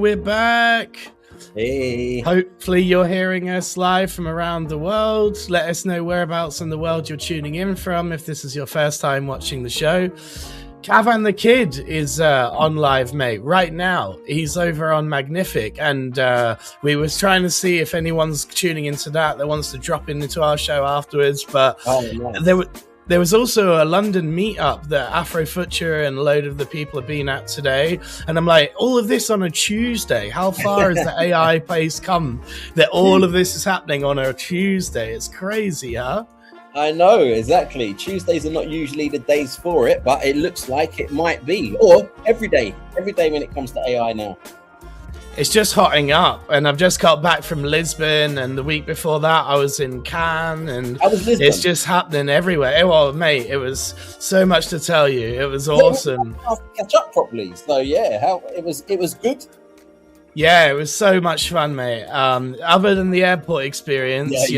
we're back. Hey. Hopefully you're hearing us live from around the world. Let us know whereabouts in the world you're tuning in from if this is your first time watching the show. Cavan the Kid is on live, mate, right now. He's over on Magnific, and we was trying to see if anyone's tuning into that wants to drop into our show afterwards, but there was also a London meetup that Afro Future and a load of the people have been at today. And I'm like, all of this on a Tuesday? How far has the AI place come that all of this is happening on a Tuesday? It's crazy, huh? I know, exactly. Tuesdays are not usually the days for it, but it looks like it might be. Or every day when it comes to AI now. It's just hotting up, and I've just got back from Lisbon, and the week before that I was in Cannes, and it's just happening everywhere. Well, mate, it was so much to tell you. It was awesome. I have to catch up properly. So yeah, it was good. Yeah, it was so much fun, mate. Other than the airport experience, as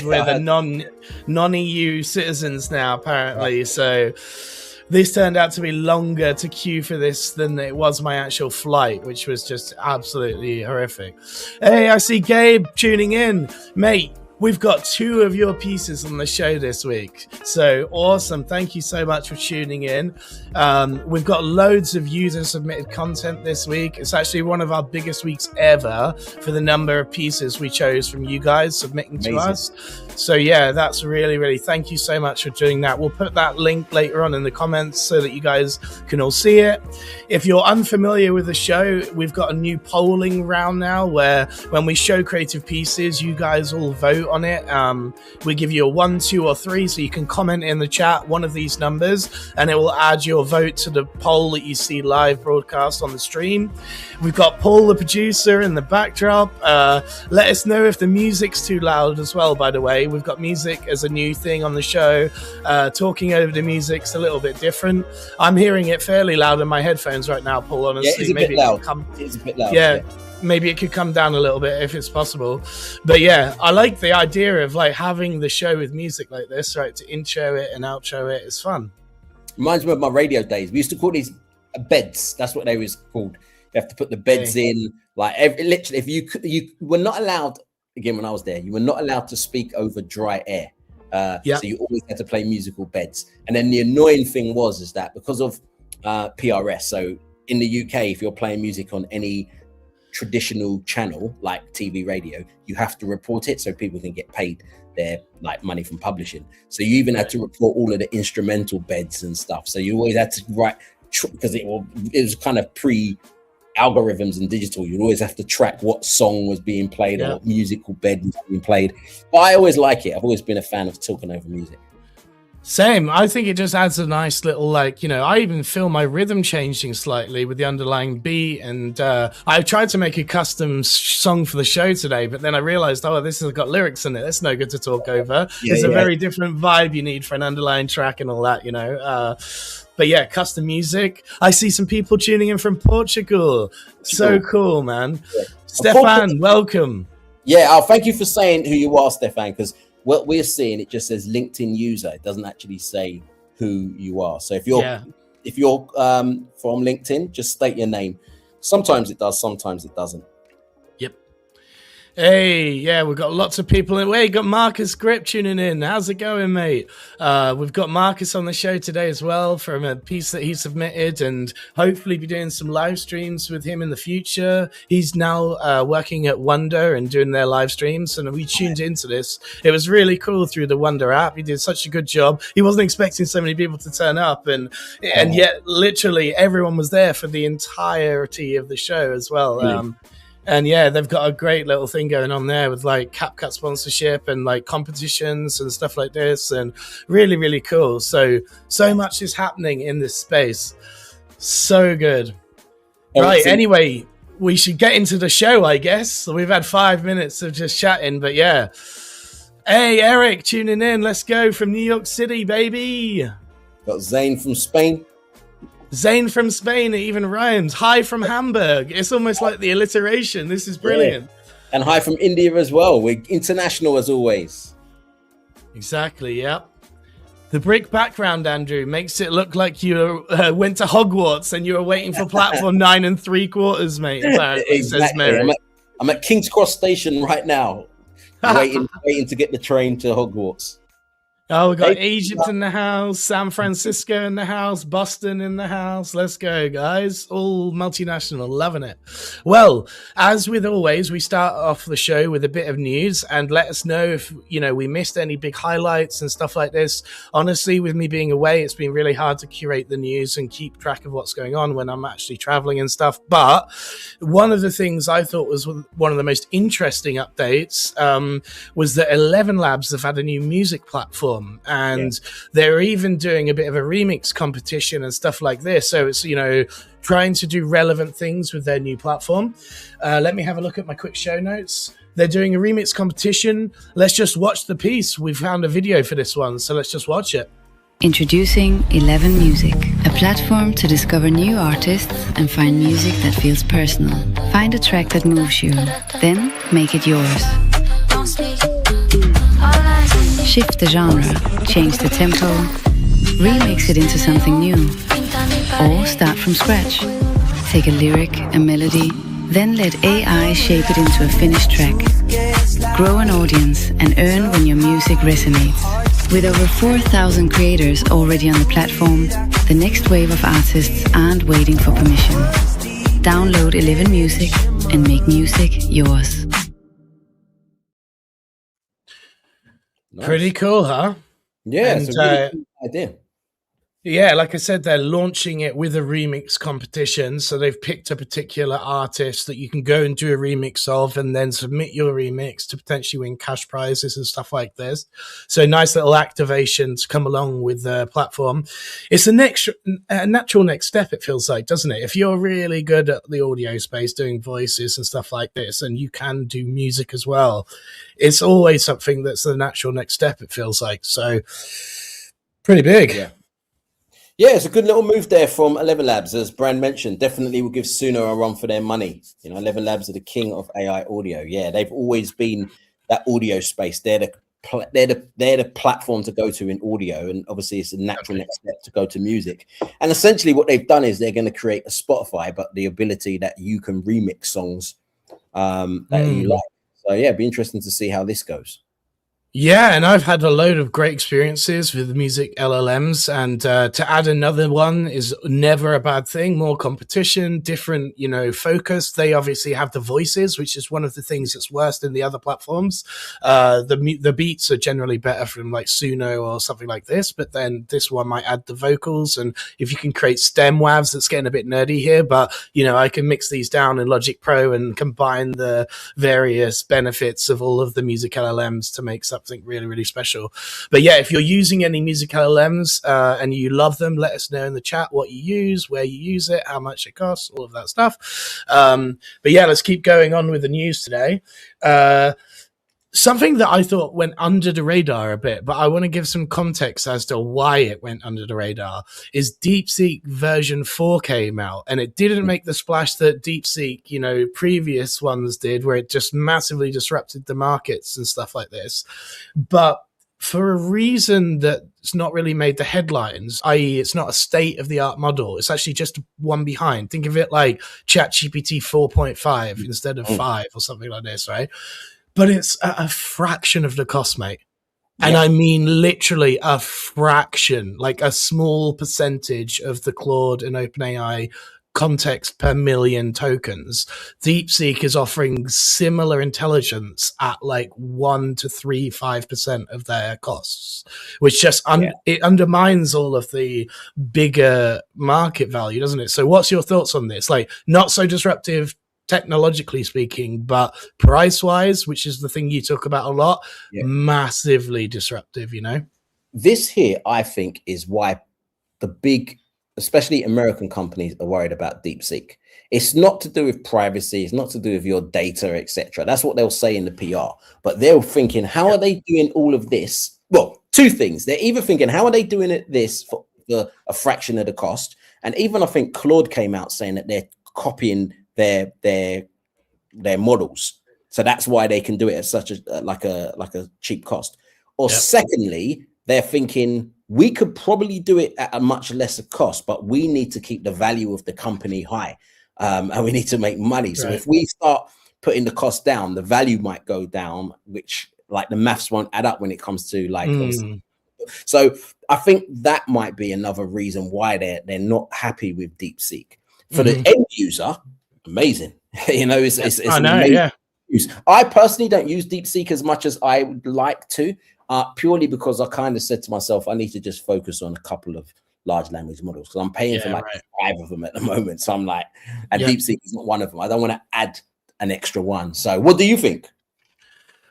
we're the non-EU citizens now, apparently. Right. So this turned out to be longer to queue for this than it was my actual flight, which was just absolutely horrific. Hey, I see Gabe tuning in. Mate, we've got 2 of your pieces on the show this week. So awesome. Thank you so much for tuning in. We've got loads of user-submitted content this week. It's actually one of our biggest weeks ever for the number of pieces we chose from you guys submitting to us. So yeah, that's really, really, thank you so much for doing that. We'll put that link later on in the comments so that you guys can all see it. If you're unfamiliar with the show, we've got a new polling round now where when we show creative pieces, you guys all vote on it. We give you a 1, 2, or 3, so you can comment in the chat one of these numbers, and it will add your vote to the poll that you see live broadcast on the stream. We've got Paul, the producer, in the backdrop. Let us know if the music's too loud as well, by the way. We've got music as a new thing on the show. Talking over the music's a little bit different. I'm hearing it fairly loud in my headphones right now, Paul, honestly. Yeah, it's a bit loud. It's a bit loud. Yeah. Maybe it could come down a little bit if it's possible. But yeah, I like the idea of like having the show with music like this, right? To intro it and outro it. It's fun. Reminds me of my radio days. We used to call these beds. That's what they was called. You have to put the beds in. Like literally, if you were not allowed, again, when I was there, you were not allowed to speak over dry air. So you always had to play musical beds. And then the annoying thing is that because of PRS, so in the UK, if you're playing music on any traditional channel like TV, radio, you have to report it so people can get paid their like money from publishing. So you even had to report all of the instrumental beds and stuff. So you always had to write, because it was kind of pre-algorithms and digital. You always have to track what song was being played or what musical bed was being played. But I always like it. I've always been a fan of talking over music. Same. I think it just adds a nice little, like, I even feel my rhythm changing slightly with the underlying beat. And I tried to make a custom song for the show today, but then I realized, this has got lyrics in it. That's no good to talk over. It's a very different vibe you need for an underlying track and all that, But yeah, custom music. I see some people tuning in from Portugal. So cool, man. Yeah. Stefan, welcome. Yeah, thank you for saying who you are, Stefan, because what we're seeing, it just says LinkedIn user. It doesn't actually say who you are. So if you're from LinkedIn, just state your name. Sometimes it does, sometimes it doesn't. Yep. Hey, yeah, we've got lots of people in. We've got Marcus Grip tuning in. How's it going, mate? We've got Marcus on the show today as well from a piece that he submitted, and hopefully be doing some live streams with him in the future. He's now working at Wonder and doing their live streams, and we tuned into this. It was really cool through the Wonder app. He did such a good job. He wasn't expecting so many people to turn up, and yet literally everyone was there for the entirety of the show as well. And yeah, they've got a great little thing going on there with like CapCut sponsorship and like competitions and stuff like this, and really, really cool. So much is happening in this space. So good. Right. Anyway, we should get into the show, I guess. So we've had 5 minutes of just chatting, but yeah. Hey, Eric, tuning in. Let's go from New York City, baby. Got Zane from Spain. Zane from Spain, it even rhymes. Hi from Hamburg. It's almost like the alliteration. This is brilliant. Yeah. And hi from India as well. We're international as always. Exactly, yep. The brick background, Andrew, makes it look like you went to Hogwarts and you were waiting for platform 9 3/4, mate. Exactly. I'm at King's Cross Station right now, waiting to get the train to Hogwarts. Oh, we got Egypt in the house, San Francisco in the house, Boston in the house. Let's go, guys. All multinational, loving it. Well, as with always, we start off the show with a bit of news and let us know if, we missed any big highlights and stuff like this. Honestly, with me being away, it's been really hard to curate the news and keep track of what's going on when I'm actually traveling and stuff. But one of the things I thought was one of the most interesting updates was that 11 Labs have had a new music platform. And they're even doing a bit of a remix competition and stuff like this. So it's, trying to do relevant things with their new platform. Let me have a look at my quick show notes. They're doing a remix competition. Let's just watch the piece. We found a video for this one, so let's just watch it. Introducing 11 Music, a platform to discover new artists and find music that feels personal. Find a track that moves you, then make it yours. Shift the genre, change the tempo, remix it into something new, or start from scratch. Take a lyric, a melody, then let AI shape it into a finished track. Grow an audience and earn when your music resonates. With over 4,000 creators already on the platform, the next wave of artists aren't waiting for permission. Download 11 Music and make music yours. Nice. Pretty cool, huh? Yeah, it's a really cool idea. Yeah, like I said, they're launching it with a remix competition. So they've picked a particular artist that you can go and do a remix of and then submit your remix to potentially win cash prizes and stuff like this. So nice little activation to come along with the platform. It's a natural next step, it feels like, doesn't it? If you're really good at the audio space, doing voices and stuff like this, and you can do music as well, it's always something that's the natural next step, it feels like. So pretty big. Yeah, it's a good little move there from 11 Labs, as Brand mentioned. Definitely will give Suno a run for their money. 11 Labs are the king of AI audio. Yeah, they've always been that audio space. They're the platform to go to in audio, and obviously it's a natural next step to go to music. And essentially, what they've done is they're going to create a Spotify, but the ability that you can remix songs that you like. So yeah, it'd be interesting to see how this goes. Yeah, and I've had a load of great experiences with music LLMs, and to add another one is never a bad thing. More competition, different, focus. They obviously have the voices, which is one of the things that's worse than the other platforms. The beats are generally better from like Suno or something like this, but then this one might add the vocals, and if you can create stem wavs, that's getting a bit nerdy here, but I can mix these down in Logic Pro and combine the various benefits of all of the music LLMs to make something really, really special. But yeah, if you're using any music LLMs and you love them, let us know in the chat what you use, where you use it, how much it costs, all of that stuff. But yeah, let's keep going on with the news today. Something that I thought went under the radar a bit, but I want to give some context as to why it went under the radar, is DeepSeek version 4 came out, and it didn't make the splash that DeepSeek, previous ones did, where it just massively disrupted the markets and stuff like this. But for a reason that's not really made the headlines, i.e. it's not a state-of-the-art model, it's actually just one behind. Think of it like ChatGPT 4.5 instead of 5 or something like this, right? But it's a fraction of the cost, mate. And I mean literally a fraction, like a small percentage of the Claude and OpenAI context per million tokens. DeepSeek is offering similar intelligence at like 1 to 5% of their costs, which just it undermines all of the bigger market value, doesn't it? So what's your thoughts on this? Like, not so disruptive technologically speaking, but price wise, which is the thing you talk about a lot, massively disruptive, This here, I think, is why the big, especially American companies, are worried about DeepSeek. It's not to do with privacy, it's not to do with your data, etc. That's what they'll say in the PR. But they're thinking, how are they doing all of this? Well, two things. They're either thinking, how are they doing this for a fraction of the cost? And even I think Claude came out saying that they're copying their models, so that's why they can do it at such a like a cheap cost. Or secondly, they're thinking we could probably do it at a much lesser cost, but we need to keep the value of the company high, and we need to make money. So if we start putting the cost down, the value might go down, which like the maths won't add up when it comes to like. So I think that might be another reason why they're not happy with DeepSeek. For the end user, amazing. It's amazing. I personally don't use DeepSeek as much as I would like to, purely because I kind of said to myself, I need to just focus on a couple of large language models because I'm paying for 5 of them at the moment. So I'm like, and DeepSeek is not one of them. I don't want to add an extra one. So what do you think?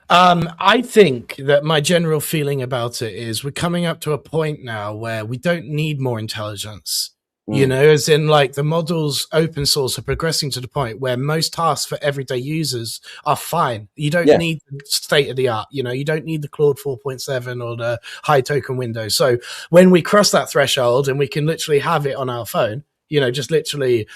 I think that my general feeling about it is we're coming up to a point now where we don't need more intelligence. As in like the models open source are progressing to the point where most tasks for everyday users are fine. You don't need state of the art, you don't need the Claude 4.7 or the high token window. So when we cross that threshold and we can literally have it on our phone, just literally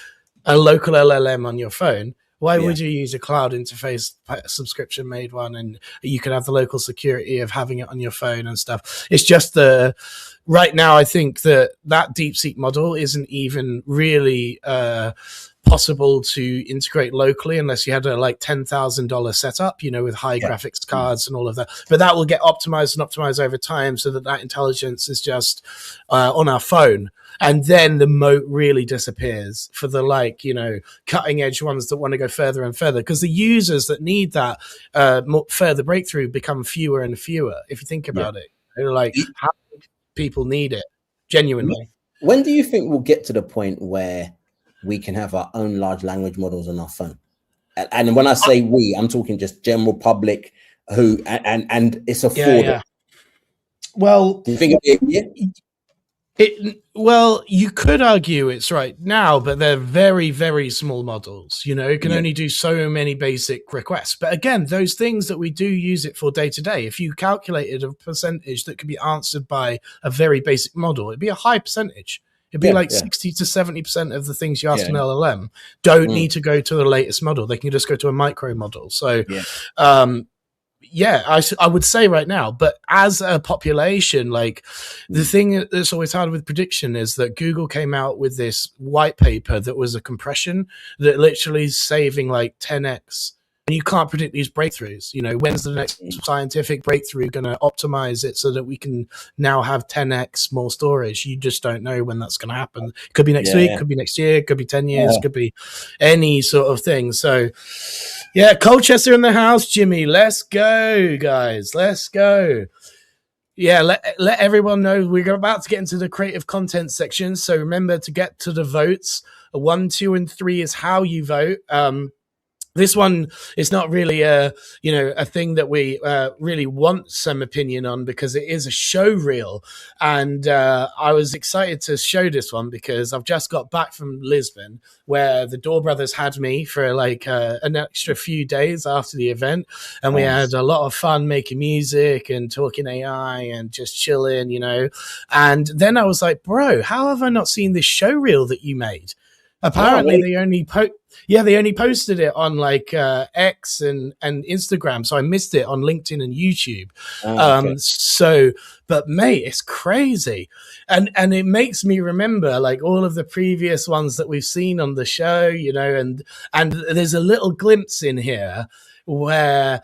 a local LLM on your phone, why would you use a cloud interface subscription made one, and you can have the local security of having it on your phone and stuff? It's just right now, I think that DeepSeek model isn't even really possible to integrate locally unless you had a like $10,000 setup, with high graphics cards and all of that. But that will get optimized over time so that intelligence is just on our phone. And then the moat really disappears for the cutting edge ones that want to go further and further, because the users that need that further breakthrough become fewer and fewer. If you think about it, how many people need it genuinely? When do you think we'll get to the point where we can have our own large language models on our phone? And when I say we, I'm talking just general public and it's affordable. Yeah. Well, do you think well, you could argue it's right now, but they're very, very small models. It can only do so many basic requests. But again, those things that we do use it for day to day, if you calculated a percentage that could be answered by a very basic model, it'd be a high percentage. It'd be 60 to 70% of the things you ask an LLM don't need to go to the latest model. They can just go to a micro model. So, I would say right now, but as a population, the thing that's always hard with prediction is that Google came out with this white paper that was a compression that literally is saving 10x. And you can't predict these breakthroughs. When's the next scientific breakthrough going to optimize it so that we can now have 10x more storage? You just don't know when that's going to happen. It could be next week, could be next year, could be 10 years, could be any sort of thing. So, Colchester in the house, Jimmy. Let's go, guys. Let's go. Yeah, let everyone know we're about to get into the creative content section. So remember to get to the votes. 1, 2, and 3 is how you vote. This one is not really a thing that we really want some opinion on, because it is a show reel. And I was excited to show this one because I've just got back from Lisbon, where the Door Brothers had me for an extra few days after the event. And we had a lot of fun making music and talking AI and just chilling, And then I was like, bro, how have I not seen this show reel that you made? Apparently they only posted it on X and Instagram, so I missed it on LinkedIn and YouTube. But mate, it's crazy, and it makes me remember all of the previous ones that we've seen on the show, and there's a little glimpse in here where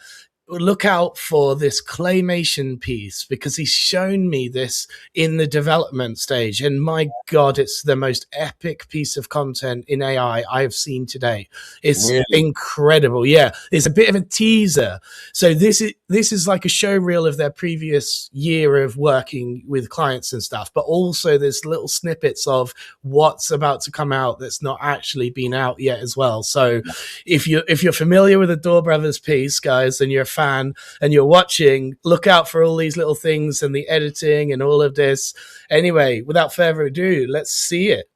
look out for this claymation piece, because he's shown me this in the development stage, and my God, it's the most epic piece of content in AI I've seen today. It's incredible. Yeah, it's a bit of a teaser. So this is like a show reel of their previous year of working with clients and stuff, but also there's little snippets of what's about to come out that's not actually been out yet as well. So if you're familiar with the Door Brothers piece, guys, and you're a fan and you're watching, look out for all these little things and the editing and all of this. Anyway, without further ado, let's see it.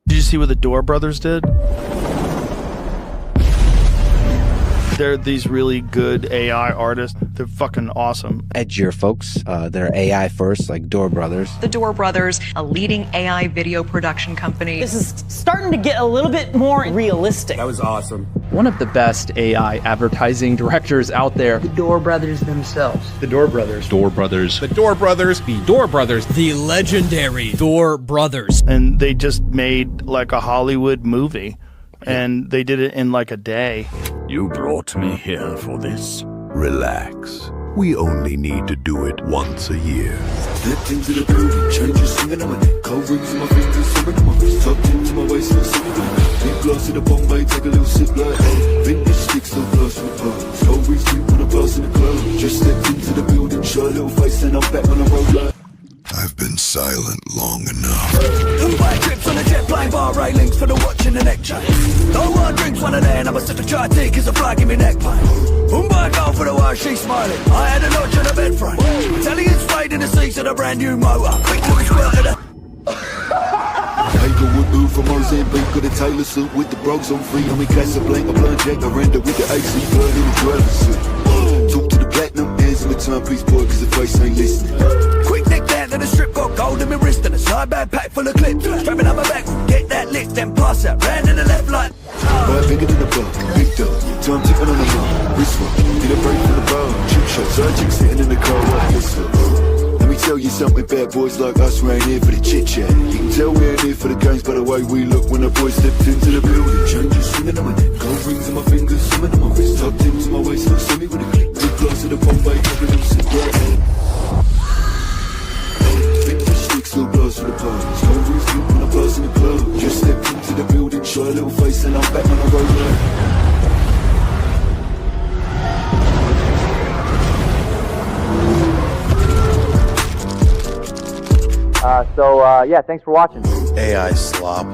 Did you see what the Door Brothers did? They're these really good AI artists. They're fucking awesome. Edgier folks. They're AI first, like Door Brothers. The Door Brothers, a leading AI video production company. This is starting to get a little bit more realistic. That was awesome. One of the best AI advertising directors out there. The Door Brothers themselves. The Door Brothers. Door Brothers. The Door Brothers. The Door Brothers. The legendary Door Brothers. And they just made like a Hollywood movie. And they did it in like a day. You brought me here for this. Relax. We only need to do it once a year. Stepped into the building, changes swinging on my neck. Cold rings in my fingers, swimming on my wrist. Tucked into my waist, still singing on it. Big glass of the Bombay, take a little sip like hey. Vintage sticks, still blast with pearls. Cold rings deep when I blast in the club. Just stepped into the building, show a little face, and I'm back on the road like. I've been silent long enough. Dubai trips on a jet plane, bar railings for the watch and the neck chain. No one drinks one of them, I'm a set to try to cause a fly give me neck pain. Mumbai go for the while she's smiling. I had a notch on the bed frame. Italian sprayed in the seats of a brand new motor. Quick little squirt of the Hagerwood move from Mozambique with a Taylor suit with the brogues on free. Homie Casablanca, blunt jack, I render with the AC blood in the driver's suit. Talk to the platinum hands in the timepiece boy cause the face ain't listening. Quick neck down to the strip, got gold in my wrist and a side bag pack full of clips. Strapping up my back, get that lit, then pass that round in the left line. Right, bigger than the buck, big dog, time ticking on the clock. Wrist rock, get a break from the bar. Chip shot, side chick sitting in the car like this. Let me tell you something, bad boys like us, we ain't here for the chit chat. You can tell we ain't here for the games by the way we look when the boys stepped into the building. Changes swinging on my neck, gold rings in my fingers, swimming on my wrist. Tucked into my waist, look semi with a click. Big glass of the Bombay, couple of sip right. Vintage sticks, little blast for the parties. Cold rings deep when I blast in the club. Just stepped into the building, show a little face, and I'm back on the road like. Yeah, thanks for watching. AI slop.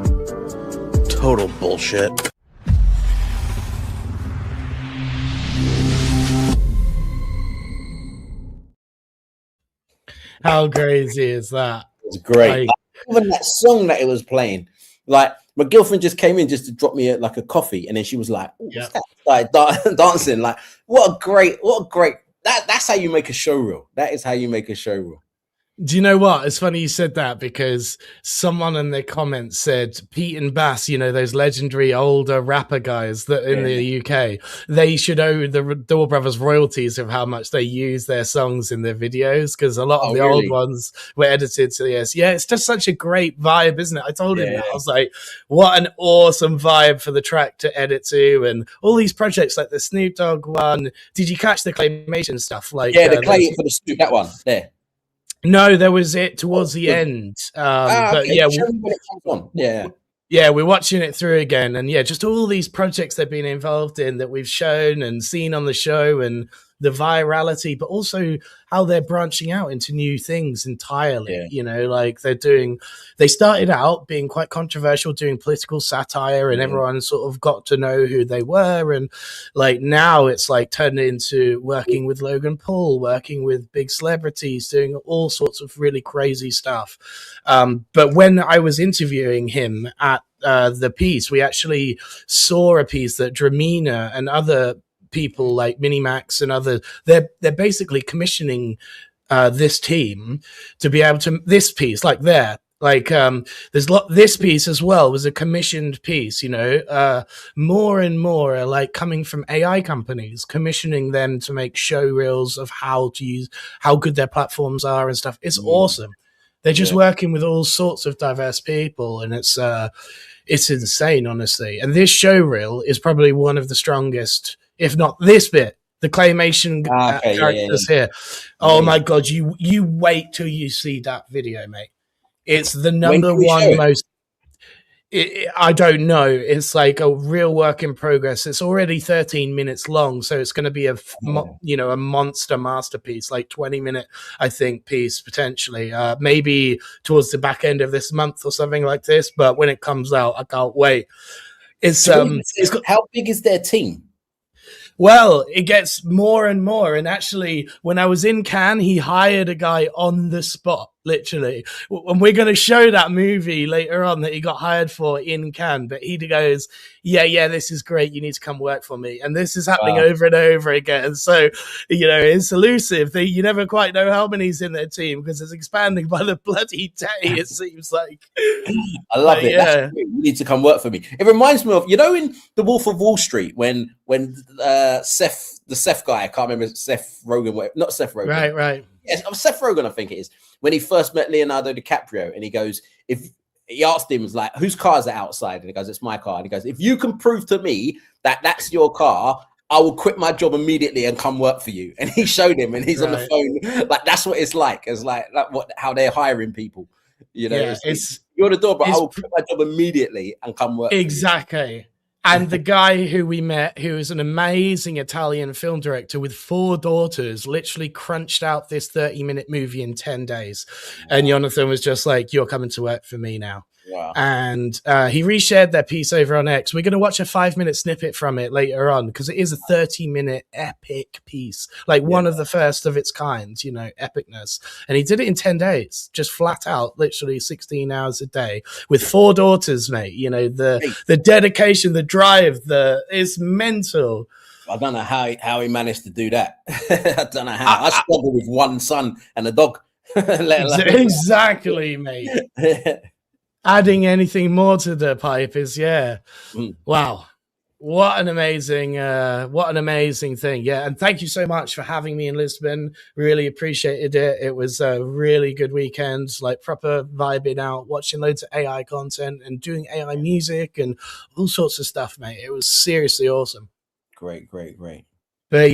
Total bullshit. How crazy is that? It was great. Even that song that it was playing, like my girlfriend just came in just to drop me like a coffee, and then she was like, what's that? Like dancing. Like, what a great that's how you make a show reel. That is how you make a show reel. Do you know what? It's funny you said that because someone in the comments said Pete and Bass, you know, those legendary older rapper guys that in the UK, they should owe the Door Brothers royalties of how much they use their songs in their videos because a lot of the old ones were edited to this. Yeah, it's just such a great vibe, isn't it? I told him that. I was like, what an awesome vibe for the track to edit to, and all these projects like the Snoop Dogg one. Did you catch the claymation stuff? Like, the clay for the Snoop, that one there. No, there was it towards the end. But yeah, we're watching it through again. And yeah, just all these projects they've been involved in that we've shown and seen on the show and the virality, but also how they're branching out into new things entirely. Yeah. You know, like they started out being quite controversial, doing political satire, and everyone sort of got to know who they were. And like now it's like turned into working with Logan Paul, working with big celebrities, doing all sorts of really crazy stuff. But when I was interviewing him at the piece, we actually saw a piece that Dramina and other people like Minimax and others, they're basically commissioning this team to be able to this piece like this piece as well was a commissioned piece, you know. More and more are like coming from AI companies, commissioning them to make show reels of how good their platforms are and stuff. It's awesome. They're just working with all sorts of diverse people, and it's insane, honestly. And this show reel is probably one of the strongest, if not this bit, the claymation characters here. Oh my God, you wait till you see that video, mate. It's the number one most. I don't know. It's like a real work in progress. It's already 13 minutes long, so it's going to be a monster masterpiece, like 20-minute, I think, piece potentially. Maybe towards the back end of this month or something like this. But when it comes out, I can't wait. How big is their team? Well, it gets more and more. And actually, when I was in Cannes, he hired a guy on the spot literally. And we're going to show that movie later on that he got hired for in Cannes, but he goes, yeah, this is great. You need to come work for me. And this is happening over and over again. And so, it's elusive. You never quite know how many's in their team because it's expanding by the bloody day, it seems like. I love it. Yeah. That's great. You need to come work for me. It reminds me of, in The Wolf of Wall Street, when Seth guy, I can't remember, Seth Rogen, not Seth Rogen. Right. Yes, Seth Rogen, I think it is. When he first met Leonardo DiCaprio, and he goes, if he asked him, was like, whose car is it outside? And he goes, it's my car. And he goes, if you can prove to me that that's your car, I will quit my job immediately and come work for you. And he showed him, and he's on the phone. Like, that's what it's like. It's like how they're hiring people. You're the door, but I will quit my job immediately and come work. Exactly. And the guy who we met, who is an amazing Italian film director with 4 daughters, literally crunched out this 30-minute movie in 10 days. Wow. And Jonathan was just like, you're coming to work for me now. Wow. And he reshared their piece over on X. We're going to watch a 5-minute snippet from it later on because it is a 30-minute epic piece, like one of the first of its kind, epicness. And he did it in 10 days, just flat out, literally 16 hours a day with 4 daughters, mate. The dedication, the drive, it's mental. I don't know how he managed to do that. I don't know how. I struggle with one son and a dog. Exactly, mate. Adding anything more to the pipe is wow, what an amazing thing. And thank you so much for having me in Lisbon. Really appreciated it. It was a really good weekend, like proper vibing out, watching loads of AI content and doing AI music and all sorts of stuff, mate. It was seriously awesome. Great. But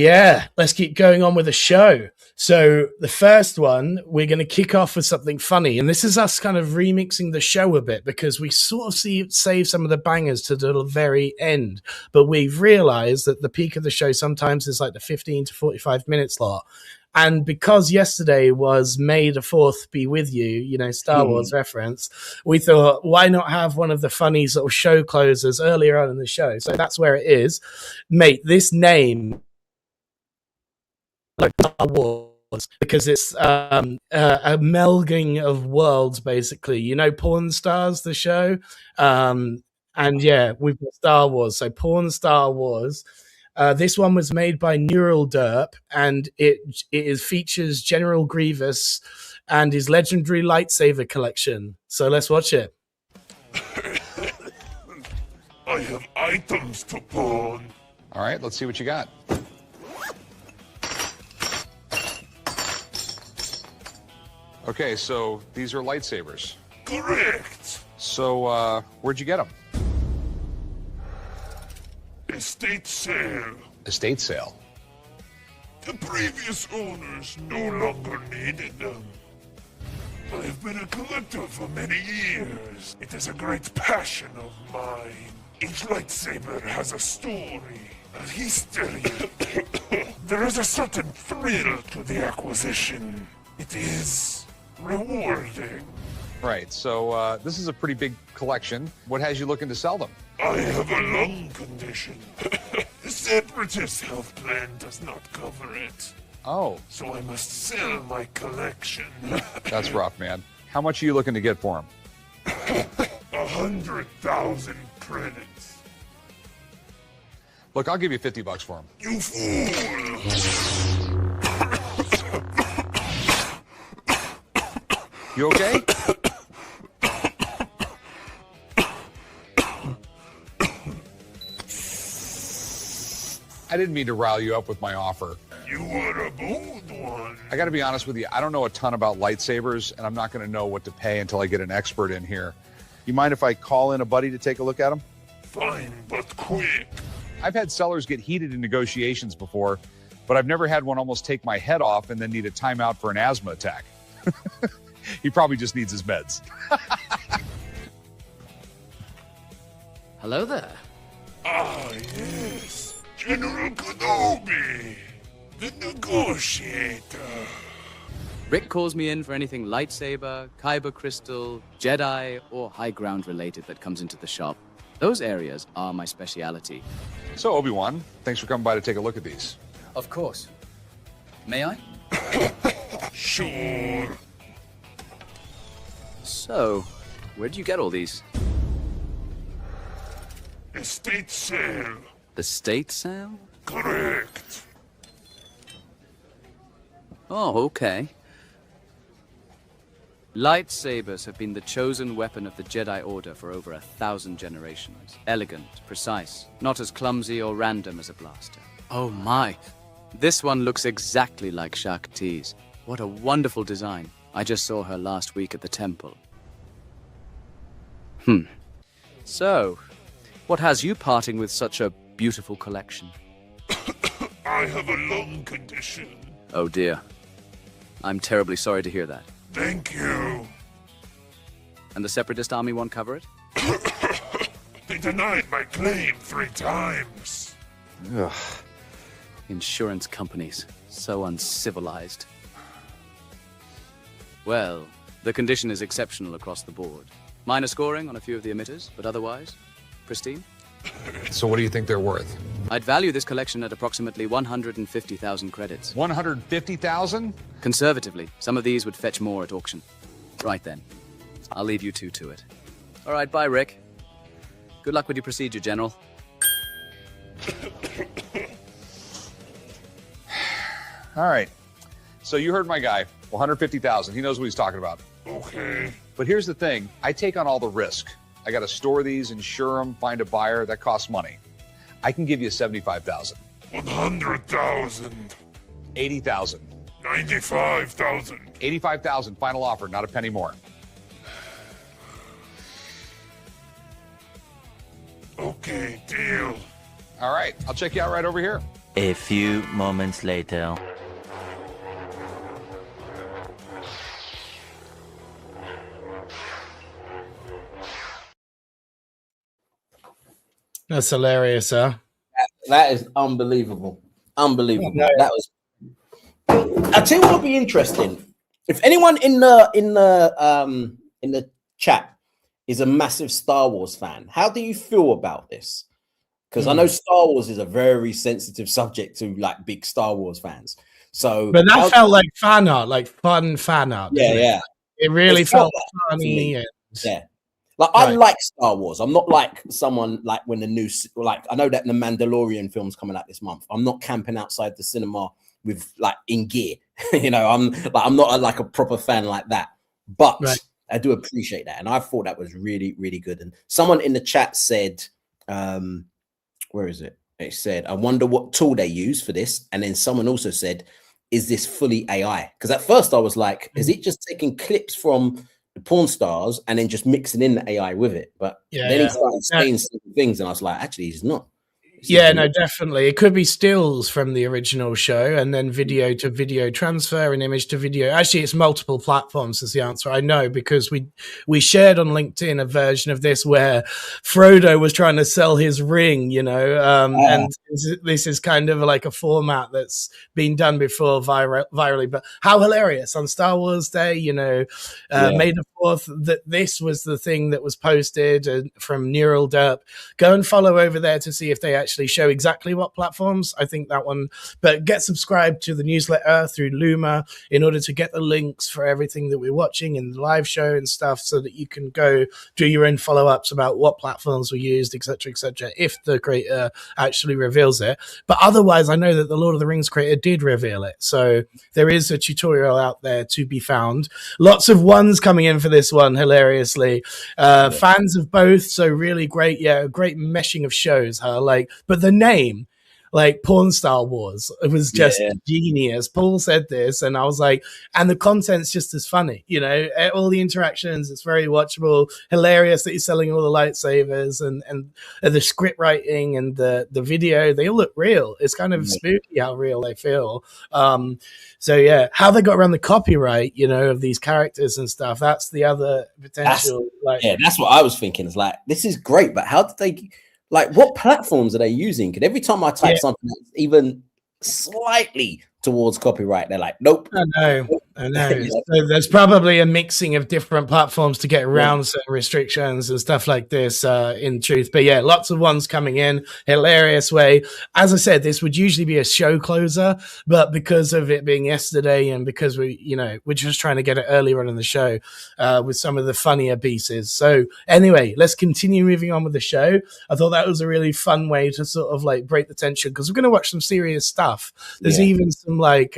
let's keep going on with the show. So the first one, we're going to kick off with something funny. And this is us kind of remixing the show a bit because we sort of save some of the bangers to the very end. But we've realized that the peak of the show sometimes is like the 15 to 45 minute slot. And because yesterday was May the 4th be with you, Star Wars reference, we thought, why not have one of the funny sort of show closers earlier on in the show? So that's where it is. Mate, this name, like Star Wars, because it's a melding of worlds, basically. Porn Stars, the show? And we've got Star Wars. So Porn Star Wars. This one was made by Neural Derp, and it features General Grievous and his legendary lightsaber collection. So let's watch it. I have items to pawn. All right, let's see what you got. Okay, so these are lightsabers. Correct. So, where'd you get them? Estate sale. Estate sale? The previous owners no longer needed them. I have been a collector for many years. It is a great passion of mine. Each lightsaber has a story, a history. There is a certain thrill to the acquisition. It is rewarding. Right, so this is a pretty big collection. What has you looking to sell them? I have a lung condition. The Separatist health plan does not cover it. Oh. So I must sell my collection. That's rough, man. How much are you looking to get for them? 100,000 credits. Look, I'll give you $50 for them. You fool! You okay? I didn't mean to rile you up with my offer. You were a bold one. I gotta be honest with you, I don't know a ton about lightsabers, and I'm not gonna know what to pay until I get an expert in here. You mind if I call in a buddy to take a look at them? Fine, but quick. I've had sellers get heated in negotiations before, but I've never had one almost take my head off and then need a timeout for an asthma attack. He probably just needs his meds. Hello there. Ah, yes. General Kenobi, the negotiator. Rick calls me in for anything lightsaber, kyber crystal, Jedi, or high ground related that comes into the shop. Those areas are my speciality. So, Obi-Wan, thanks for coming by to take a look at these. Of course. May I? Sure. So, where'd you get all these? Estate sale. The state sale? Correct. Oh, okay. Lightsabers have been the chosen weapon of the Jedi Order for over 1,000 generations. Elegant, precise, not as clumsy or random as a blaster. Oh my! This one looks exactly like Shaak Ti's. What a wonderful design. I just saw her last week at the temple. So, what has you parting with such a beautiful collection? I have a lung condition. Oh dear. I'm terribly sorry to hear that. Thank you. And the Separatist army won't cover it? They denied my claim 3 times. Ugh. Insurance companies. So uncivilized. Well, the condition is exceptional across the board. Minor scoring on a few of the emitters, but otherwise, pristine. So what do you think they're worth? I'd value this collection at approximately 150,000 credits. 150,000? Conservatively, some of these would fetch more at auction. Right then. I'll leave you two to it. All right, bye, Rick. Good luck with your procedure, General. All right. So you heard my guy. 150,000. He knows what he's talking about. Okay. But here's the thing. I take on all the risk. I got to store these, insure them, find a buyer. That costs money. I can give you 75,000. 100,000. 80,000. 95,000. 85,000. Final offer. Not a penny more. Okay, deal. All right. I'll check you out right over here. A few moments later. That's hilarious, huh? That is unbelievable. Unbelievable. That was. I tell you what would be interesting. If anyone in the chat is a massive Star Wars fan, how do you feel about this? Because I know Star Wars is a very sensitive subject to like big Star Wars fans. So, but that felt like fan art, like fun fan art. Yeah. It really felt funny. Yeah. Like I like Star Wars. I'm not like someone like when the new I know that the Mandalorian film's coming out this month. I'm not camping outside the cinema with like in gear. You know, I'm not like a proper fan like that. But I do appreciate that, and I thought that was really, really good. And someone in the chat said, "Where is it?" It said, "I wonder what tool they use for this." And then someone also said, "Is this fully AI?" Because at first I was like, "Is it just taking clips from the porn stars and then just mixing in the AI with it?" But then he started saying some things, and I was like, "Actually, he's not." No, definitely. It could be stills from the original show and then video to video transfer and image to video. Actually, it's multiple platforms is the answer. I know because we shared on LinkedIn a version of this where Frodo was trying to sell his ring, you know, and this is kind of like a format that's been done before virally. But how hilarious on Star Wars Day, you know, May the 4th, that this was the thing that was posted from Neural Derp. Go and follow over there to see if they actually show exactly what platforms. I think that one, but get subscribed to the newsletter through Luma in order to get the links for everything that we're watching in the live show and stuff, so that you can go do your own follow-ups about what platforms were used, etc., if the creator actually reveals it. But otherwise, I know that the Lord of the Rings creator did reveal it, so there is a tutorial out there to be found. Lots of ones coming in for this one, hilariously. Fans of both, so really great, great meshing of shows, huh? But the name, like Porn Star Wars, it was just genius. Paul said this, and I was like, and the content's just as funny, you know, all the interactions, it's very watchable, hilarious that he's selling all the lightsabers and the script writing and the video, they all look real. It's kind of spooky how real they feel. So how they got around the copyright, you know, of these characters and stuff, that's the other potential. That's what I was thinking. It's like, this is great, but how did they... Like, what platforms are they using? Because every time I type something that's even slightly towards copyright. They're like, nope. I know. So there's probably a mixing of different platforms to get around certain restrictions and stuff like this, in truth. But yeah, lots of ones coming in, hilarious way. As I said, this would usually be a show closer, but because of it being yesterday and because we're just trying to get it earlier on in the show with some of the funnier pieces. So anyway, let's continue moving on with the show. I thought that was a really fun way to sort of like break the tension because we're going to watch some serious stuff. There's even some like,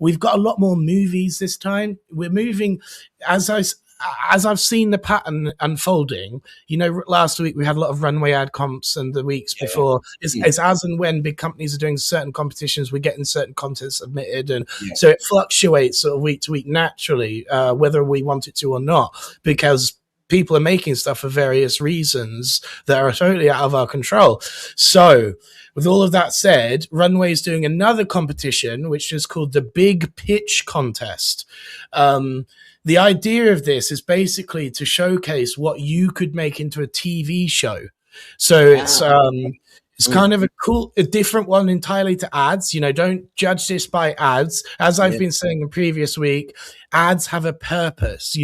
we've got a lot more movies this time. We're moving as I've seen the pattern unfolding. Last week we had a lot of runway ad comps, and the weeks before it's as and when big companies are doing certain competitions, we're getting certain content submitted, and so it fluctuates sort of week to week naturally, whether we want it to or not, because people are making stuff for various reasons that are totally out of our control. So with all of that said, Runway is doing another competition, which is called the Big Pitch Contest. The idea of this is basically to showcase what you could make into a TV show. So it's kind of a different one entirely to ads. Don't judge this by ads. As I've been saying in previous week, ads have a purpose.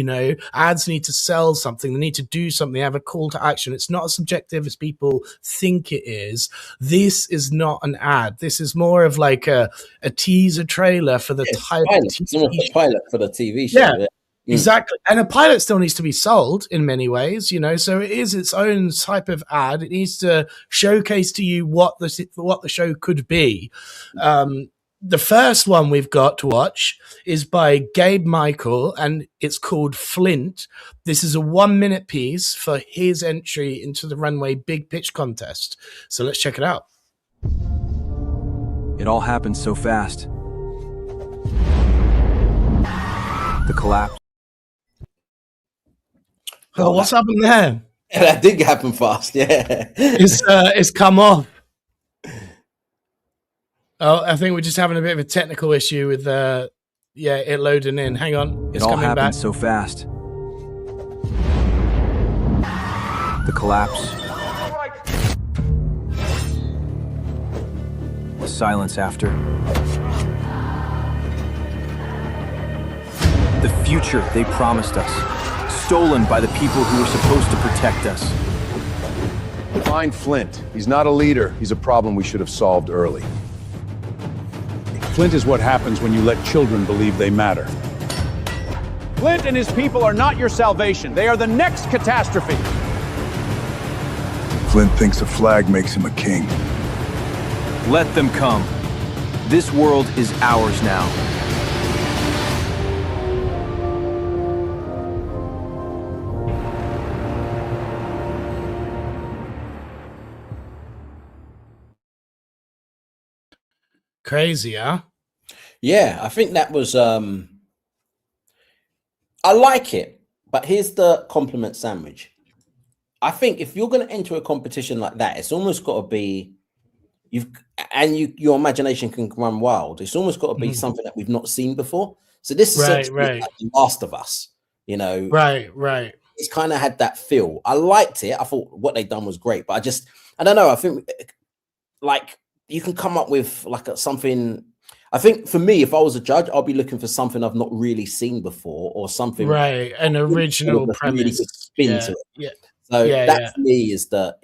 Ads need to sell something. They need to do something. They have a call to action. It's not as subjective as people think it is. This is not an ad. This is more of like a teaser trailer for the pilot for the TV show. Yeah. Exactly. And a pilot still needs to be sold in many ways, so it is its own type of ad. It needs to showcase to you what the show could be. The first one we've got to watch is by Gabe Michael, and it's called Flint. This is a 1-minute piece for his entry into the Runway Big Pitch Contest. So let's check it out. It all happened so fast. The collapse. Oh, what's happened there? That did happen fast, yeah. It's come off. Oh, I think we're just having a bit of a technical issue with it loading in. Hang on. It's all coming happened back so fast. The collapse. The silence after. The future they promised us. Stolen by the people who were supposed to protect us. Find Flint. He's not a leader. He's a problem we should have solved early. Flint is what happens when you let children believe they matter. Flint and his people are not your salvation. They are the next catastrophe. Flint thinks a flag makes him a king. Let them come. This world is ours now. Crazy, huh? Yeah, I think that was I like it, but here's the compliment sandwich. I think if you're going to enter a competition like that, it's almost got to be your imagination can run wild. It's almost got to be something that we've not seen before. So this is like The Last of Us, Right. It's kind of had that feel. I liked it. I thought what they'd done was great, but I don't know. I think like you can come up with like something. I think for me, if I was a judge, I'll be looking for something I've not really seen before, or something an original premise, really good spin to it. Yeah. So that for me is the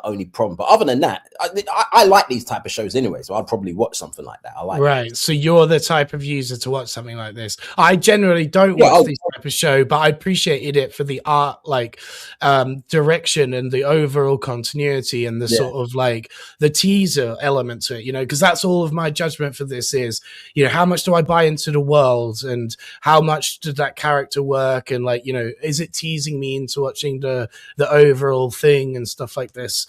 only problem. But other than that, I like these type of shows anyway, so I'd probably watch something like that. I like it. So you're the type of user to watch something like this. I generally don't watch these type of show, but I appreciated it for the art, direction and the overall continuity and the sort of like the teaser element to it, because that's all of my judgment for this is, how much do I buy into the world and how much did that character work? And is it teasing me into watching the overall thing and stuff like this?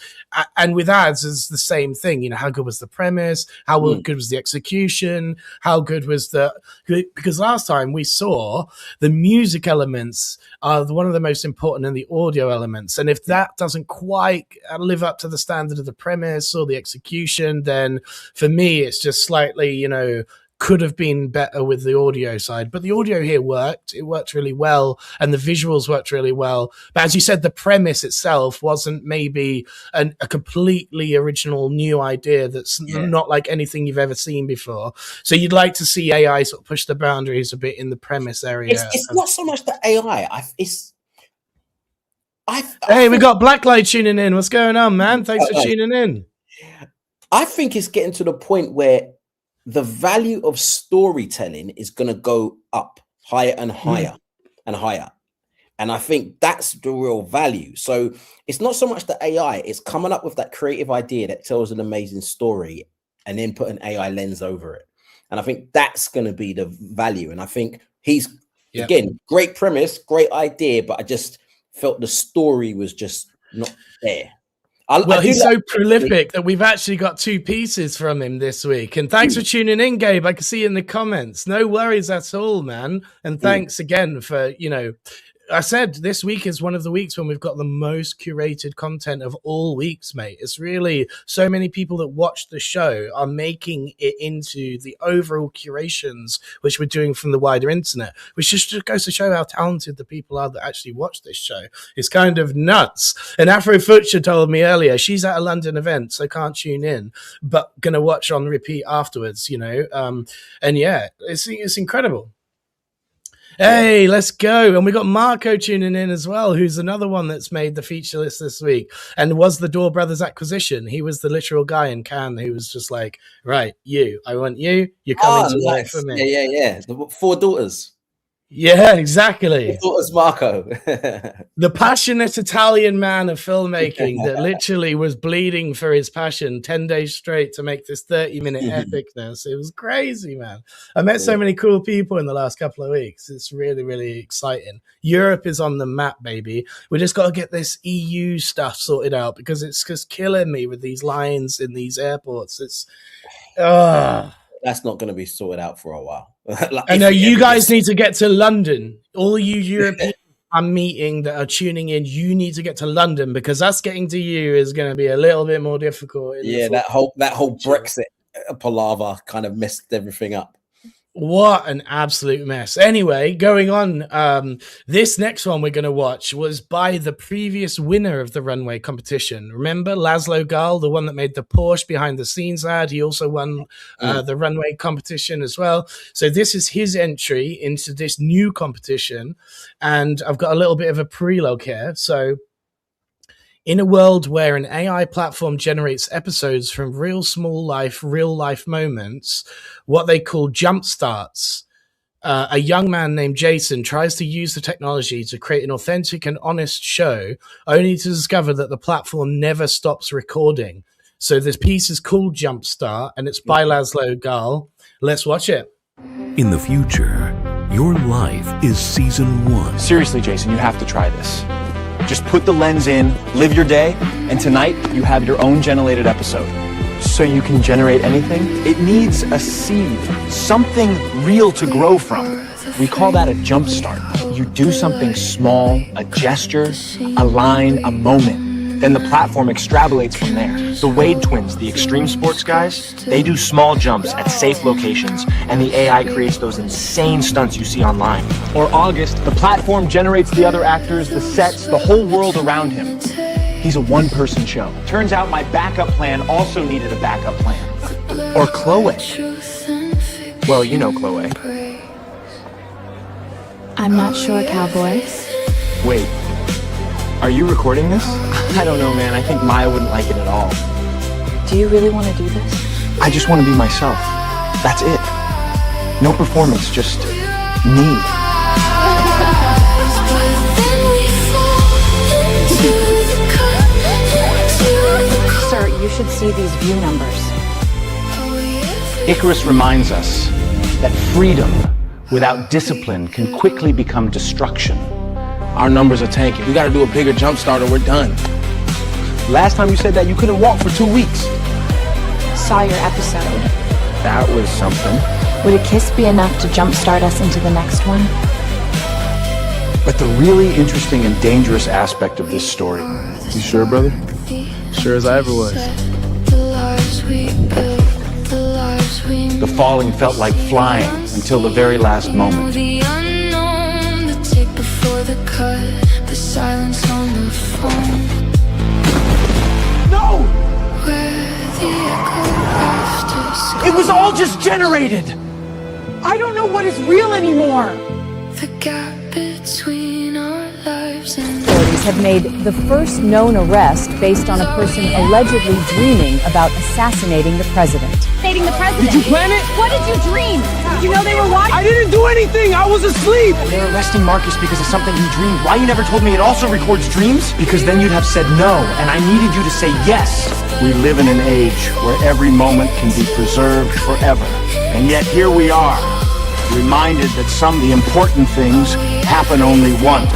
And with ads is the same thing. How good was the premise? How good was the execution? How good was because last time we saw the music elements are one of the most important in the audio elements. And if that doesn't quite live up to the standard of the premise or the execution, then for me, it's just slightly, could have been better with the audio side, but the audio here worked. It worked really well, and the visuals worked really well. But as you said, the premise itself wasn't maybe a completely original new idea that's not like anything you've ever seen before. So you'd like to see AI sort of push the boundaries a bit in the premise area. It's not so much the AI. Hey, we got Blacklight tuning in. What's going on, man? Thanks for tuning in. I think it's getting to the point where the value of storytelling is going to go up higher and higher and higher. And I think that's the real value. So it's not so much the AI, it's coming up with that creative idea that tells an amazing story and then put an AI lens over it. And I think that's going to be the value. And I think he's, again, great premise, great idea, but I just felt the story was just not there. He's so prolific that we've actually got 2 pieces from him this week. And thanks for tuning in, Gabe. I can see in the comments. No worries at all, man. And thanks again for, I said this week is one of the weeks when we've got the most curated content of all weeks, mate. It's really so many people that watch the show are making it into the overall curations which we're doing from the wider internet, which just goes to show how talented the people are that actually watch this show. It's kind of nuts. And Afro Futcher told me earlier she's at a London event, so can't tune in, but gonna watch on repeat afterwards, and yeah, it's incredible. Hey, let's go. And we got Marco tuning in as well, who's another one that's made the feature list this week and was the Door Brothers acquisition. He was the literal guy in Cannes who was just like, right, I want you. You're coming to work for me. Yeah. The 4 daughters. Yeah, exactly. 4 daughters, Marco. The passionate Italian man of filmmaking that literally was bleeding for his passion 10 days straight to make this 30-minute epicness. It was crazy, man. I met so many cool people in the last couple of weeks. It's really, really exciting. Europe is on the map, baby. We just got to get this EU stuff sorted out because it's just killing me with these lines in these airports. It's that's not going to be sorted out for a while. I know you guys need to get to London. All you Europeans I'm meeting that are tuning in, you need to get to London because us getting to you is going to be a little bit more difficult. That whole Brexit palaver kind of messed everything up. What an absolute mess. Anyway, going on, this next one we're going to watch was by the previous winner of the runway competition. Remember Laszlo Gal, the one that made the Porsche behind the scenes ad? He also won the runway competition as well. So this is his entry into this new competition. And I've got a little bit of a prelogue here. So in a world where an AI platform generates episodes from real life moments, what they call jump starts, a young man named Jason tries to use the technology to create an authentic and honest show, only to discover that the platform never stops recording. So this piece is called Jump Start, and it's by Laszlo Gal. Let's watch it. In the future, your life is season 1. Seriously, Jason, you have to try this. Just put the lens in, live your day, and tonight you have your own generated episode. So you can generate anything? It needs a seed, something real to grow from. We call that a jump start. You do something small, a gesture, a line, a moment. Then the platform extrapolates from there. The Wade twins, the extreme sports guys, they do small jumps at safe locations, and the AI creates those insane stunts you see online. Or August, the platform generates the other actors, the sets, the whole world around him. He's a one-person show. Turns out my backup plan also needed a backup plan. Or Chloe. Well, you know Chloe. I'm not sure, cowboy. Wait, are you recording this? I don't know, man. I think Maya wouldn't like it at all. Do you really want to do this? I just want to be myself. That's it. No performance, just me. Sir, you should see these view numbers. Icarus reminds us that freedom without discipline can quickly become destruction. Our numbers are tanking. We got to do a bigger jump start or we're done. Last time you said that you couldn't walk for 2 weeks. Saw your episode. That was something. Would a kiss be enough to jumpstart us into the next one? But the really interesting and dangerous aspect of this story. You sure, brother? Sure as I ever was. The falling felt like flying until the very last moment. The unknown, the tape before the cut, the silence on the phone. No! Where the echo after It was all just generated. I don't know what is real anymore. the gap between our lives and Authorities have made the first known arrest based on a person allegedly dreaming about assassinating the president. Assassinating the president. Did you plan it? What did you dream? Did you know they were watching? I didn't do anything. I was asleep. They're arresting Marcus because of something he dreamed. Why you never told me it also records dreams? Because then you'd have said no, and I needed you to say yes. We live in an age where every moment can be preserved forever. And yet here we are, reminded that some of the important things happen only once.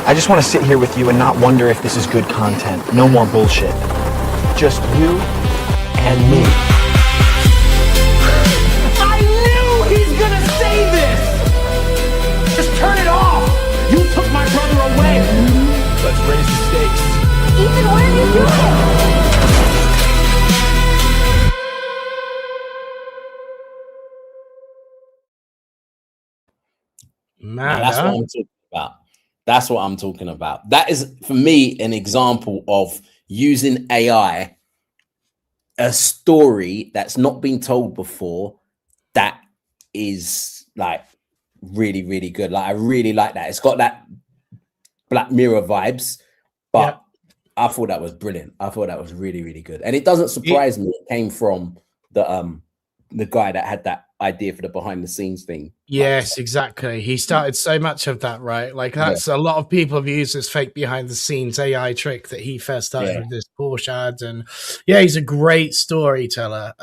I just want to sit here with you and not wonder if this is good content. No more bullshit. Just you and me. I knew he's gonna say this. Just turn it off. You took my brother away. Let's raise the stakes. Ethan, what are you doing? Man, That's what I'm talking about. That's what I'm talking about. That is, for me, an example of using AI, a story that's not been told before, that is like really, really good. Like, I really like that. It's got that Black Mirror vibes, but I thought that was brilliant. I thought that was really, really good. And it doesn't surprise me. It came from the guy that had that idea for the behind the scenes thing. Yes, exactly. He started so much of that, right? Like that's a lot of people have used this fake behind the scenes AI trick that he first started with this Porsche ad, and he's a great storyteller.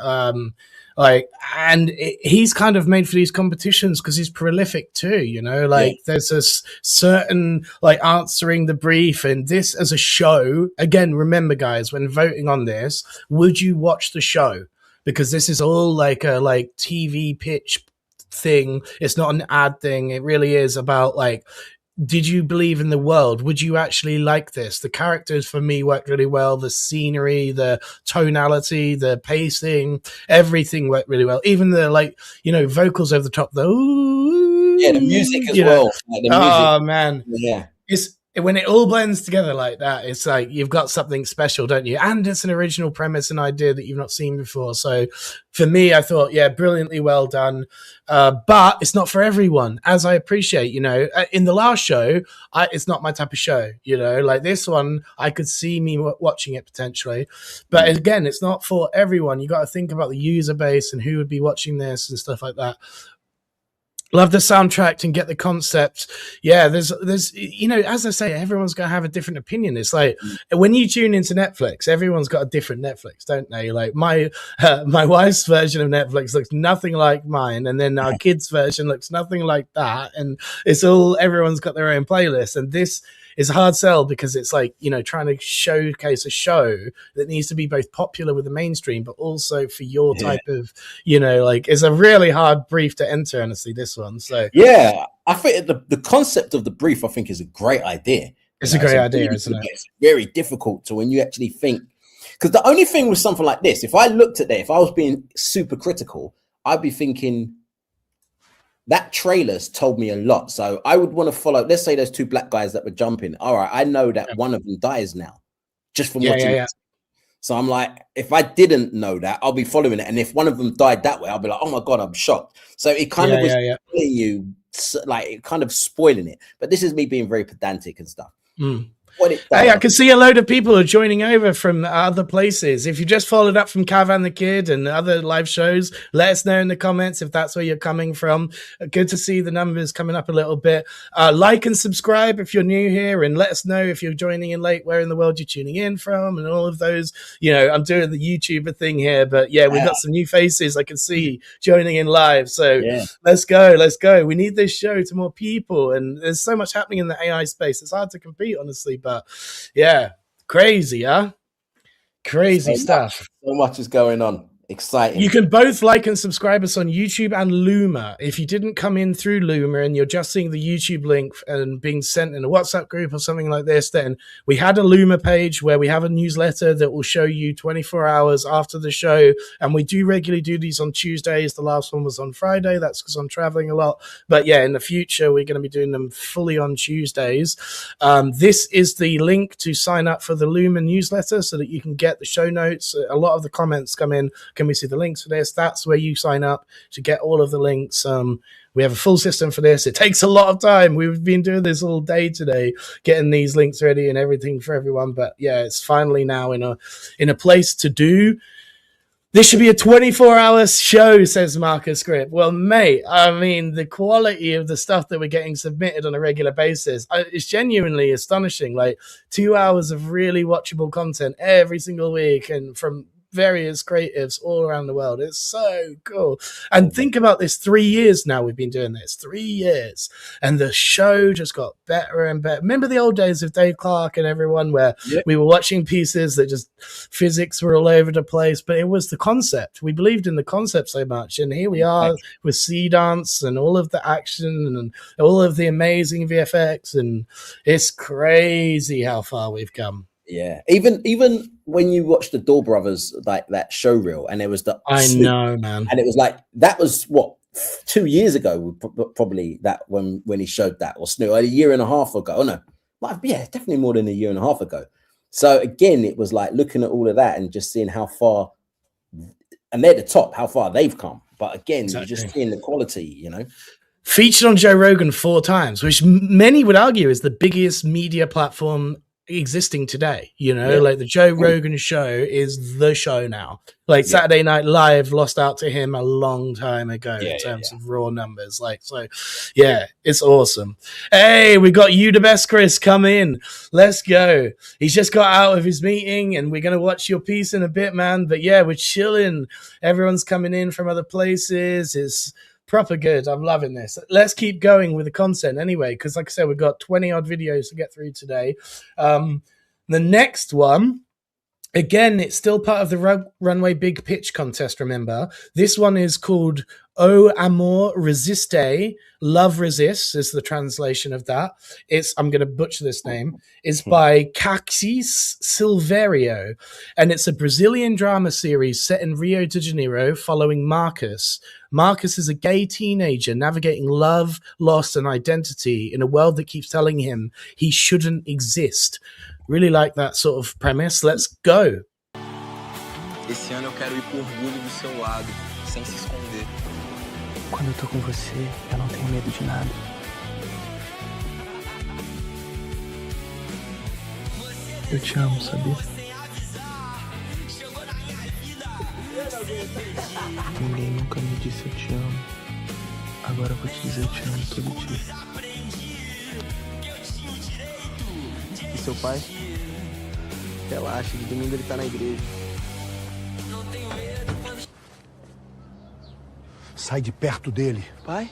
He's kind of made for these competitions because he's prolific too, you know, there's this certain like answering the brief, and this as a show, again, remember guys, when voting on this, would you watch the show? Because this is all like a TV pitch thing. It's not an ad thing. It really is about like, did you believe in the world? Would you actually like this? The characters for me worked really well. The scenery, the tonality, the pacing, everything worked really well. Even the vocals over the top. The music as well. Like the music. Oh man, it's when it all blends together like that, it's like you've got something special, don't you? And it's an original premise and idea that you've not seen before. So for me, I thought, brilliantly well done. But it's not for everyone, as I appreciate, in the last show, it's not my type of show, like this one, I could see me watching it potentially. But again, it's not for everyone. You got to think about the user base and who would be watching this and stuff like that. Love the soundtrack and get the concept. There's as I say, everyone's going to have a different opinion. It's like when you tune into Netflix, everyone's got a different Netflix, don't they? Like my wife's version of Netflix looks nothing like mine, and then our kids' version looks nothing like that. And it's all, everyone's got their own playlist. And this is a hard sell because it's like, trying to showcase a show that needs to be both popular with the mainstream, but also for your type of, it's a really hard brief to enter, honestly, this one. So I think the concept of the brief, I think, is a great idea. It's a great idea, isn't it? It's very difficult to when you actually think, because the only thing with something like this, if I looked at that, if I was being super critical, I'd be thinking, that trailer's told me a lot. So I would want to follow. Let's say there's two black guys that were jumping. All right, I know that one of them dies now, just from watching it. So I'm like, if I didn't know that, I'll be following it. And if one of them died that way, I'll be like, oh my God, I'm shocked. So it kind of was telling you, like, kind of spoiling it. But this is me being very pedantic and stuff. Hey, I can see a load of people are joining over from other places. If you just followed up from Cavan the Kid and other live shows, let us know in the comments if that's where you're coming from. Good to see the numbers coming up a little bit. Like and subscribe if you're new here, and let us know if you're joining in late, where in the world you're tuning in from, and all of those. I'm doing the YouTuber thing here, but we've got some new faces I can see joining in live. So let's go. We need this show to more people, and there's so much happening in the AI space. It's hard to compete, honestly, but crazy, huh? Crazy stuff. So much is going on. Exciting. You can both like and subscribe us on YouTube and Luma. If you didn't come in through Luma and you're just seeing the YouTube link and being sent in a WhatsApp group or something like this, then we had a Luma page where we have a newsletter that will show you 24 hours after the show. And we do regularly do these on Tuesdays. The last one was on Friday. That's because I'm traveling a lot. But yeah, in the future, we're going to be doing them fully on Tuesdays. This is the link to sign up for the Luma newsletter so that you can get the show notes. A lot of the comments come in. Can we see the links for this? That's where you sign up to get all of the links. We have a full system for this. It takes a lot of time. We've been doing this all day today, getting these links ready and everything for everyone. But yeah, it's finally now in a place to do. This should be a 24-hour show, says Marcus Grip. Well, mate, I mean, the quality of the stuff that we're getting submitted on a regular basis is genuinely astonishing. Like 2 hours of really watchable content every single week, and from various creatives all around the world. It's so cool. And think about this, 3 years now we've been doing this, 3 years, and the show just got better and better. Remember the old days of Dave Clark and everyone where we were watching pieces that just physics were all over the place, but it was the concept. We believed in the concept so much, and here we are with Sea Dance and all of the action and all of the amazing VFX, and it's crazy how far we've come. Yeah, even when you watch the Door Brothers, like that show reel, and there was the know, man, and it was like that was what 2 years ago, probably that when he showed that, or Snoop, a year and a half ago. Oh no, yeah, definitely more than a year and a half ago. So again, it was like looking at all of that and just seeing how far, and they're the top, how far they've come. But again, you're just seeing the quality, you know. Featured on Joe Rogan 4 times, which many would argue is the biggest media platform existing today, you know, like the Joe Rogan show is the show now. Like Saturday Night Live lost out to him a long time ago in terms of raw numbers. Like, so yeah, it's awesome. Hey, we got You the Best, Chris, come in. Let's go. He's just got out of his meeting and we're going to watch your piece in a bit, man. But yeah, we're chilling. Everyone's coming in from other places. It's proper good. I'm loving this. Let's keep going with the content anyway, because like I said, we've got 20 odd videos to get through today. The next one, again, it's still part of the Runway Big Pitch contest, remember. This one is called O Amor Resiste. Love Resists is the translation of that. It's, I'm going to butcher this name, it's by Caxis Silverio, and it's a Brazilian drama series set in Rio de Janeiro following Marcus. Marcus is a gay teenager navigating love, loss, and identity in a world that keeps telling him he shouldn't exist. Really like that sort of premise. Let's go. Esse ano eu quero ir por orgulho do seu lado, sem se esconder. Quando eu tô com você, eu não tenho medo de nada. Eu te amo, sabia? Ninguém nunca me disse eu te amo. Agora eu vou te dizer eu te amo todo dia. E seu pai? Relaxa, de domingo ele tá na igreja. Sai de perto dele. Pai?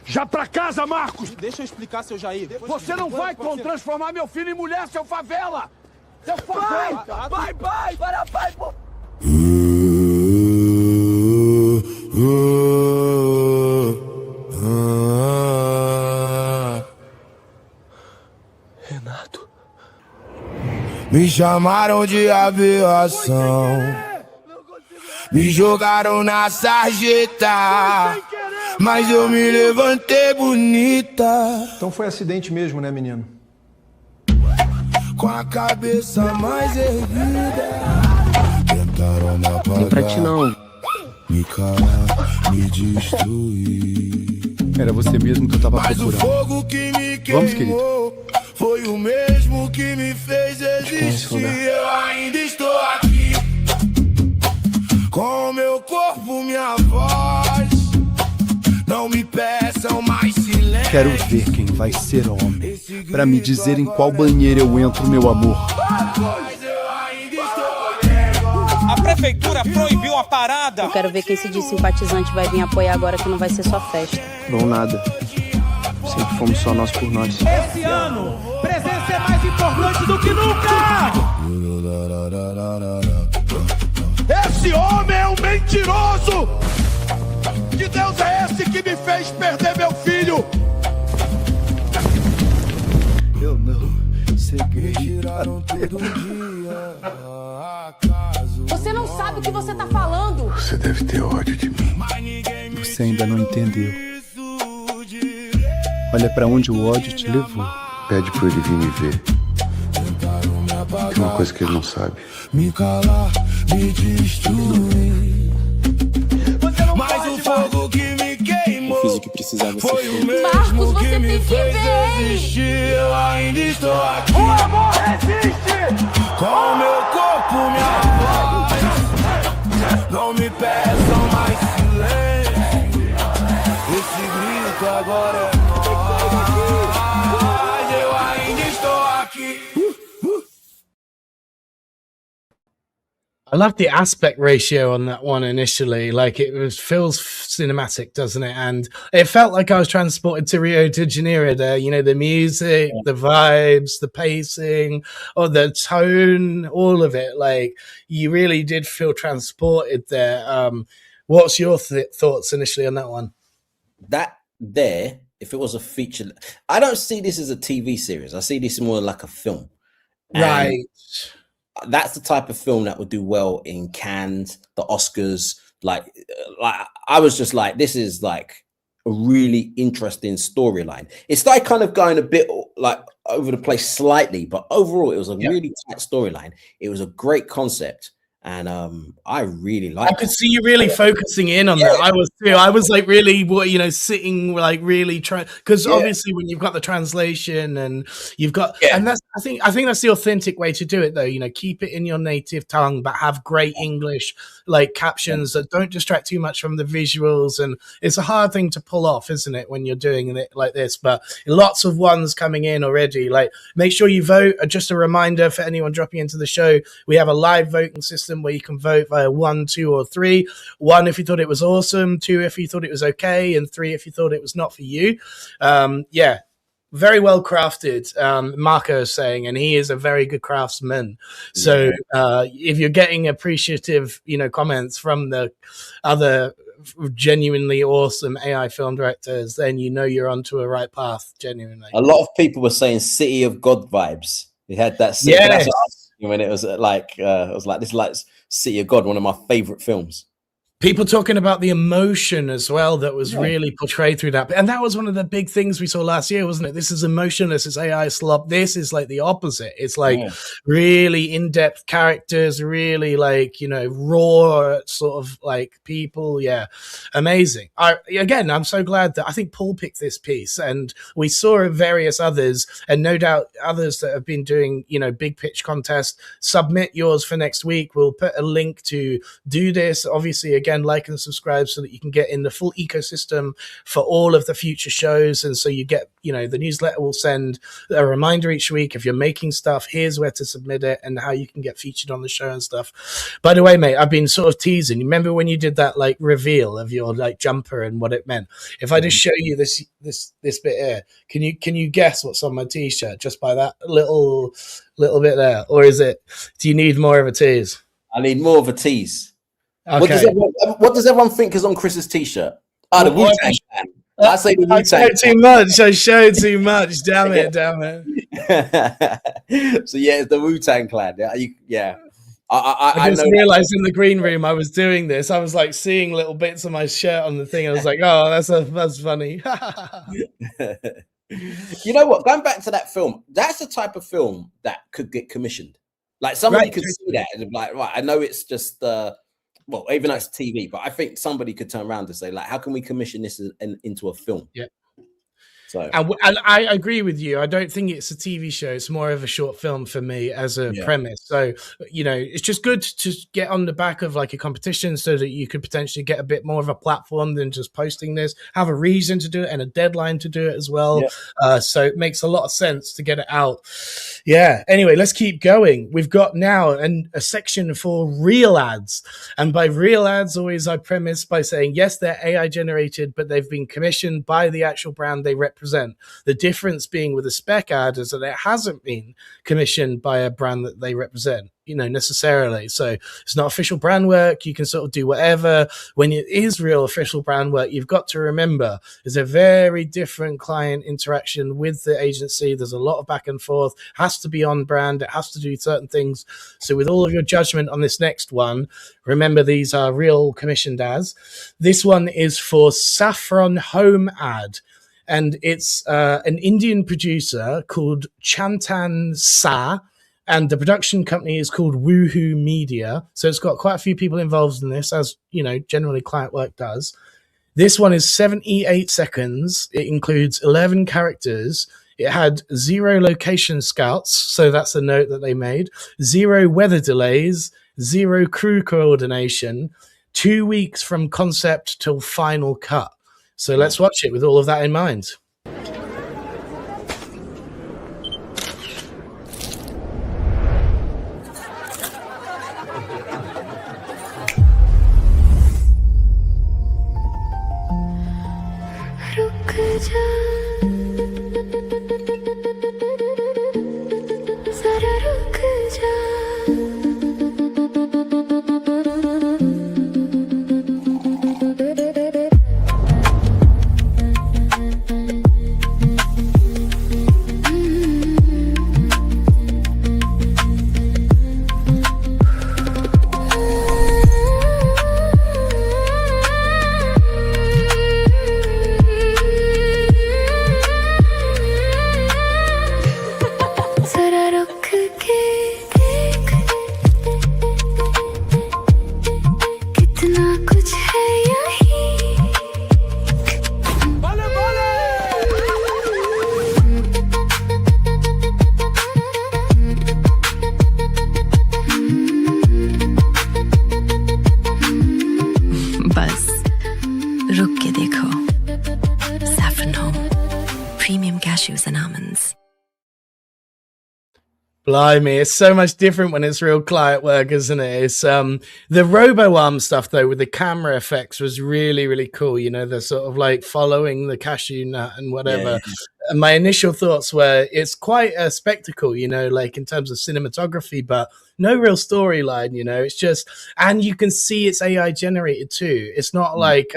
Já pra casa, Marcos! Deixa eu explicar, seu Jair. Você não vai transformar meu filho em mulher, seu favela! Seu favela! Pai! Para, pai, pô! Renato. Me chamaram de aviação, me jogaram na sarjeta, mas eu me levantei bonita. Então foi acidente mesmo, né, menino? Com a cabeça mais erguida, tentaram me apagar. Não pra ti não. Me calar, me destruir. Era você mesmo que eu tava procurando. Mas o fogo que me queimou foi o mesmo que me fez existir. Eu ainda estou aqui, com meu corpo, minha voz. Não me peçam mais silêncio. Quero ver quem vai ser homem pra me dizer em qual banheiro eu entro, meu amor. A prefeitura proibiu a parada. Eu quero ver quem se diz simpatizante vai vir apoiar agora, que não vai ser só festa. Bom, nada. Sempre fomos só nós por nós. Esse ano, presença é mais importante do que nunca. Esse homem é o mentiroso! Que Deus é esse que me fez perder meu filho? Eu não segui, tiraram todo dia. Você não sabe o que você tá falando. Você deve ter ódio de mim. Você ainda não entendeu. Olha pra onde o ódio te levou. Pede pra ele vir me ver. Tem uma coisa que ele não sabe. Me calar, me destruir. Mas o fogo que me queimou. Eu fiz o que precisava ser foi o feito. mesmo Marcos, que você me tem que fez ver. existir. Eu ainda estou aqui. O amor resiste. Com meu corpo, minha voz. Não me peçam mais silêncio. Esse grito agora é nós. Eu ainda estou aqui. I love the aspect ratio on that one initially. Like feels cinematic, doesn't it? And it felt like I was transported to Rio de Janeiro there. You know, the music, the vibes, the pacing, or the tone, all of it. Like you really did feel transported there. What's your thoughts initially on that one? That there, if it was a feature, I don't see this as a TV series. I see this more like a film. Right. That's the type of film that would do well in Cannes, the Oscars. Like I was just like, this is like a really interesting storyline. It started kind of going a bit like over the place slightly, but overall it was a really tight storyline. It was a great concept. And I really liked it. I could see you really focusing in on that. I was too. I was like really, you know, sitting like really trying, because obviously when you've got the translation and you've got, and that's I think that's the authentic way to do it though. You know, keep it in your native tongue, but have great English like captions that don't distract too much from the visuals. And it's a hard thing to pull off, isn't it, when you're doing it like this? But lots of ones coming in already. Like, make sure you vote. Just a reminder for anyone dropping into the show, we have a live voting system where you can vote via 1, 2, or 3. 1 if you thought it was awesome, 2 if you thought it was okay, and 3 if you thought it was not for you. Very well crafted, Marco is saying, and he is a very good craftsman. So if you're getting appreciative, you know, comments from the other genuinely awesome AI film directors, then you know you're onto a right path. Genuinely, a lot of people were saying City of God vibes. We had that scene when it was like this, like City of God, one of my favorite films. People talking about the emotion as well that was really portrayed through that. And that was one of the big things we saw last year, wasn't it? This is emotionless. It's AI slop. This is like the opposite. It's like really in-depth characters, really like, you know, raw sort of like people. Yeah. Amazing. I'm so glad that I think Paul picked this piece, and we saw various others, and no doubt others that have been doing, you know, big pitch contest. Submit yours for next week. We'll put a link to do this. Obviously, again, like and subscribe so that you can get in the full ecosystem for all of the future shows. And so you get, you know, the newsletter will send a reminder each week. If you're making stuff, here's where to submit it and how you can get featured on the show and stuff. By the way, mate, I've been sort of teasing. You remember when you did that like reveal of your like jumper and what it meant? If I just show you this bit here, can you guess what's on my t-shirt just by that little bit there? Or do you need more of a tease? I need more of a tease. Okay. What does everyone think is on Chris's t-shirt? The Wu-Tang Clan. I say the Wu-Tang. I showed too much. Damn it. So it's the Wu-Tang Clan. I just realized in the green room I was doing this. I was like seeing little bits of my shirt on the thing. I was like, oh, that's funny. You know what? Going back to that film, that's the type of film that could get commissioned. Like somebody could see that and be like, right, I know it's just well, even though it's TV, but I think somebody could turn around and say, like, how can we commission this into a film? Yeah. So, and I agree with you. I don't think it's a TV show. It's more of a short film for me as a premise. So, you know, it's just good to get on the back of like a competition so that you could potentially get a bit more of a platform than just posting this, have a reason to do it and a deadline to do it as well. Yeah. So it makes a lot of sense to get it out. Yeah. Anyway, let's keep going. We've got now a section for real ads. And by real ads, always I premise by saying, yes, they're AI generated, but they've been commissioned by the actual brand they represent. represent. The difference being with a spec ad is that it hasn't been commissioned by a brand that they represent, necessarily. So it's not official brand work. You can sort of do whatever. When it is real official brand work, you've got to remember there's a very different client interaction with the agency. There's a lot of back and forth. It has to be on brand. It has to do certain things. So with all of your judgment on this next one, remember these are real commissioned ads. This one is for Saffron Home Ad. And it's an Indian producer called Chantan Sa. And the production company is called Woohoo Media. So it's got quite a few people involved in this, as generally client work does. This one is 78 seconds. It includes 11 characters. It had 0 location scouts. So that's a note that they made. 0 weather delays, 0 crew coordination, 2 weeks from concept till final cut. So let's watch it with all of that in mind. Blimey, it's so much different when it's real client work, isn't it? It's the RoboArm stuff though with the camera effects was really, really cool. The sort of like following the cashew nut and whatever. Yeah. And my initial thoughts were it's quite a spectacle, like in terms of cinematography, but no real storyline, it's just, and you can see it's AI generated too. It's not like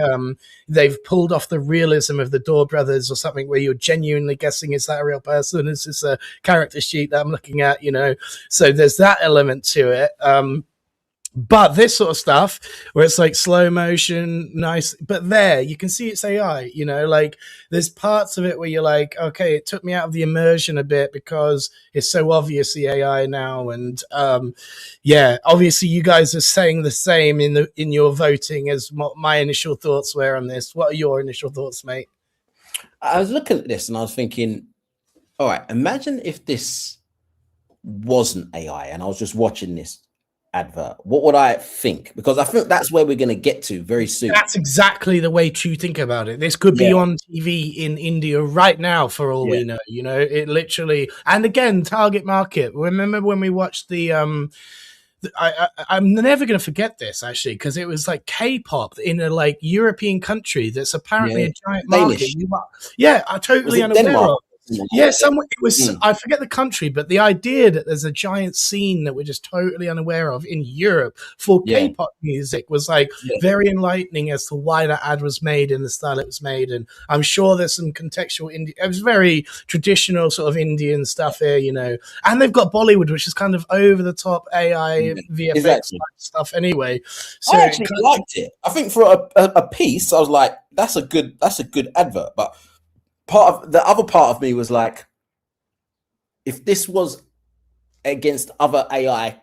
they've pulled off the realism of the Dore brothers or something where you're genuinely guessing, is that a real person? Is this a character sheet that I'm looking at, So there's that element to it. But this sort of stuff where it's like slow motion, nice, but there you can see it's AI, like there's parts of it where you're like, okay, it took me out of the immersion a bit because it's so obviously AI now. And obviously you guys are saying the same in your voting as what my initial thoughts were on this. What are your initial thoughts, mate? I was looking at this and I was thinking, all right, imagine if this wasn't AI and I was just watching this advert. What would I think? Because I think that's where we're going to get to very soon. That's exactly the way to think about it. This could be on TV in India right now for all we know. It literally, and again, target market. Remember when we watched the I'm never going to forget this actually, because it was like K-pop in a like European country that's apparently a giant market. I totally unaware of. Yeah, somewhere it was. I forget the country, but the idea that there's a giant scene that we're just totally unaware of in Europe for K-pop music was like very enlightening as to why that ad was made in the style it was made. And I'm sure there's some contextual it was very traditional sort of Indian stuff here, And they've got Bollywood, which is kind of over the top AI VFX stuff anyway. So I actually liked it. I think for a piece, I was like, that's a good advert, but. The other part of me was like, if this was against other AI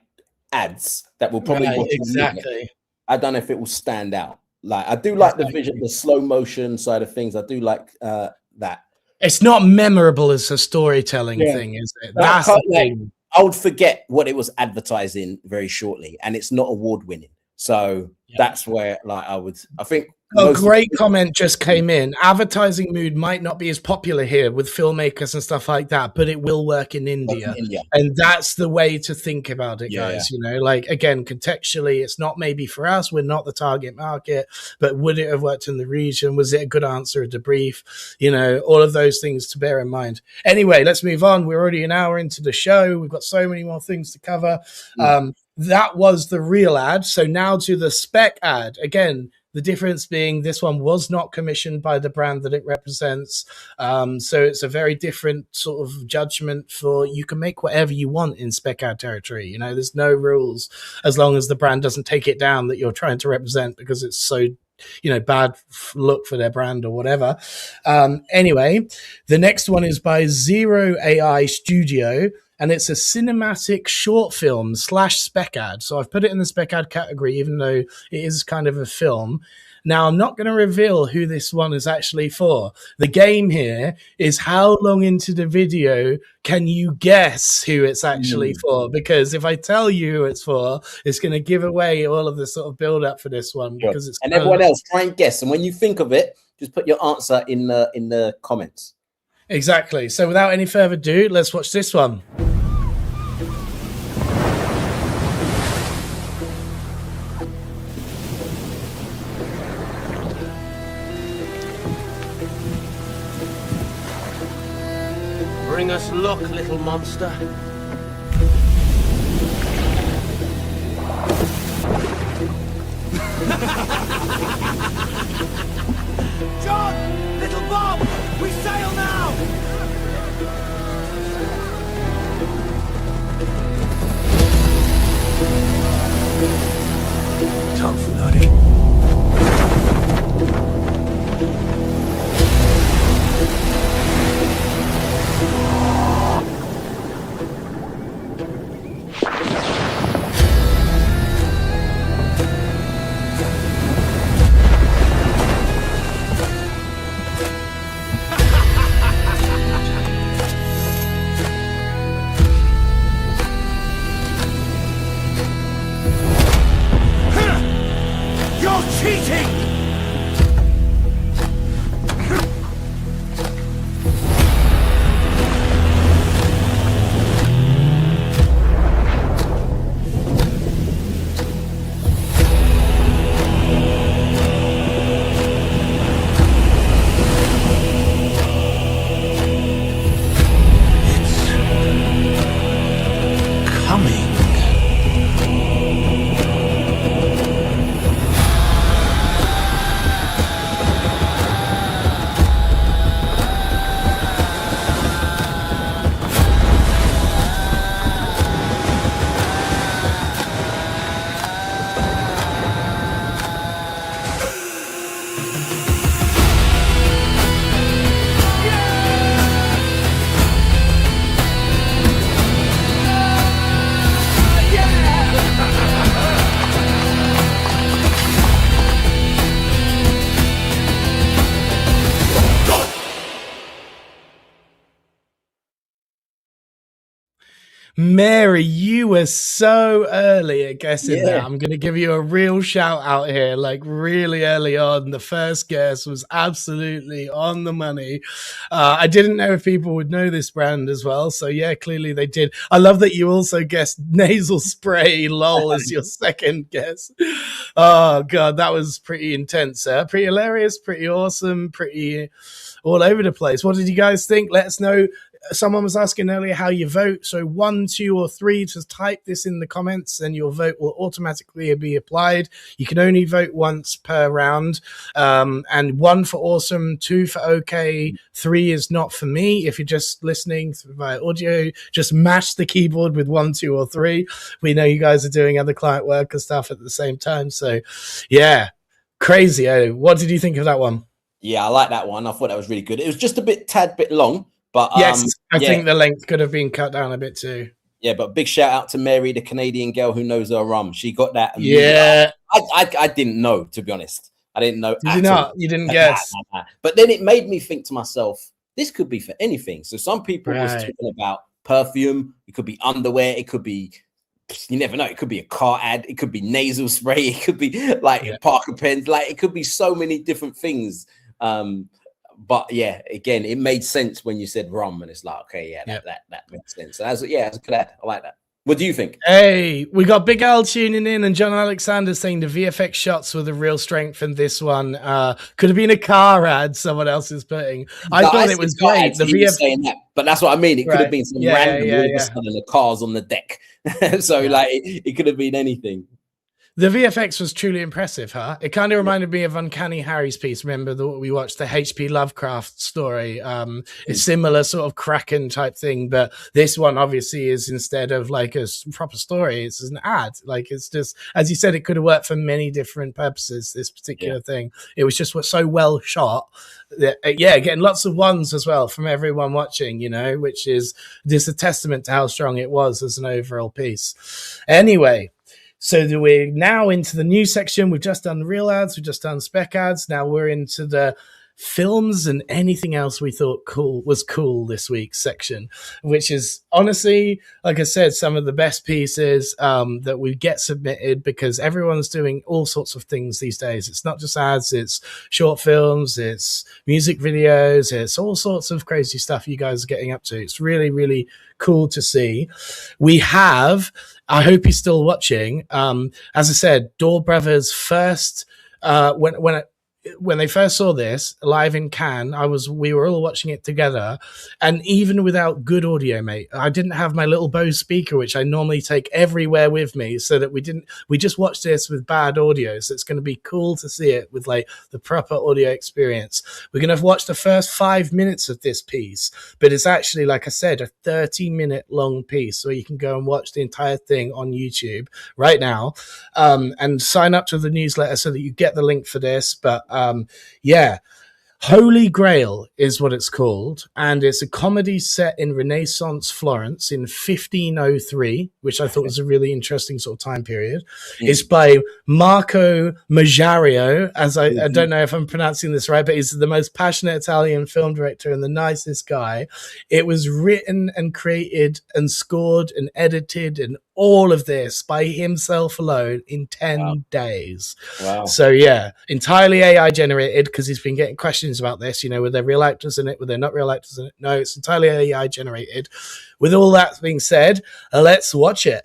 ads that will probably I don't know if it will stand out. Like I do like the vision, the slow motion side of things. I do like that. It's not memorable as a storytelling thing, is it? That's the thing. I would forget what it was advertising very shortly, and it's not award winning. So that's where like I think A great comment just came in. Advertising mood might not be as popular here with filmmakers and stuff like that, but it will work in India. And that's the way to think about it, guys. You know, like, again, contextually, it's not maybe for us. We're not the target market, but would it have worked in the region? Was it a good answer, a debrief? You know, all of those things to bear in mind. Anyway, let's move on. We're already an hour into the show. We've got so many more things to cover. That was the real ad. So now to the spec ad. Again, the difference being this one was not commissioned by the brand that it represents. So it's a very different sort of judgment for, you can make whatever you want in spec ad territory. You know, there's no rules as long as the brand doesn't take it down that you're trying to represent because it's so, you know, bad look for their brand or whatever. Anyway, the next one is by Zero AI Studio. And it's a cinematic short film / spec ad. So I've put it in the spec ad category, even though it is kind of a film. Now, I'm not going to reveal who this one is actually for. The game here is how long into the video can you guess who it's actually for? Because if I tell you who it's for, it's going to give away all of the sort of build up for this one. Because it's everyone else, try and guess. And when you think of it, just put your answer in the comments. Exactly. So without any further ado, let's watch this one. Bring us luck, little monster. John! Little Bob! We sail now! Tomfunari. Mary, you were so early at guessing that. I'm going to give you a real shout out here, like really early on. The first guess was absolutely on the money. I didn't know if people would know this brand as well. So yeah, clearly they did. I love that you also guessed nasal spray lol as your second guess. Oh God, that was pretty intense. Pretty hilarious, pretty awesome, pretty all over the place. What did you guys think? Let us know. Someone was asking earlier how you vote. So 1, 2, or 3, just type this in the comments and your vote will automatically be applied. You can only vote once per round. And 1 for awesome, 2 for okay, 3 is not for me. If you're just listening via audio, just mash the keyboard with 1, 2, or 3. We know you guys are doing other client work and stuff at the same time. So yeah, crazy. What did you think of that one? Yeah, I like that one. I thought that was really good. It was just a tad bit long. But yes, I think the length could have been cut down a bit too. Yeah, but big shout out to Mary, the Canadian girl who knows her rum. She got that. Yeah. I didn't know, to be honest. I didn't know. Did you not? You didn't guess. But then it made me think to myself, this could be for anything. So some people was talking about perfume. It could be underwear. It could be you never know. It could be a car ad. It could be nasal spray. It could be like Parker pens. Like it could be so many different things. But yeah, again, it made sense when you said rum, and it's like, okay, that makes sense. So as a good ad. I like that. What do you think? Hey, we got Big Al tuning in, and John Alexander saying the VFX shots were the real strength in this one. Could have been a car ad someone else is putting. I thought it was great. The VFX saying that, but that's what I mean. It could have been some random all of a sudden the cars on the deck. So like it could have been anything. The VFX was truly impressive, huh? It kind of reminded me of Uncanny Harry's piece. Remember we watched the H.P. Lovecraft story? It's similar sort of Kraken type thing, but this one obviously is, instead of like a proper story, it's an ad. Like it's just, as you said, it could have worked for many different purposes, this particular thing. It was just so well shot. Getting lots of ones as well from everyone watching, which is just a testament to how strong it was as an overall piece. Anyway, so we're now into the new section. We've just done real ads. We've just done spec ads. Now we're into the films and anything else we thought was cool this week section, which is honestly, like I said, some of the best pieces that we get submitted, because everyone's doing all sorts of things these days. It's not just ads, it's short films, it's music videos, it's all sorts of crazy stuff you guys are getting up to. It's really, really cool to see. We have, I hope he's still watching. As I said, Door Brothers first, when they first saw this live in Cannes, we were all watching it together, and even without good audio, mate, I didn't have my little Bose speaker, which I normally take everywhere with me, so that we just watched this with bad audio. So it's going to be cool to see it with like the proper audio experience. We're going to watch the first 5 minutes of this piece, but it's actually, like I said, a 30-minute long piece, so you can go and watch the entire thing on YouTube right now, and sign up to the newsletter so that you get the link for this. But Holy Grail is what it's called, and it's a comedy set in Renaissance Florence in 1503, which I thought was a really interesting sort of time period. It's by Marco Maggio, I don't know if I'm pronouncing this right, but he's the most passionate Italian film director and the nicest guy. It was written and created and scored and edited and all of this by himself alone in 10 days. Wow. So yeah, entirely AI generated, because he's been getting questions about this, were there real actors in it? Were there not real actors in it? No, it's entirely AI generated. With all that being said, let's watch it.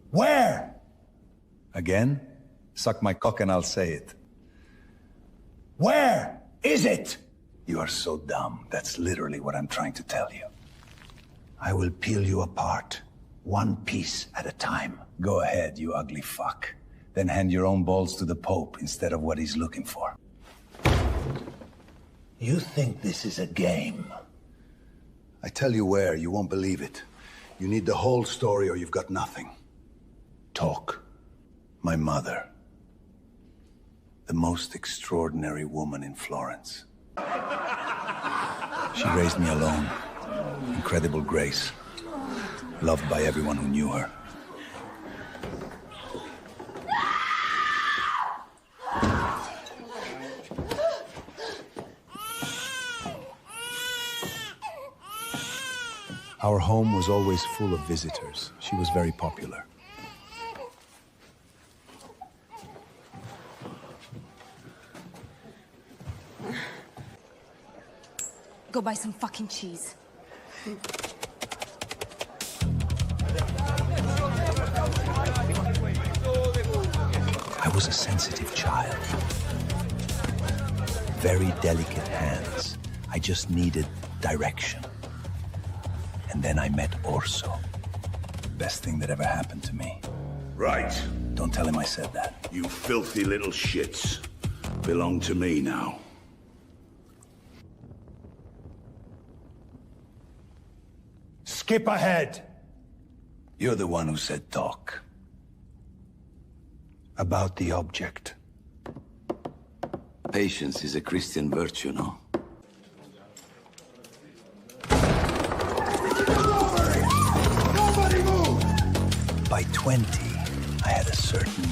Where? Again? Suck my cock and I'll say it. Where is it? You are so dumb. That's literally what I'm trying to tell you. I will peel you apart, one piece at a time. Go ahead, you ugly fuck. Then hand your own balls to the Pope instead of what he's looking for. You think this is a game? I tell you where, you won't believe it. You need the whole story or you've got nothing. Talk. My mother. The most extraordinary woman in Florence. She raised me alone. Incredible grace. Loved by everyone who knew her. Our home was always full of visitors. She was very popular. Go buy some fucking cheese. I was a sensitive child. Very delicate hands. I just needed direction. And then I met Orso. Best thing that ever happened to me. Right. Don't tell him I said that. You filthy little shits. Belong to me now. Skip ahead. You're the one who said talk. About the object. Patience is a Christian virtue, no? 20, I had a certain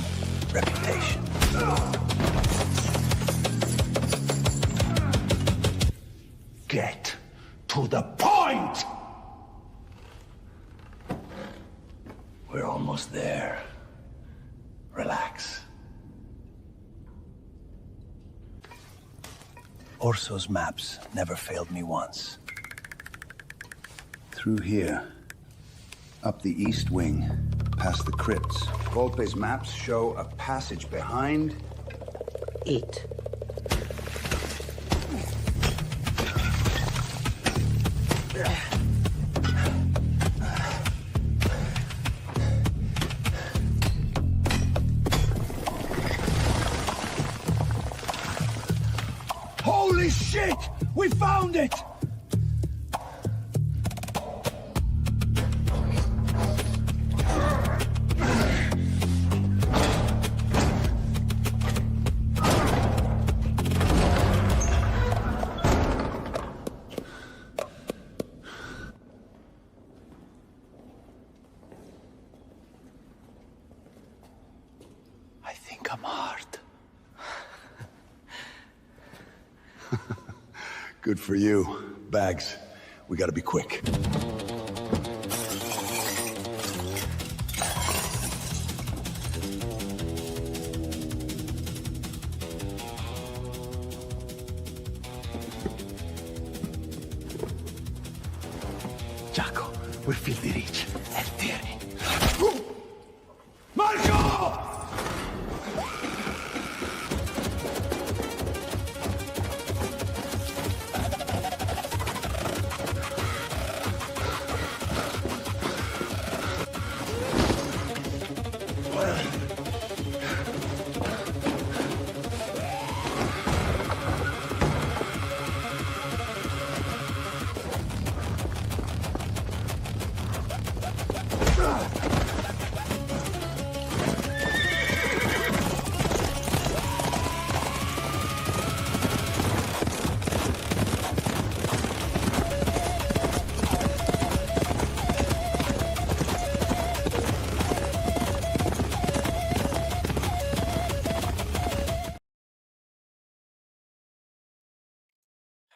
reputation. Get to the point! We're almost there. Relax. Orso's maps never failed me once. Through here, up the east wing, past the crypts. Volpe's maps show a passage behind it. Holy shit! We found it! I think I'm hard. Good for you. Bags, we gotta be quick. Jaco, we feel the reach. El Tieri. Marco!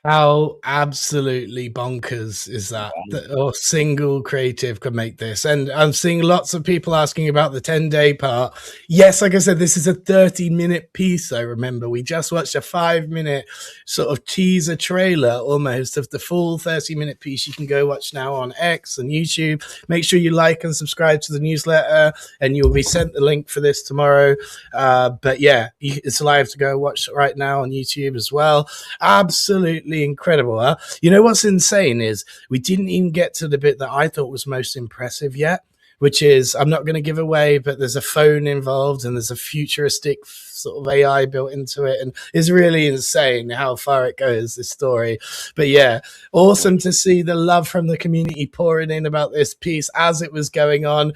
How absolutely bonkers is that? Or single creative could make this. And I'm seeing lots of people asking about the 10-day part. Yes, like I said, this is a 30-minute piece. I remember we just watched a 5-minute sort of teaser trailer almost of the full 30-minute piece. You can go watch now on X and YouTube. Make sure you like and subscribe to the newsletter, and you'll be sent the link for this tomorrow. But yeah, it's live to go watch right now on YouTube as well. Absolutely incredible. Huh? You know what's insane is we didn't even get to the bit that I thought was most impressive yet, which is, I'm not going to give away, but there's a phone involved and there's a futuristic sort of AI built into it, and it's really insane how far it goes, this story. But yeah, awesome to see the love from the community pouring in about this piece as it was going on.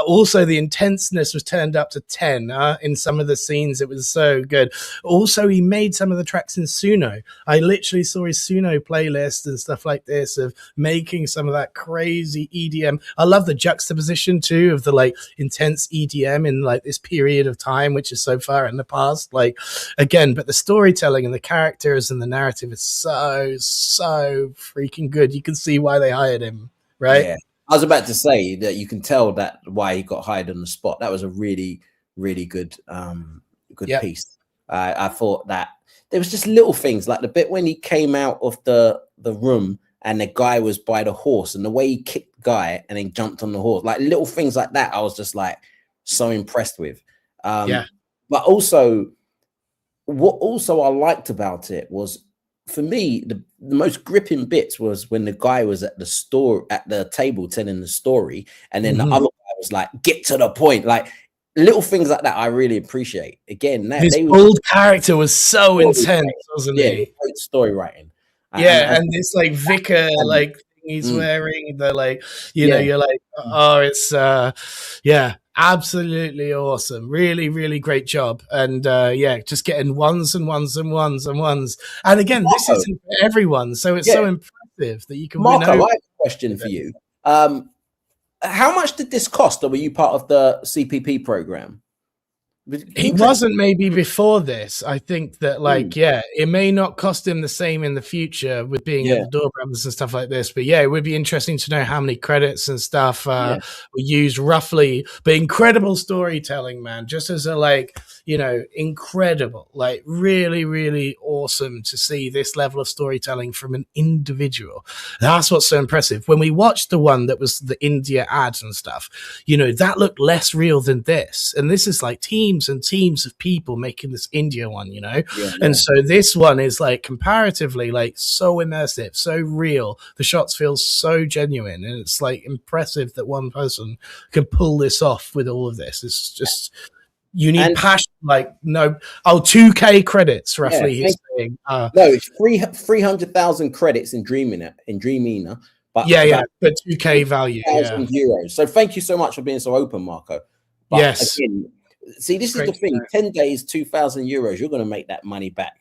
Also, the intenseness was turned up to 10 in some of the scenes. It was so good. Also, he made some of the tracks in Suno. I literally saw his Suno playlist and stuff like this of making some of that crazy EDM. I love the juxtaposition too of the like intense EDM in like this period of time, which is so far in the past, like again, but the storytelling and the characters and the narrative is so freaking good. You can see why they hired him, right? Yeah. I was about to say that you can tell that why he got hired on the spot. That was a really good piece. I thought that there was just little things like the bit when he came out of the room and the guy was by the horse and the way he kicked the guy and then jumped on the horse, like little things like that. I was just like so impressed with. But also, what also I liked about it was, for me, the most gripping bits was when the guy was at the table telling the story, and then the other guy was like, "Get to the point." Like little things like that, I really appreciate. Again, his old character was so intense, wasn't he? Great story writing. And this like vicar like thing he's wearing, the like, you know, you're like, oh, it's absolutely awesome. Really great job. And just getting ones and ones and ones and ones. And again, Marco, this isn't for everyone, so it's so impressive that you can Marco, I have a question for you. How much did this cost, or were you part of the CPP program? He wasn't maybe before this. I think that, like, it may not cost him the same in the future with being at the Door Brothers and stuff like this. But yeah, it would be interesting to know how many credits and stuff were used roughly. But incredible storytelling, man. Just as a, like, you know, incredible, like really, really awesome to see this level of storytelling from an individual. That's what's so impressive. When we watched the one that was the India ads and stuff, you know, that looked less real than this. And this is like teams and teams of people making this India one, you know? And so this one is like comparatively like so immersive, so real. The shots feel so genuine, and it's like impressive that one person can pull this off with all of this. It's just, you need passion, like 2K credits roughly. He's saying. No, it's 300,000 credits in Dreamina, but but 2K value, €1,000. So thank you so much for being so open, Marco. But yes. Again, see, this is the thing. 10 days, €2,000. You're going to make that money back.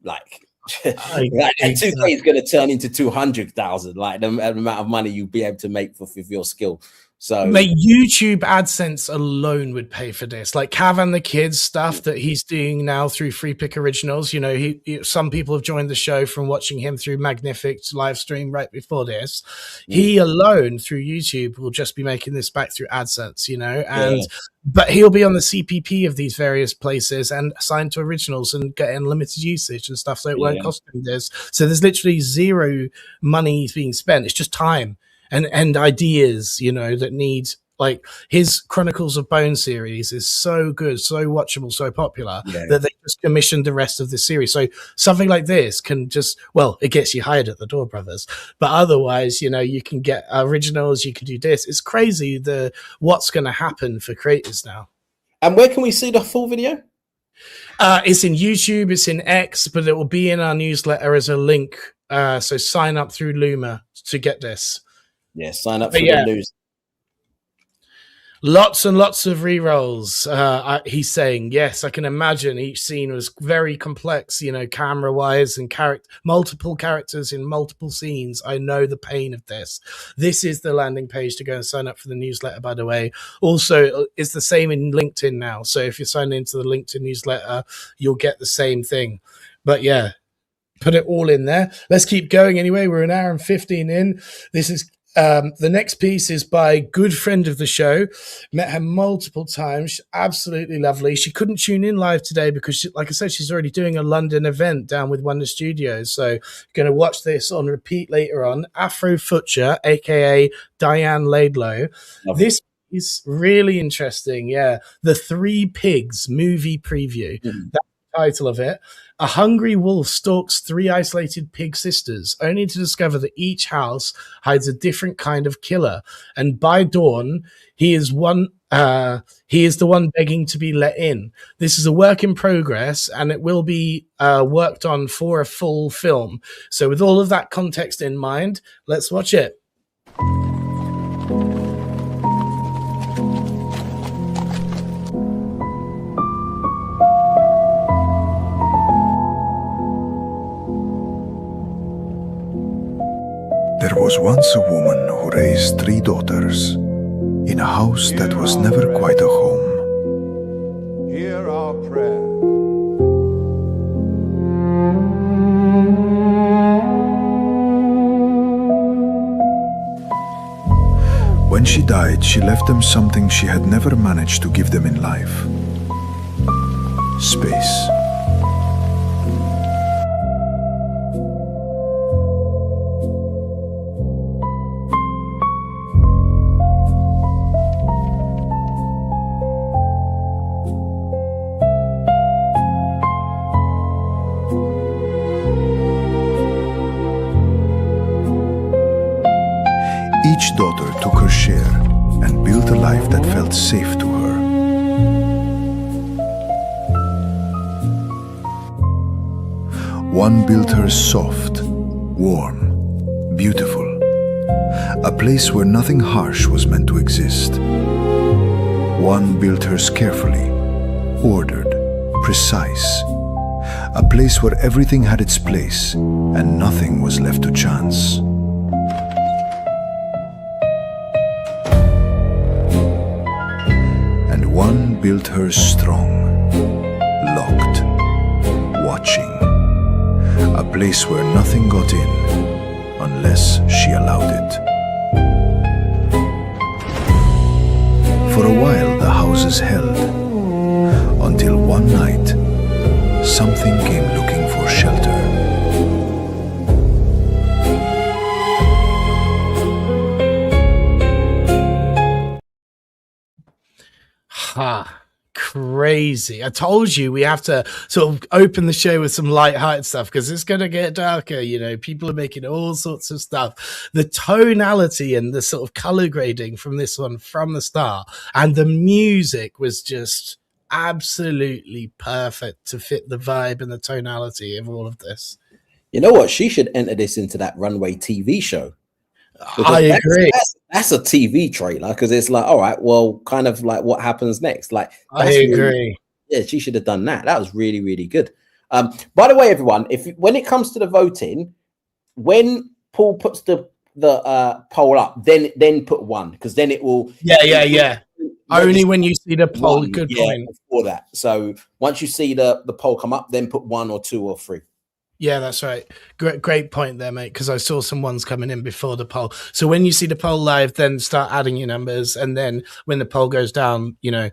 Like, and 2K is going to turn into 200,000. Like the amount of money you'll be able to make for your skill. So, like, YouTube AdSense alone would pay for this. Like Cav and the Kids stuff that he's doing now through Free Pick Originals. You know, some people have joined the show from watching him through Magnific live stream right before this. He alone through YouTube will just be making this back through AdSense. You know, and but he'll be on the CPP of these various places and assigned to Originals and get unlimited usage and stuff. So it won't cost him this. So there's literally zero money being spent. It's just time and ideas, you know, that need, like, his Chronicles of Bone series is so good, so watchable, so popular that they just commissioned the rest of the series. So something like this can just, well, it gets you hired at the Door Brothers, but otherwise, you know, you can get Originals, you can do this. It's crazy what's going to happen for creators now. And where can we see the full video? It's in YouTube, it's in X, but it will be in our newsletter as a link. So sign up through Luma to get this. Yeah, sign up for the news. Lots and lots of rerolls. He's saying, yes, I can imagine each scene was very complex, you know, camera wise and multiple characters in multiple scenes. I know the pain of this. This is the landing page to go and sign up for the newsletter, by the way. Also, it's the same in LinkedIn now. So if you're signed into the LinkedIn newsletter, you'll get the same thing. But yeah, put it all in there. Let's keep going anyway. We're an hour and 15 in. This is the next piece is by a good friend of the show. Met her multiple times. She's absolutely lovely. She couldn't tune in live today because, like I said, she's already doing a London event down with Wonder Studios. So going to watch this on repeat later on. Afro Futcher, a.k.a. Diane Laidlow. Lovely. This is really interesting. Yeah. The Three Pigs movie preview. That's the title of it. A hungry wolf stalks three isolated pig sisters, only to discover that each house hides a different kind of killer. And by dawn, he is the one begging to be let in. This is a work in progress, and it will be worked on for a full film. So with all of that context in mind, let's watch it. There was once a woman who raised 3 daughters in a house that was never quite a home. Hear our prayer. When she died, she left them something she had never managed to give them in life: space. Each daughter took her share and built a life that felt safe to her. One built her soft, warm, beautiful, a place where nothing harsh was meant to exist. One built hers carefully, ordered, precise, a place where everything had its place and nothing was left to chance. built her strong, locked, watching. A place where nothing got in unless she allowed it. For a while the houses held, until one night something came looking for shelter. Ha, crazy. I told you we have to sort of open the show with some light-hearted stuff because it's going to get darker. You know, people are making all sorts of stuff. The tonality and the sort of color grading from this one from the start, and the music was just absolutely perfect to fit the vibe and the tonality of all of this. You know what? She should enter this into that Runway TV show. I agree. That's a TV trailer because it's like, all right, well, kind of like what happens next. Like, I agree. Yeah, she should have done that. That was really, really good. By the way, everyone, when it comes to the voting, when Paul puts the poll up, then put 1 because then it will. Yeah. Only when you see the poll. Good point. Before that. So once you see the poll come up, then put 1 or 2 or 3. Yeah, that's right. Great point there, mate, because I saw some ones coming in before the poll. So when you see the poll live, then start adding your numbers. And then when the poll goes down, you know,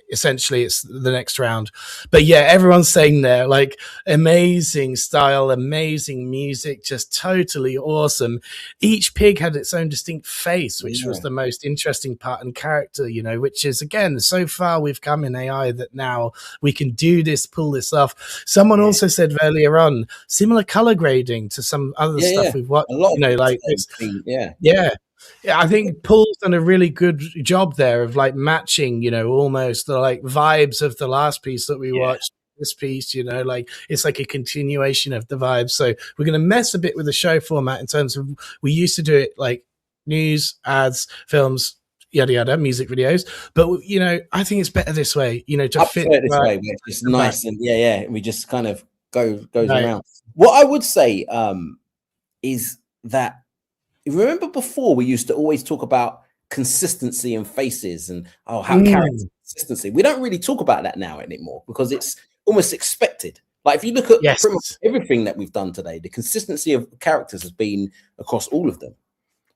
essentially it's the next round. But yeah, everyone's saying there, like, amazing style, amazing music, just totally awesome. Each pig had its own distinct face, which was the most interesting part, and character, you know, which is, again, so far we've come in AI that now we can do this, pull this off. Someone also said earlier on, similar color grading to some other stuff we've watched, you know, like this. Yeah, I think Paul's done a really good job there of like matching, you know, almost the like vibes of the last piece that we watched. This piece, you know, like it's like a continuation of the vibes. So we're going to mess a bit with the show format in terms of, we used to do it like news, ads, films, yada yada, music videos, but you know, I think it's better this way, you know, to fit this way. It's nice and we just kind of goes around. What I would say is that, remember before we used to always talk about consistency and faces and how character consistency. We don't really talk about that now anymore because it's almost expected. Like if you look at pretty much everything that we've done today, the consistency of characters has been across all of them.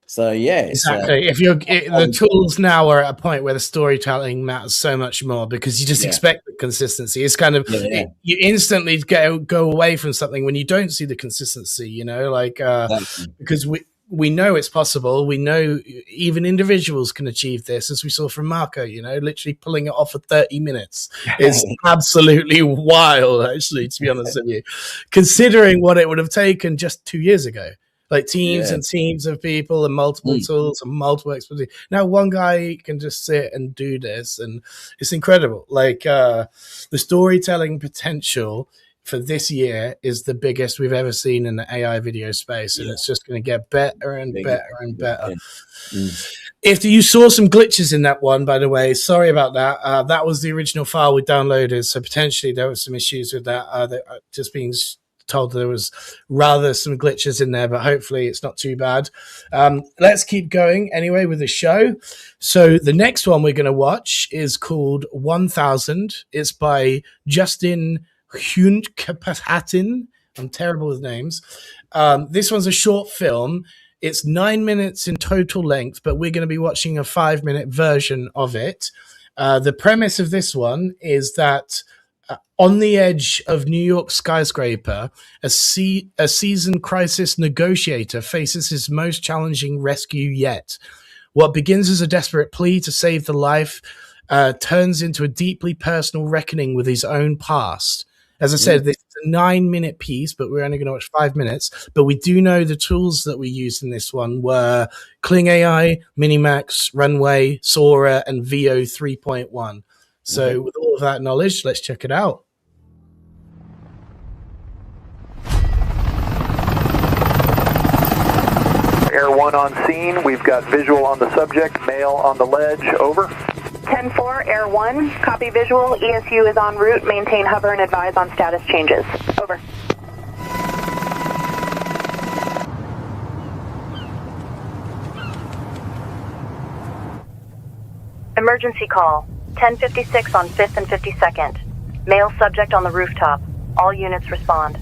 So yeah, exactly. If the tools now are at a point where the storytelling matters so much more because you just expect the consistency. It's kind of you instantly go away from something when you don't see the consistency. You know, like because we know it's possible. We know even individuals can achieve this, as we saw from Marco. You know, literally pulling it off for 30 minutes is absolutely wild. Actually, to be honest with you, considering what it would have taken just 2 years ago. Like teams and teams of people and multiple tools and multiple expertise. Now one guy can just sit and do this, and it's incredible. Like the storytelling potential for this year is the biggest we've ever seen in the AI video space, and it's just going to get better and better and better. If you saw some glitches in that one, by the way, sorry about that. That was the original file we downloaded, so potentially there were some issues with that. Just being told there was rather some glitches in there, but hopefully it's not too bad. Let's keep going anyway with the show. So the next one we're going to watch is called 1000. It's by Justin Huntkapahatin. I'm terrible with names. This one's a short film. It's 9 minutes in total length, but we're going to be watching a 5-minute version of it. The premise of this one is that on the edge of New York skyscraper, a seasoned crisis negotiator faces his most challenging rescue yet. What begins as a desperate plea to save the life turns into a deeply personal reckoning with his own past. As I said, this is a 9-minute piece, but we're only going to watch 5 minutes. But we do know the tools that we used in this one were Kling AI, Minimax, Runway, Sora, and VO 3.1. So with all of that knowledge, let's check it out. Air 1 on scene. We've got visual on the subject, male on the ledge. Over. 10-4, Air 1. Copy visual. ESU is en route. Maintain hover and advise on status changes. Over. Emergency call. 1056 on 5th and 52nd. Male subject on the rooftop. All units respond.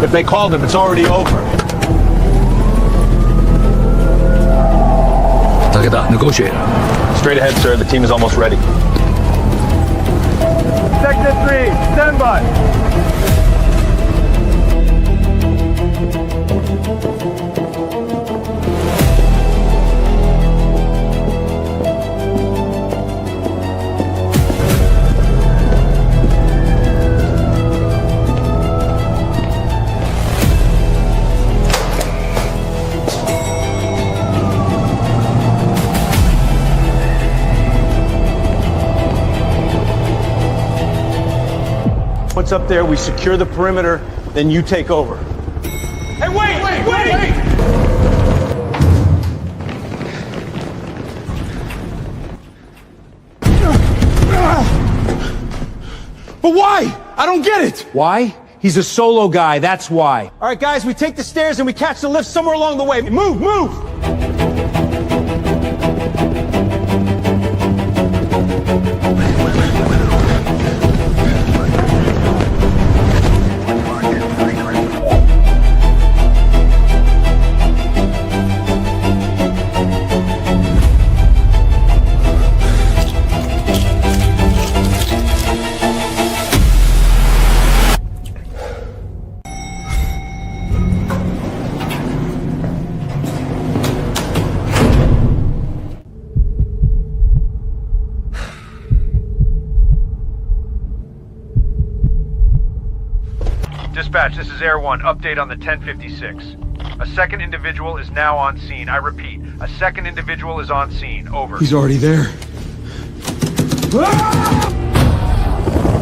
If they called him, it's already over. Takeda, negotiate. Straight ahead, sir. The team is almost ready. Sector 3, stand by. Once up there, we secure the perimeter, then you take over. Hey, wait! But why? I don't get it. Why? He's a solo guy, that's why. All right, guys, we take the stairs and we catch the lift somewhere along the way. Move, move! Dispatch, this is Air 1. Update on the 1056. A second individual is now on scene. I repeat, a second individual is on scene. Over. He's already there.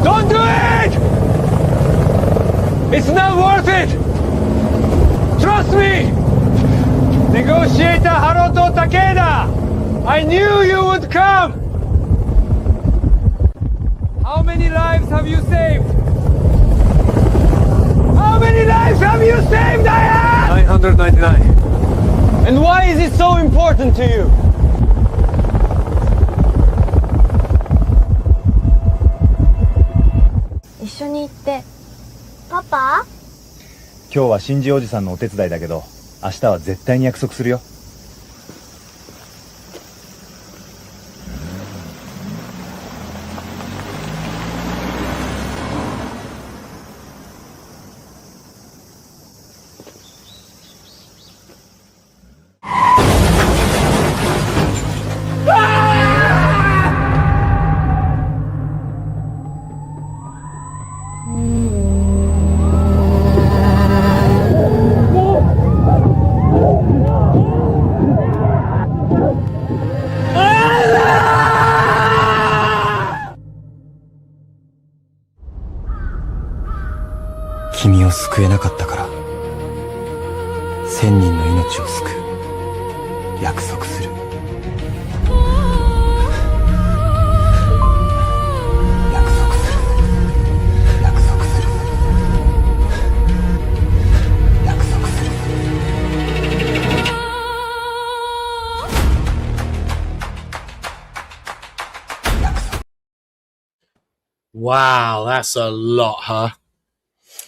Don't do it! It's not worth it! Trust me! Negotiator Haruto Takeda! I knew you would come! How many lives have you saved? How many lives have you saved, Diane? 999. And why is it so important to you? Papa? 今日は新次おじさんのお手伝いだけど、明日は絶対に約束するよ。君を救えなかったから1000人の命を救う約束する約束する約束する約束する Wow, that's a lot, huh?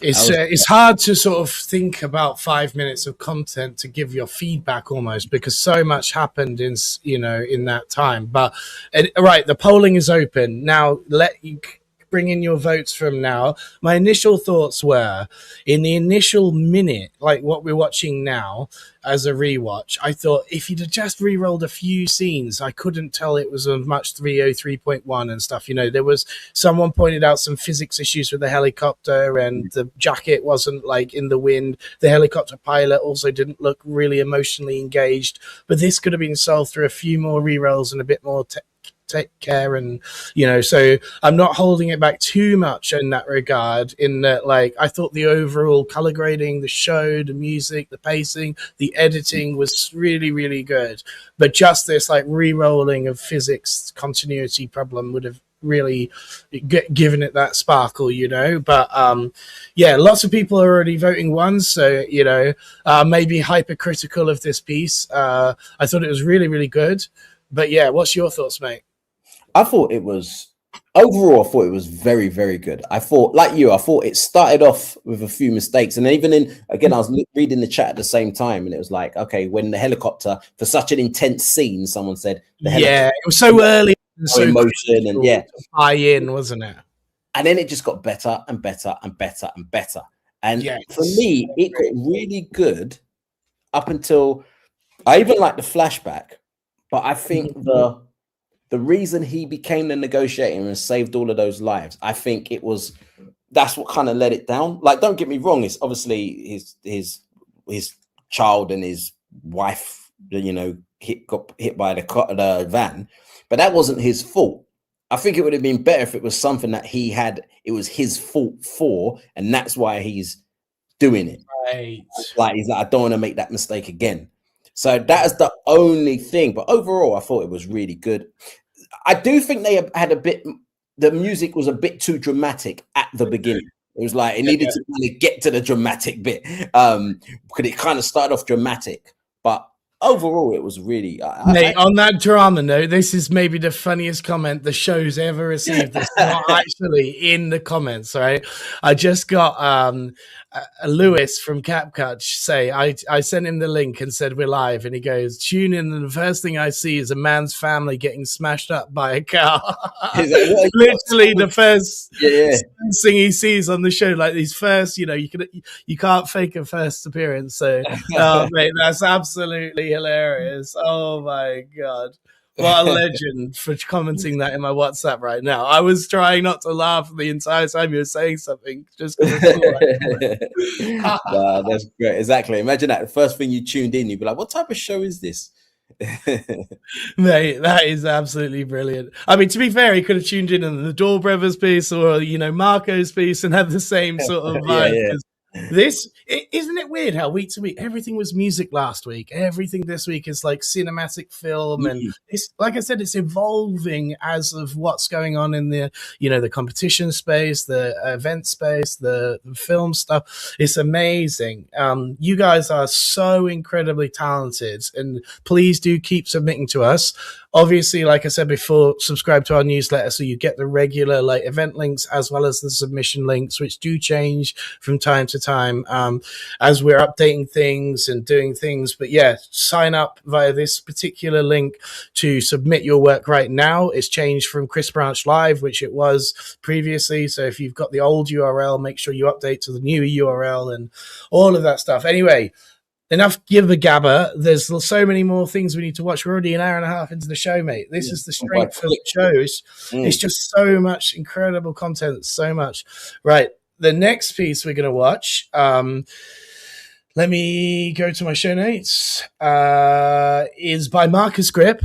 It's hard to sort of think about 5 minutes of content to give your feedback almost because so much happened in in that time. But right, the polling is open now. bring in your votes from now. My initial thoughts were, in the initial minute, like what we're watching now as a rewatch, I thought if you'd have just re-rolled a few scenes, I couldn't tell it was a much 303.1 and stuff. You know, there was, someone pointed out some physics issues with the helicopter, and the jacket wasn't like in the wind. The helicopter pilot also didn't look really emotionally engaged, but this could have been solved through a few more re-rolls and a bit more take care. And you know, so I'm not holding it back too much in that regard, in that, like, I thought the overall color grading, the show, the music, the pacing, the editing was really, really good, but just this like re-rolling of physics continuity problem would have really given it that sparkle, you know. But yeah, lots of people are already voting ones, so you know, maybe hypercritical of this piece. I thought it was really, really good, but yeah, what's your thoughts, mate? I thought it was, overall, I thought it was very, very good. I thought, like you, I thought it started off with a few mistakes. And even in, again, I was reading the chat at the same time, and it was like, okay, when the helicopter, for such an intense scene, someone said, yeah, it was so early and so emotion, and yeah, high in, wasn't it? And then it just got better and better and better and better. And for me, it got really good up until, I even like the flashback, but I think the reason he became the negotiator and saved all of those lives, I think it was, that's what kind of let it down. Like, don't get me wrong, it's obviously his child and his wife, you know, got hit by the van, but that wasn't his fault. I think it would have been better if it was something that he had, it was his fault for, and that's why he's doing it. Right. Like, he's like, I don't want to make that mistake again. So that is the only thing. But overall, I thought it was really good. I do think they had a bit, the music was a bit too dramatic at the beginning. It was like, it needed to really get to the dramatic bit. Because it kind of started off dramatic. But overall, it was really... Mate, on that drama note, this is maybe the funniest comment the show's ever received. That's not actually in the comments, right? I just got Lewis from CapCut say, I sent him the link and said we're live, and he goes, tune in, and the first thing I see is a man's family getting smashed up by a car. Literally the first thing he sees on the show, like these first, you know, you can't fake a first appearance. So mate, that's absolutely hilarious. Oh my god, what a legend for commenting that in my WhatsApp right now. I was trying not to laugh the entire time you were saying something, just because that's great. Exactly, imagine that the first thing you tuned in, you'd be like, what type of show is this? Mate, that is absolutely brilliant. I mean, to be fair, he could have tuned in on the Doyle Brothers piece, or you know, Marco's piece, and had the same sort of vibe. This, isn't it weird how week to week everything was music last week, everything this week is like cinematic film, and it's, like I said, it's evolving as of what's going on in the, you know, the competition space, the event space, the film stuff. It's amazing. You guys are so incredibly talented, and please do keep submitting to us. Obviously, like I said before, subscribe to our newsletter so you get the regular like event links as well as the submission links, which do change from time to time as we're updating things and doing things. But yeah, sign up via this particular link to submit your work right now. It's changed from Chris Branch Live, which it was previously. So if you've got the old URL, make sure you update to the new URL and all of that stuff. Anyway, enough gibber gabber. There's so many more things we need to watch. We're already an hour and a half into the show, mate. This is the strength of the show. It's just so much incredible content, so much. Right. The next piece we're going to watch, let me go to my show notes, is by Marcus Grip,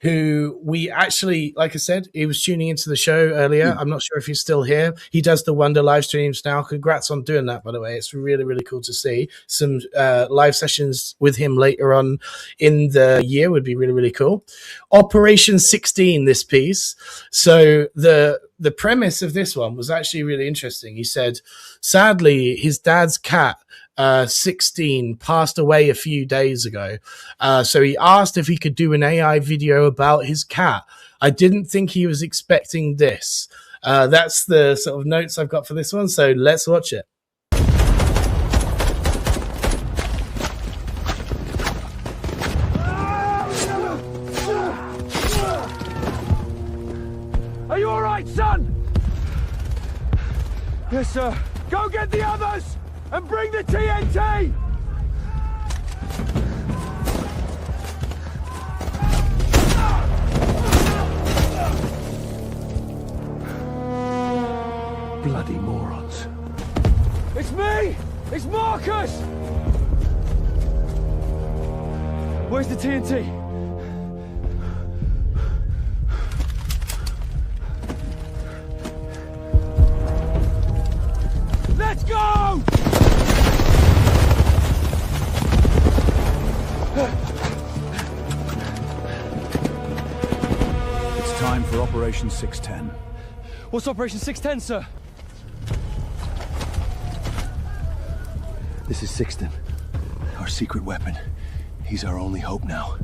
who we actually, like I said, he was tuning into the show earlier. I'm not sure if he's still here. He does the Wonder live streams now. Congrats on doing that, by the way. It's really, really cool to see. Some live sessions with him later on in the year would be really, really cool. Operation 16, this piece. So the premise of this one was actually really interesting. He said, sadly, his dad's cat, 16, passed away a few days ago. So he asked if he could do an AI video about his cat. I didn't think he was expecting this. That's the sort of notes I've got for this one. So let's watch it. Are you all right, son? Yes, sir. Go get the others and bring the TNT! Bloody morons. It's me! It's Marcus! Where's the TNT? Let's go! It's time for Operation 610. What's Operation 610, sir? This is Sixten, our secret weapon. He's our only hope now.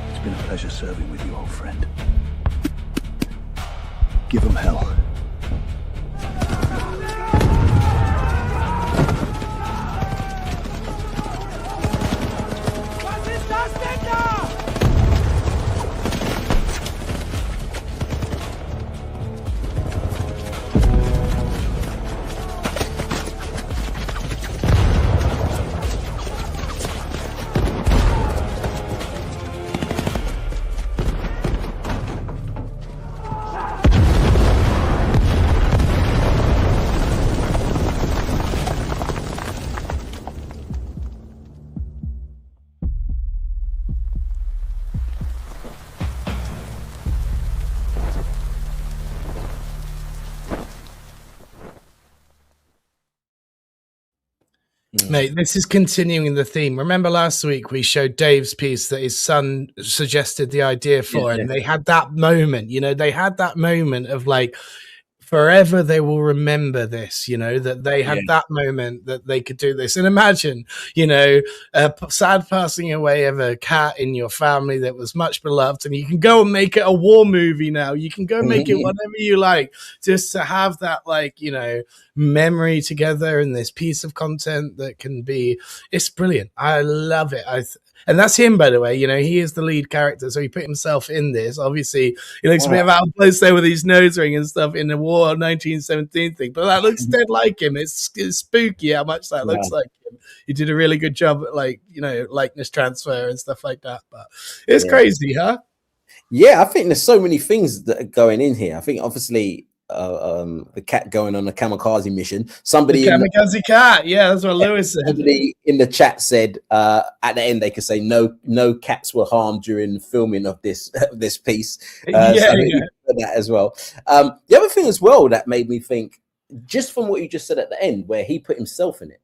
It's been a pleasure serving with you, old friend. Give him hell. Mate, this is continuing the theme. Remember last week we showed Dave's piece that his son suggested the idea for, and they had that moment, they had that moment of like, forever they will remember this, that they had that moment that they could do this. And imagine, a sad passing away of a cat in your family that was much beloved, and you can go and make it a war movie now. You can go make it whatever you like, just to have that, memory together in this piece of content that can be, it's brilliant. I love it. And that's him, by the way. He is the lead character, so he put himself in this. Obviously, he looks a bit out of place there with his nose ring and stuff in the War 1917 thing, but that looks dead like him. It's spooky how much that looks like him. He did a really good job at, likeness transfer and stuff like that. But it's crazy, huh? Yeah, I think there's so many things that are going in here. I think, obviously, the cat going on a kamikaze mission. Somebody kamikaze cat, that's what Lewis said. Somebody in the chat said at the end they could say no cats were harmed during the filming of this piece. That as well. The other thing as well that made me think, just from what you just said at the end, where he put himself in it.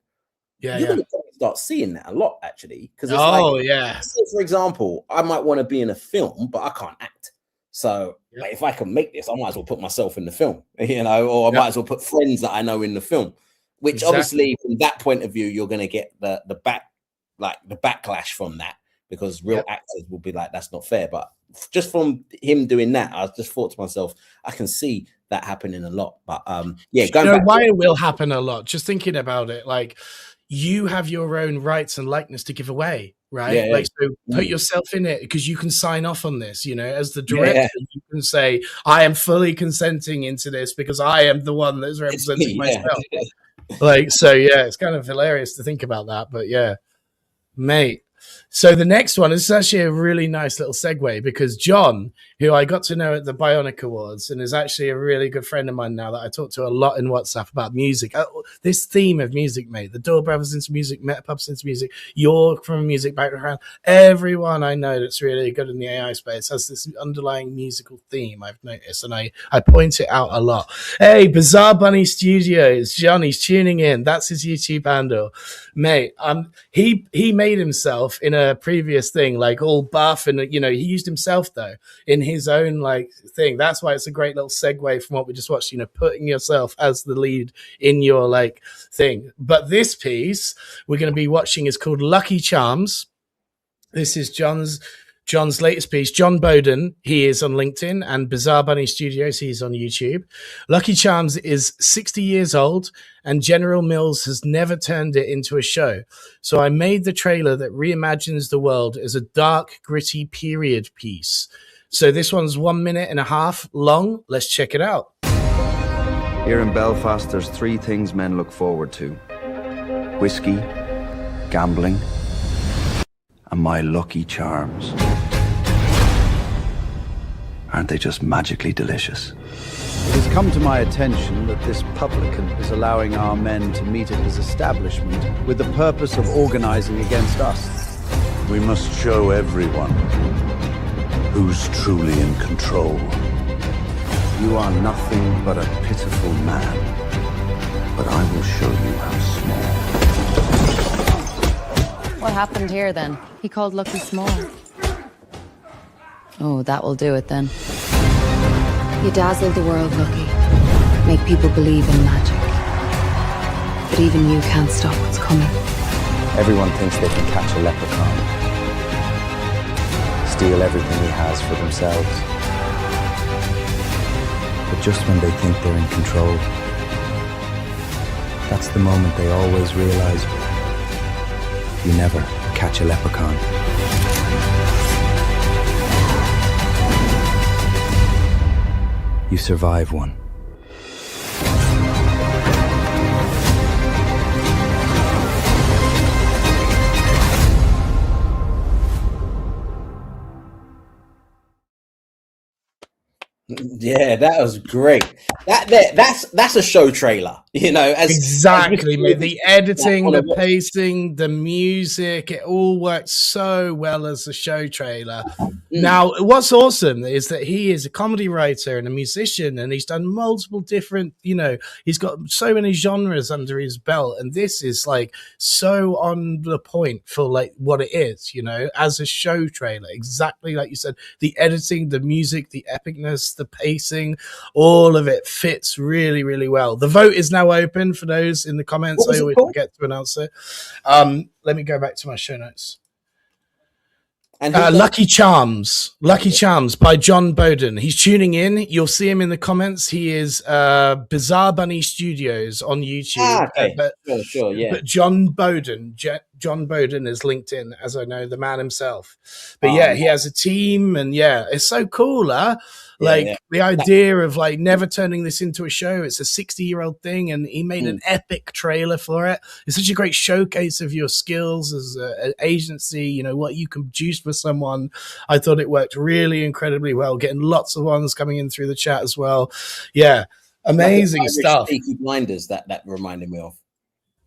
You're gonna start seeing that a lot, actually, because for example, I might want to be in a film, but I can't act. So if I can make this, I might as well put myself in the film, or I might as well put friends that I know in the film, which obviously from that point of view, you're going to get the backlash from that, because real actors will be like, that's not fair. But just from him doing that, I just thought to myself, I can see that happening a lot. But going back why it will happen a lot. Just thinking about it, you have your own rights and likeness to give away, right? So put yourself in it, because you can sign off on this, as the director, you can say, I am fully consenting into this because I am the one that's representing myself. It's kind of hilarious to think about that, but mate. So the next one is actually a really nice little segue, because John, who I got to know at the Bionic Awards and is actually a really good friend of mine now that I talk to a lot in WhatsApp about music. This theme of music, mate, the Door Brothers into music, Metapubs into music, you're from a music background. Everyone I know that's really good in the AI space has this underlying musical theme, I've noticed, and I point it out a lot. Hey, Bizarre Bunny Studios, Johnny's tuning in. That's his YouTube handle. Mate, he made himself in a previous thing, all buff, and he used himself though in his own thing. That's why it's a great little segue from what we just watched, putting yourself as the lead in your thing. But this piece we're going to be watching is called Lucky Charms. This is John's John's latest piece, John Bowden, he is on LinkedIn, and Bizarre Bunny Studios, he's on YouTube. Lucky Charms is 60 years old, and General Mills has never turned it into a show. So I made the trailer that reimagines the world as a dark, gritty period piece. So this one's 1.5 minutes long. Let's check it out. Here in Belfast, there's 3 things men look forward to. Whiskey, gambling, and my Lucky Charms. Aren't they just magically delicious? It has come to my attention that this publican is allowing our men to meet at his establishment with the purpose of organizing against us. We must show everyone who's truly in control. You are nothing but a pitiful man, but I will show you how small. What happened here then? He called Lucky small. Oh, that will do it then. You dazzle the world, Lucky. Make people believe in magic. But even you can't stop what's coming. Everyone thinks they can catch a leprechaun, steal everything he has for themselves. But just when they think they're in control, that's the moment they always realize you never catch a leprechaun. You survive one. Yeah, that was great. That's a show trailer, you know. Exactly, mate. The editing, the pacing, the music, it all works so well as a show trailer. Now, what's awesome is that he is a comedy writer and a musician, and he's done multiple different, you know, he's got so many genres under his belt, and this is like so on the point for like what it is, you know, as a show trailer. Exactly like you said, the editing, the music, the epicness, the pacing, all of it fits really, really well. The vote is now open for those in the comments. I always forget to announce it. Let me go back to my show notes. And Lucky Charms by John Bowden. He's tuning in. You'll see him in the comments. He is Bizarre Bunny Studios on YouTube. Okay. Sure, yeah. But John Bowden is linked in, as I know, the man himself. But he has a team, and it's so cool, huh? Like the idea of like never turning this into a show. It's a 60-year-old thing, and he made an epic trailer for it. It's such a great showcase of your skills as an agency, you know, what you can produce for someone. I thought it worked really incredibly well, getting lots of ones coming in through the chat as well. Yeah, amazing like stuff. Peaky Blinders that reminded me of.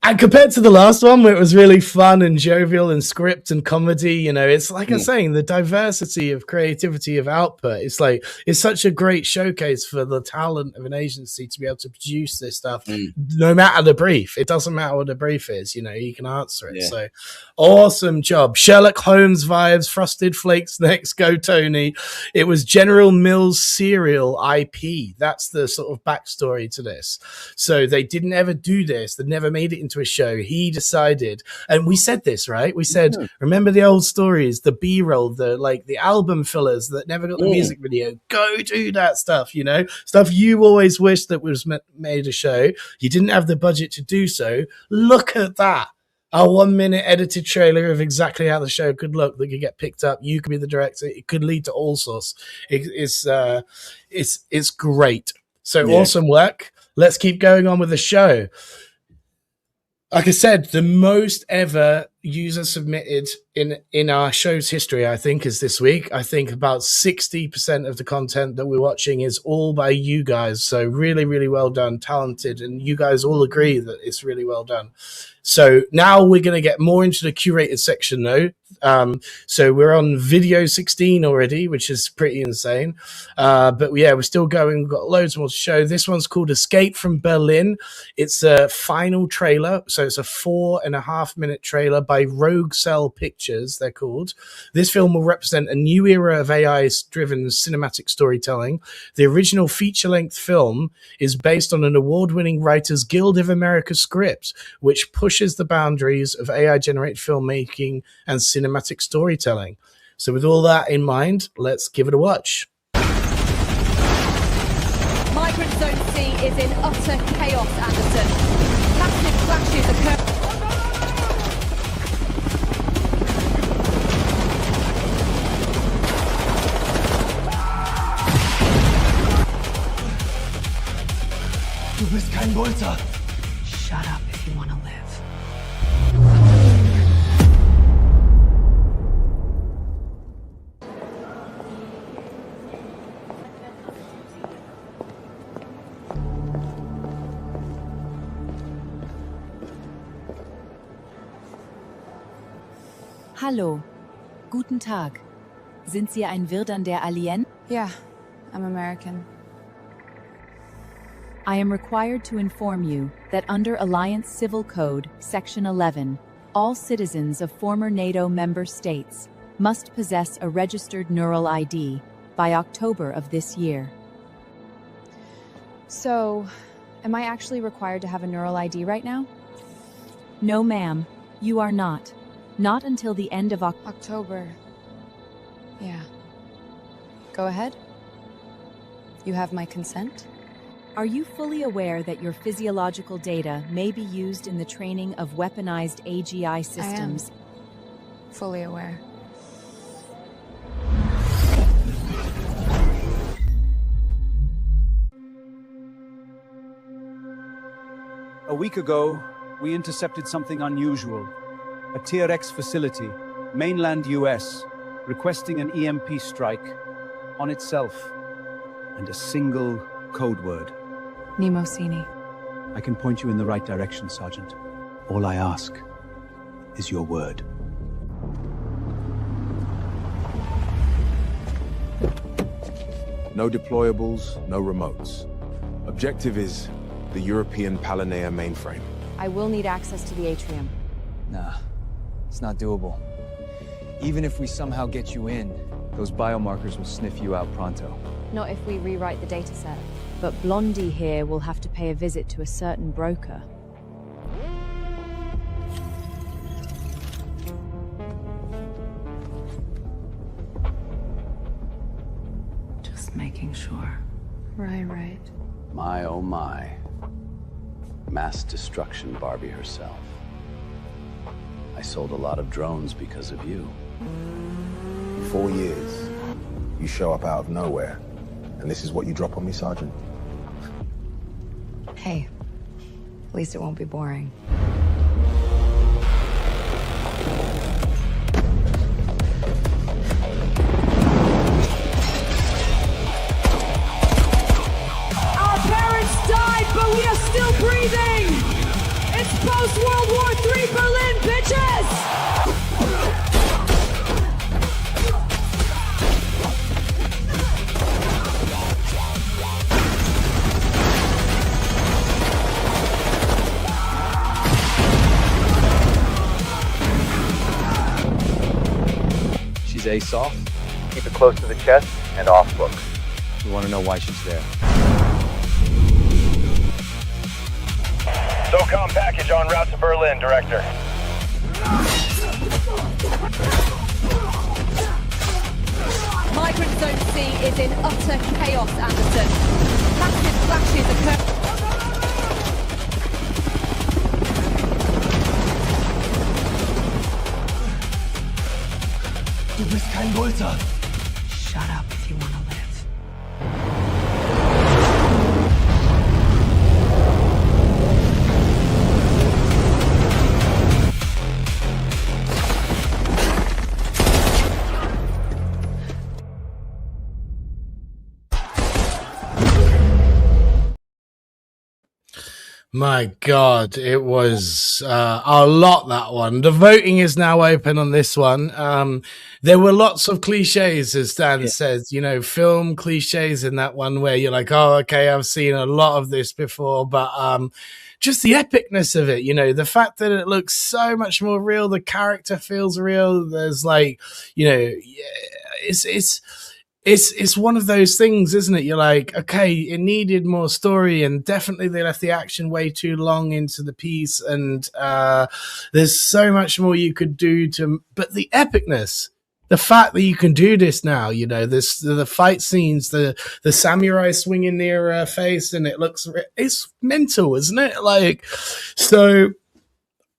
And compared to the last one, where it was really fun and jovial and script and comedy, you know, it's like I'm saying, the diversity of creativity of output. It's like, it's such a great showcase for the talent of an agency to be able to produce this stuff, no matter the brief. It doesn't matter what the brief is, you know, you can answer it. Yeah. So awesome job. Sherlock Holmes vibes, Frosted Flakes next, go Tony. It was General Mills cereal IP. That's the sort of backstory to this. So they didn't ever do this. They never made it into a show. He decided, and we said this, right? We said, remember the old stories, the B-roll, the album fillers that never got the music video. Go do that stuff, you know, stuff you always wished that was made a show. You didn't have the budget to do so. Look at that. A 1 minute edited trailer of exactly how the show could look that could get picked up. You could be the director. It could lead to all sorts. It's great. So awesome work. Let's keep going on with the show. Like I said, the most ever user submitted in our show's history, I think, is this week. I think about 60% of the content that we're watching is all by you guys. So really, really well done, talented, and you guys all agree that it's really well done. So now we're going to get more into the curated section, though. So we're on video 16 already, which is pretty insane. But yeah, we're still going. We've got loads more to show. This one's called Escape from Berlin. It's a final trailer. So it's a 4.5 minute trailer by Rogue Cell Pictures, they're called. This film will represent a new era of AI-driven cinematic storytelling. The original feature-length film is based on an award-winning Writers Guild of America script, which pushes the boundaries of AI-generated filmmaking and cinematic storytelling. So with all that in mind, let's give it a watch. Migrant Zone C is in utter chaos, Anderson. Massive clashes occur. Du bist kein Bolzer. Shut up if you want to live. Hallo. Guten Tag. Sind Sie ein Wirt an der Allianz? Yeah, I'm American. I am required to inform you that under Alliance Civil Code, Section 11, all citizens of former NATO member states must possess a registered neural ID by October of this year. So, am I actually required to have a neural ID right now? No, ma'am, you are not. Not until the end of October. Yeah. Go ahead. You have my consent? Are you fully aware that your physiological data may be used in the training of weaponized AGI systems? I am fully aware. A week ago, we intercepted something unusual. A Tier X facility, mainland US, requesting an EMP strike on itself, and a single code word. Mnemosyne. I can point you in the right direction, Sergeant. All I ask is your word. No deployables, no remotes. Objective is the European Palinea mainframe. I will need access to the atrium. Nah, it's not doable. Even if we somehow get you in, those biomarkers will sniff you out pronto. Not if we rewrite the dataset. But Blondie here will have to pay a visit to a certain broker. Just making sure. Right. My oh my. Mass destruction Barbie herself. I sold a lot of drones because of you. 4 years. You show up out of nowhere. And this is what you drop on me, Sergeant? Hey, at least it won't be boring. Our parents died, but we are still breathing! It's post-World War III Berlin, bitches! She's ASOF. Keep it close to the chest and off book. You want to know why she's there? SOCOM package en route to Berlin, Director. Migrant Zone C is in utter chaos, Anderson. Massive clashes occur. Du bist kein Bolzer. Shut up if you want to live. My God, it was a lot, that one. The voting is now open on this one. There were lots of cliches, as Dan says, you know, film cliches in that one where you're like, oh, okay, I've seen a lot of this before, but just the epicness of it, you know, the fact that it looks so much more real, the character feels real. There's like, you know, it's one of those things, isn't it? You're like, okay, it needed more story, and definitely they left the action way too long into the piece, and there's so much more you could do to, but the epicness the fact that you can do this now, you know, the fight scenes, the samurai swinging near her face, and it's mental, isn't it? Like, so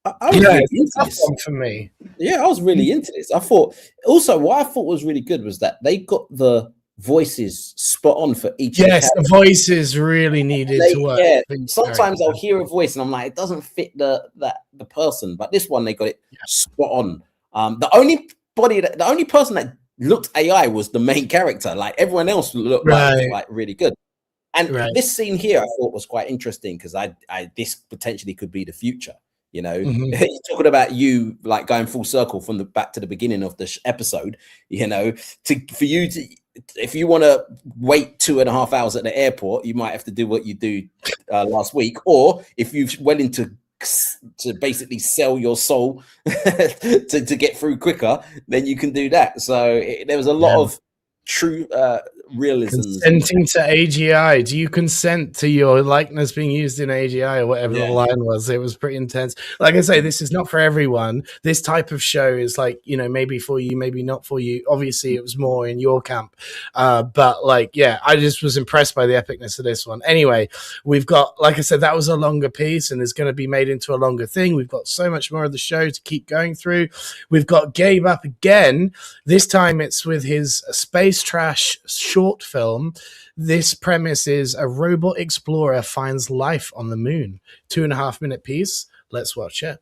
I was really into this for me. Yeah, I was really into this. I thought also what I thought was really good was that they got the voices spot on for each. Yes, the voices really needed to work. Yeah, sometimes I'll hear a voice and I'm like, it doesn't fit the person, but this one they got it spot on. The only person that looked AI was the main character. Like everyone else looked like really good. And this scene here I thought was quite interesting because this potentially could be the future. You know, talking about you like going full circle from back to the beginning of the episode. You know, for you to, if you want to wait 2.5 hours at the airport, you might have to do what you do last week, or if you've went into to basically sell your soul to get through quicker, then you can do that. So there was a lot of true realism. Consenting to AGI. Do you consent to your likeness being used in AGI or whatever the line was? It was pretty intense. Like I say, this is not for everyone. This type of show is like, you know, maybe for you, maybe not for you. Obviously, it was more in your camp. But like, yeah, I just was impressed by the epicness of this one. Anyway, we've got, like I said, that was a longer piece and is going to be made into a longer thing. We've got so much more of the show to keep going through. We've got Gabe up again. This time it's with his space trash short film. This premise is a robot explorer finds life on the moon. 2.5-minute piece. Let's watch it.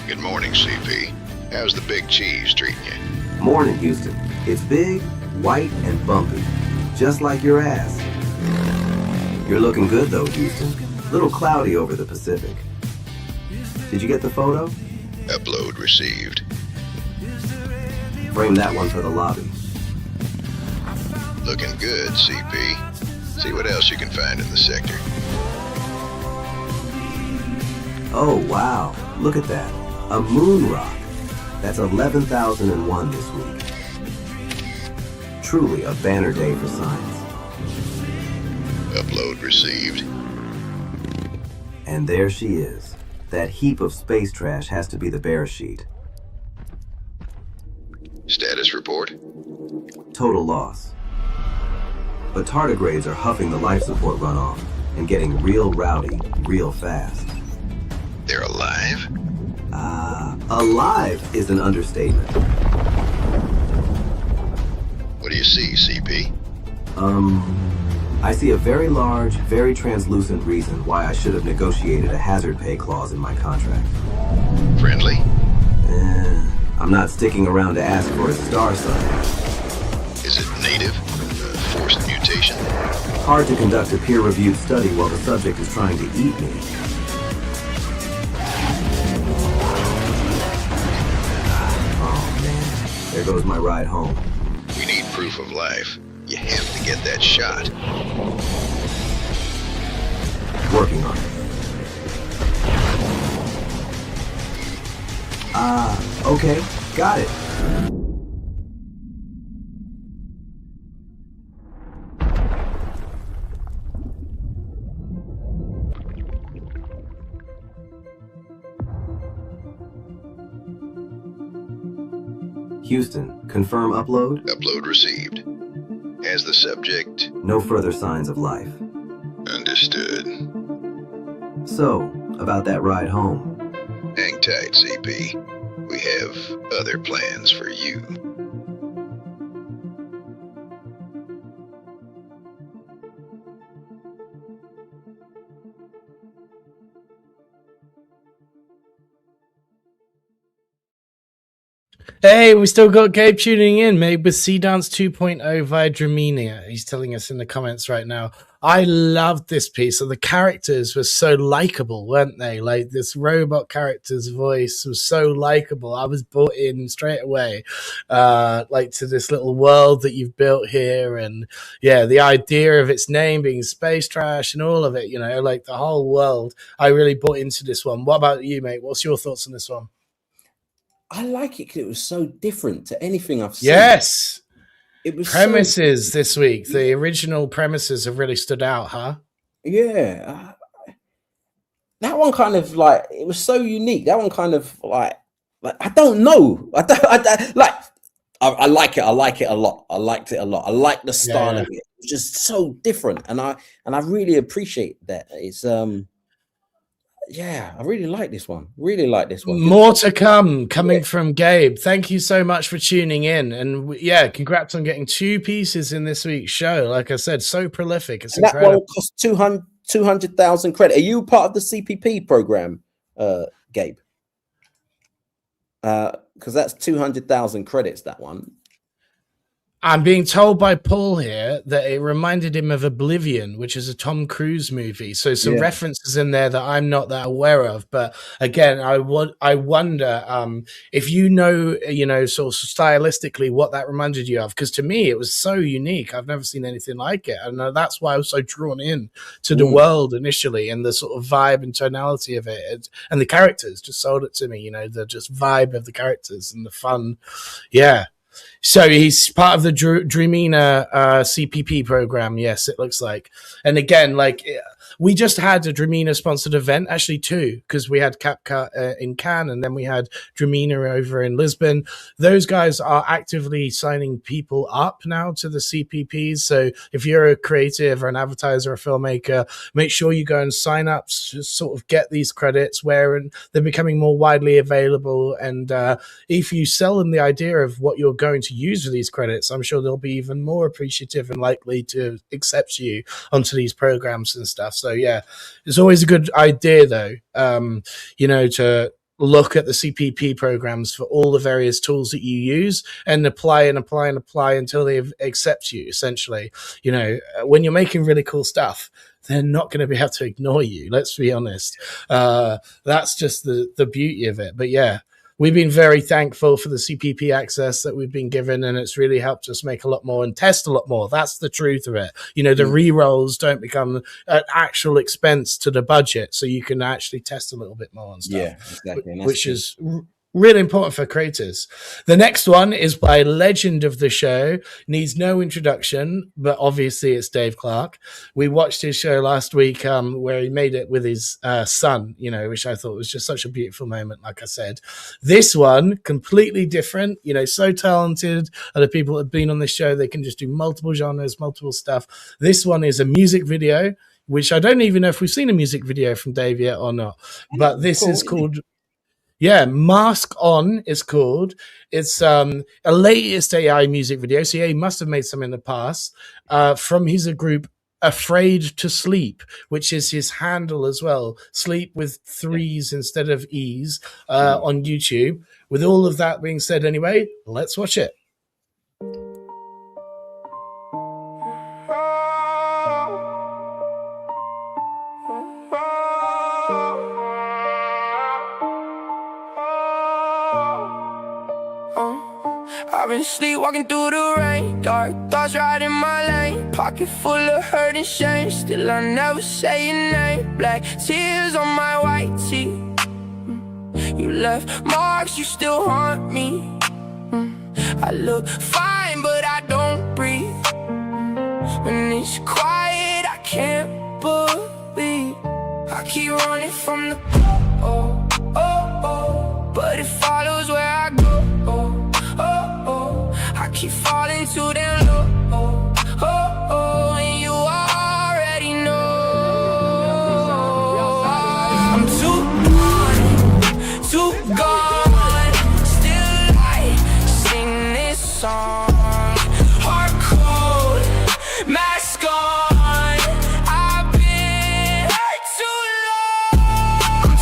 Good morning, CP. How's the big cheese treating you? Morning, Houston. It's big, white, and bumpy. Just like your ass. You're looking good, though, Houston. Little cloudy over the Pacific. Did you get the photo? Upload received. Frame that one for the lobby. Looking good, CP. See what else you can find in the sector. Oh, wow. Look at that. A moon rock. That's 11,001 this week. Truly a banner day for science. Upload received. And there she is. That heap of space trash has to be the bear sheet. Status report. Total loss. But tardigrades are huffing the life support runoff and getting real rowdy real fast. They're alive? Alive is an understatement. What do you see, CP? I see a very large, very translucent reason why I should have negotiated a hazard pay clause in my contract. Friendly? I'm not sticking around to ask for a star sign. Is it native? Forced mutation? Hard to conduct a peer-reviewed study while the subject is trying to eat me. Oh man, there goes my ride home. We need proof of life. You have to get that shot. Working on it. Okay, got it. Houston, confirm upload? Upload received. Has the subject? No further signs of life. Understood. So, about that ride home. Hang tight, CP. We have other plans for you. Hey, we still got Gabe tuning in, made with Sea Dance 2.0 via Dramenia. He's telling us in the comments right now. I loved this piece. So the characters were so likable, weren't they? Like this robot character's voice was so likable. I was brought in straight away, like to this little world that you've built here. And yeah, the idea of its name being space trash and all of it, you know, like the whole world. I really bought into this one. What about you, mate? What's your thoughts on this one? I like it because it was so different to anything I've seen. Yes. It was premises this week. The original premises have really stood out, huh? Yeah. That one kind of like, it was so unique. That one kind of like I don't know. Like I like it. I like it a lot. I liked it a lot. I like the style of it. It's just so different, and I really appreciate that. It's I really like this one. Really like this one. More to come coming from Gabe. Thank you so much for tuning in, and congrats on getting 2 pieces in this week's show. Like I said, so prolific. It's incredible. That one cost 200,000 credit. Are you part of the CPP program, Gabe? Because that's 200,000 credits, that one. I'm being told by Paul here that it reminded him of Oblivion, which is a Tom Cruise movie. So some references in there that I'm not that aware of. But again, I wonder if you know, sort of stylistically what that reminded you of. Because to me, it was so unique. I've never seen anything like it. And that's why I was so drawn in to the world initially, and the sort of vibe and tonality of it. And the characters just sold it to me, the just vibe of the characters and the fun. Yeah. So he's part of the Dreamina CPP program. Yes, it looks like. And again, we just had a Dreamina sponsored event, actually 2, because we had CapCut in Cannes, and then we had Dreamina over in Lisbon. Those guys are actively signing people up now to the CPPs. So if you're a creative or an advertiser or a filmmaker, make sure you go and sign up to sort of get these credits where they're becoming more widely available. And if you sell them the idea of what you're going to use for these credits, I'm sure they'll be even more appreciative and likely to accept you onto these programs and stuff. So yeah, it's always a good idea though, to look at the CPP programs for all the various tools that you use and apply until they accept you. Essentially, when you're making really cool stuff, they're not going to be able to ignore you. Let's be honest. That's just the beauty of it. But yeah, we've been very thankful for the CPP access that we've been given, and it's really helped us make a lot more and test a lot more. That's the truth of it. The re-rolls don't become an actual expense to the budget, so you can actually test a little bit more and stuff. Yeah, exactly. Which is really important for creators. The next one is by legend of the show, needs no introduction, but obviously it's Dave Clark. We watched his show last week where he made it with his son, which I thought was just such a beautiful moment, like I said. This one, completely different, so talented. Other people that have been on this show, they can just do multiple genres, multiple stuff. This one is a music video, which I don't even know if we've seen a music video from Dave yet or not, but this is called... Mask On is called. It's a latest AI music video. So he must have made some in the past from his group Afraid to Sleep, which is his handle as well. Sleep with 3s instead of E's on YouTube. With all of that being said anyway, let's watch it. I've been sleepwalking through the rain, dark thoughts right in my lane, pocket full of hurt and shame, still I never say your name, black tears on my white tee, you left marks, you still haunt me, I look fine but I don't breathe, when it's quiet I can't believe, I keep running from the but it follows where I go. I keep falling too damn low, and you already know. I'm too gone, still I sing this song. Heart cold, mask on, I've been hurt too long. I'm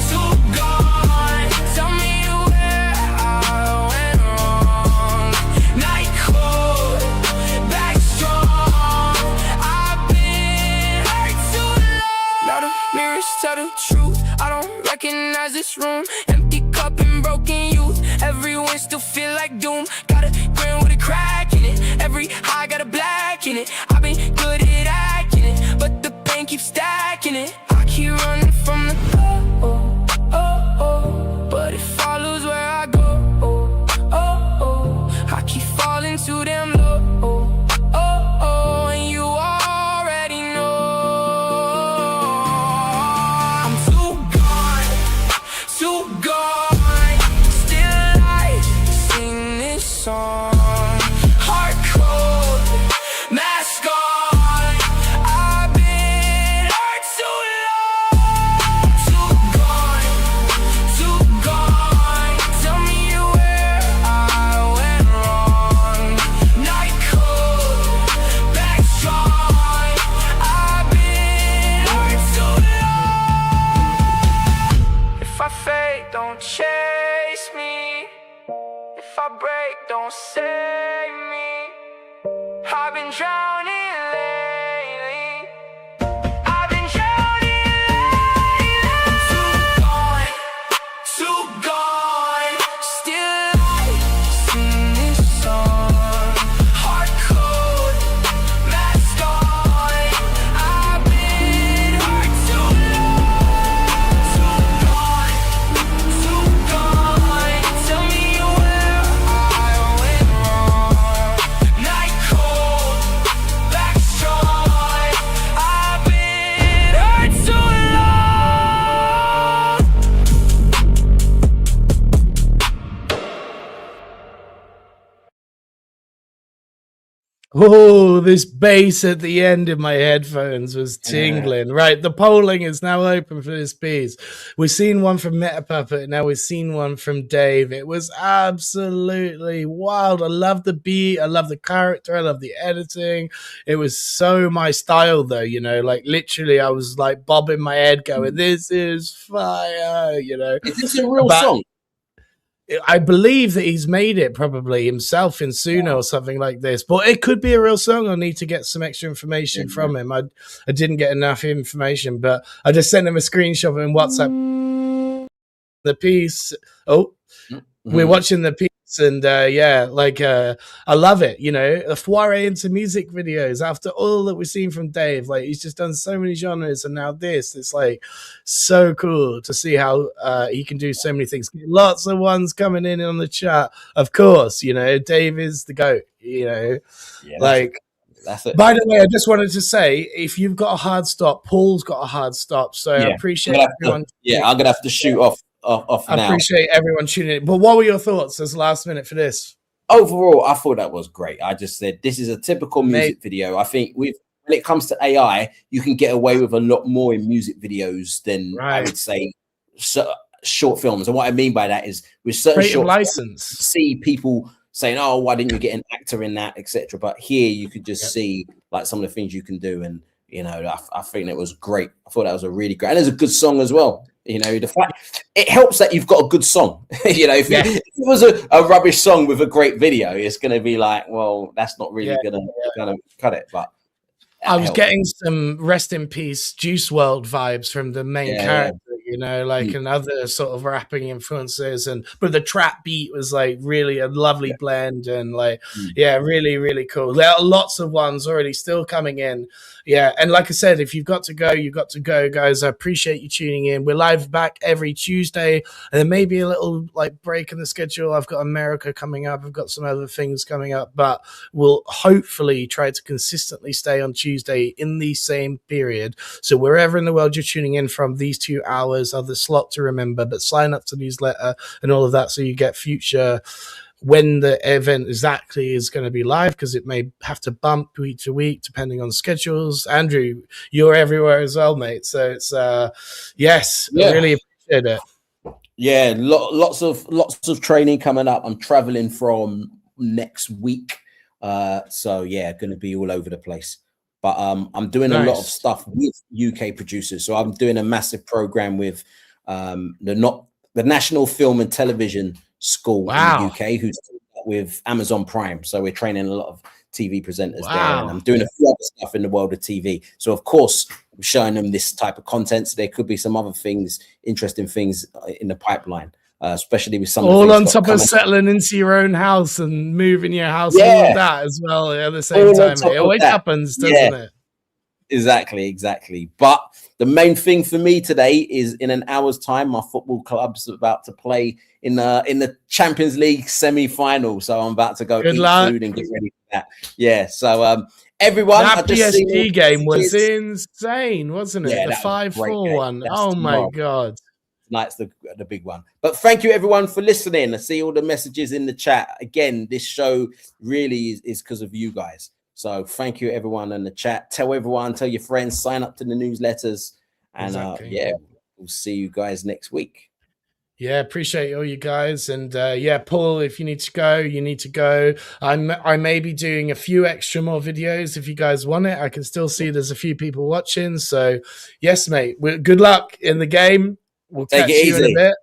too gone, tell me where I went wrong. Night cold, back strong, I've been hurt too long. Now the mirrors tell the truth, I don't recognize this room. Empty cup and broken youth, everyone still feel like doom. Got a grin with a crack in it, every high got a black in it. I've been good at acting it, but the pain keeps stacking it. I keep running from the but it follows where I go. I keep falling too damn low, and you already know. I'm too gone, still I on. Heart cold, mask on. I've been hurt too long. Too gone. Tell me where I went wrong. Night cold, back strong. I've been hurt too long. If I fade, don't chase me. If I break, don't save me. I've been drowning lately. I've been drowning lately. Too gone. Still lost in this song. Heart cold, mask on. I've been hurt too long. Too gone. Tell me where I went wrong. Night cold, back strong. I've been hurt too long. Oh, this bass at the end of my headphones was tingling. Right, the polling is now open for this piece. We've seen one from Metapuppet, now we've seen one from Dave. It was absolutely wild. I love the beat, I love the character, I love the editing. It was so my style, though, you know, like literally I was like bobbing my head going, this is fire, you know. Is this a real song? I believe that he's made it probably himself in Suno or something like this, but it could be a real song. I need to get some extra information from him. I didn't get enough information, but I just sent him a screenshot in WhatsApp. The piece. We're watching the piece, and I love it. You know, a foray into music videos after all that we've seen from Dave. Like, he's just done so many genres, and now this. It's like so cool to see how he can do so many things. Lots of ones coming in on the chat, of course. You know, Dave is the GOAT. You know, that's it. By the way, I just wanted to say, if you've got a hard stop, Paul's got a hard stop. So I appreciate everyone. I'm gonna have to shoot off now. I appreciate everyone tuning in. But what were your thoughts as last minute for this? Overall, I thought that was great. I just said this is a typical music video. I think when it comes to AI, you can get away with a lot more in music videos than I would say short films. And what I mean by that is with certain short license, see people saying, "Oh, why didn't you get an actor in that, etc." But here you could just see like some of the things you can do, and you know, I think it was great. I thought that was a really great, and there's a good song as well. You know, the fact it helps that you've got a good song. You know, if it was a rubbish song with a great video, it's going to be like, well, that's not really going to cut it. But I was getting some rest in peace Juice WRLD vibes from the main character, you know, like and other sort of rapping influences, but the trap beat was like really a lovely blend, and like really, really cool. There are lots of ones already still coming in. Yeah, and like I said, if you've got to go, you've got to go, guys. I appreciate you tuning in. We're live back every Tuesday, and there may be a little like break in the schedule. I've got America coming up. I've got some other things coming up, but we'll hopefully try to consistently stay on Tuesday in the same period. So wherever in the world you're tuning in from, these 2 hours are the slot to remember, but sign up to newsletter and all of that so you get future when the event exactly is going to be live, because it may have to bump week to week depending on schedules. Andrew, you're everywhere as well, mate. So it's I really appreciate it. Yeah, lots of training coming up. I'm traveling from next week, so yeah, going to be all over the place. But I'm doing a lot of stuff with UK producers. So I'm doing a massive program with the National Film and Television School in the UK, who's with Amazon Prime. So we're training a lot of TV presenters there, and I'm doing a few other stuff in the world of TV. So of course, I'm showing them this type of content. So there could be some other things, interesting things in the pipeline, especially with some all on top of settling into your own house and moving your house and all of that as well at the same time. It always happens, doesn't it? Exactly. But the main thing for me today is in an hour's time, my football club's about to play in the Champions League semi-final. So I'm about to go eat food and get ready for that. Yeah. So everyone, that PSG game was insane, wasn't it? Yeah, the 5-4 one. Oh my God. tonight's the big one. But thank you everyone for listening. I see all the messages in the chat. Again, this show really is because of you guys. So thank you everyone in the chat. Tell everyone, tell your friends, sign up to the newsletters, and we'll see you guys next week. Yeah, appreciate all you guys. And yeah, Paul, if you need to go, you need to go. I may be doing a few extra more videos if you guys want it. I can still see there's a few people watching. So yes, mate, good luck in the game. We'll catch you in a bit.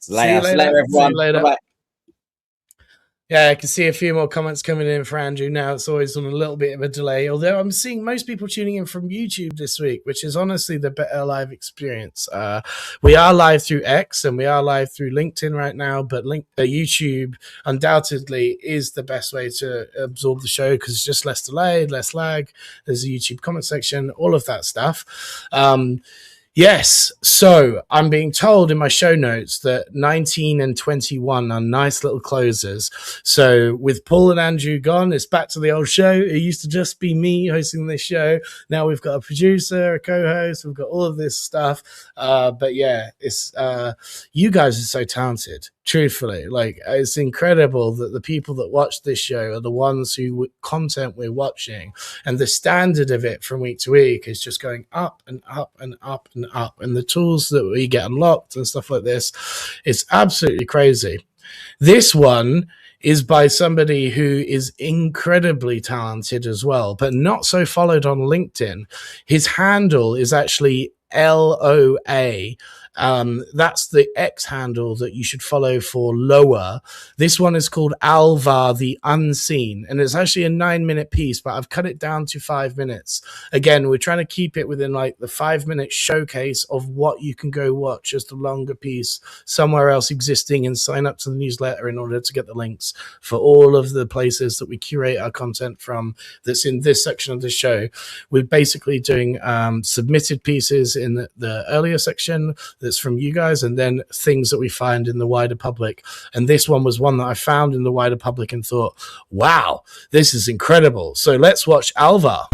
See you later, everyone. Bye-bye. Yeah, I can see a few more comments coming in for Andrew now. It's always on a little bit of a delay, although I'm seeing most people tuning in from YouTube this week, which is honestly the better live experience. We are live through X and we are live through LinkedIn right now, but YouTube undoubtedly is the best way to absorb the show because it's just less delay, less lag. There's a YouTube comment section, all of that stuff. Yes, so I'm being told in my show notes that 19 and 21 are nice little closers. So with Paul and Andrew gone, it's back to the old show. It used to just be me hosting this show. Now we've got a producer, a co-host, we've got all of this stuff. But yeah, it's you guys are so talented. Truthfully, like, it's incredible that the people that watch this show are the ones who content we're watching, and the standard of it from week to week is just going up and up and up and up, and the tools that we get unlocked and stuff like this, it's absolutely crazy. This one is by somebody who is incredibly talented as well, but not so followed on LinkedIn. His handle is actually LOA. That's the X handle that you should follow for Loa. This one is called Alvar the Unseen, and it's actually a 9-minute piece, but I've cut it down to 5 minutes. Again, we're trying to keep it within like the 5-minute showcase of what you can go watch as the longer piece somewhere else existing, and sign up to the newsletter in order to get the links for all of the places that we curate our content from that's in this section of the show. We're basically doing submitted pieces in the earlier section that's from you guys, and then things that we find in the wider public. And this one was one that I found in the wider public and thought, wow, this is incredible. So let's watch Alvar.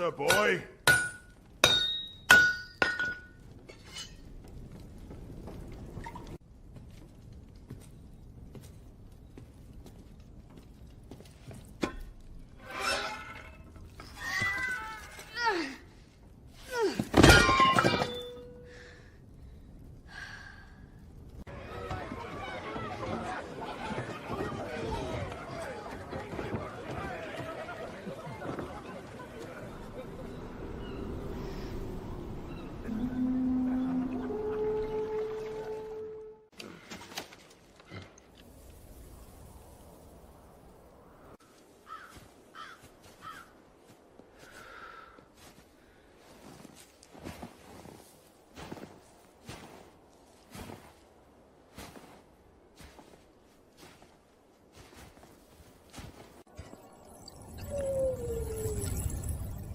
faster, boy.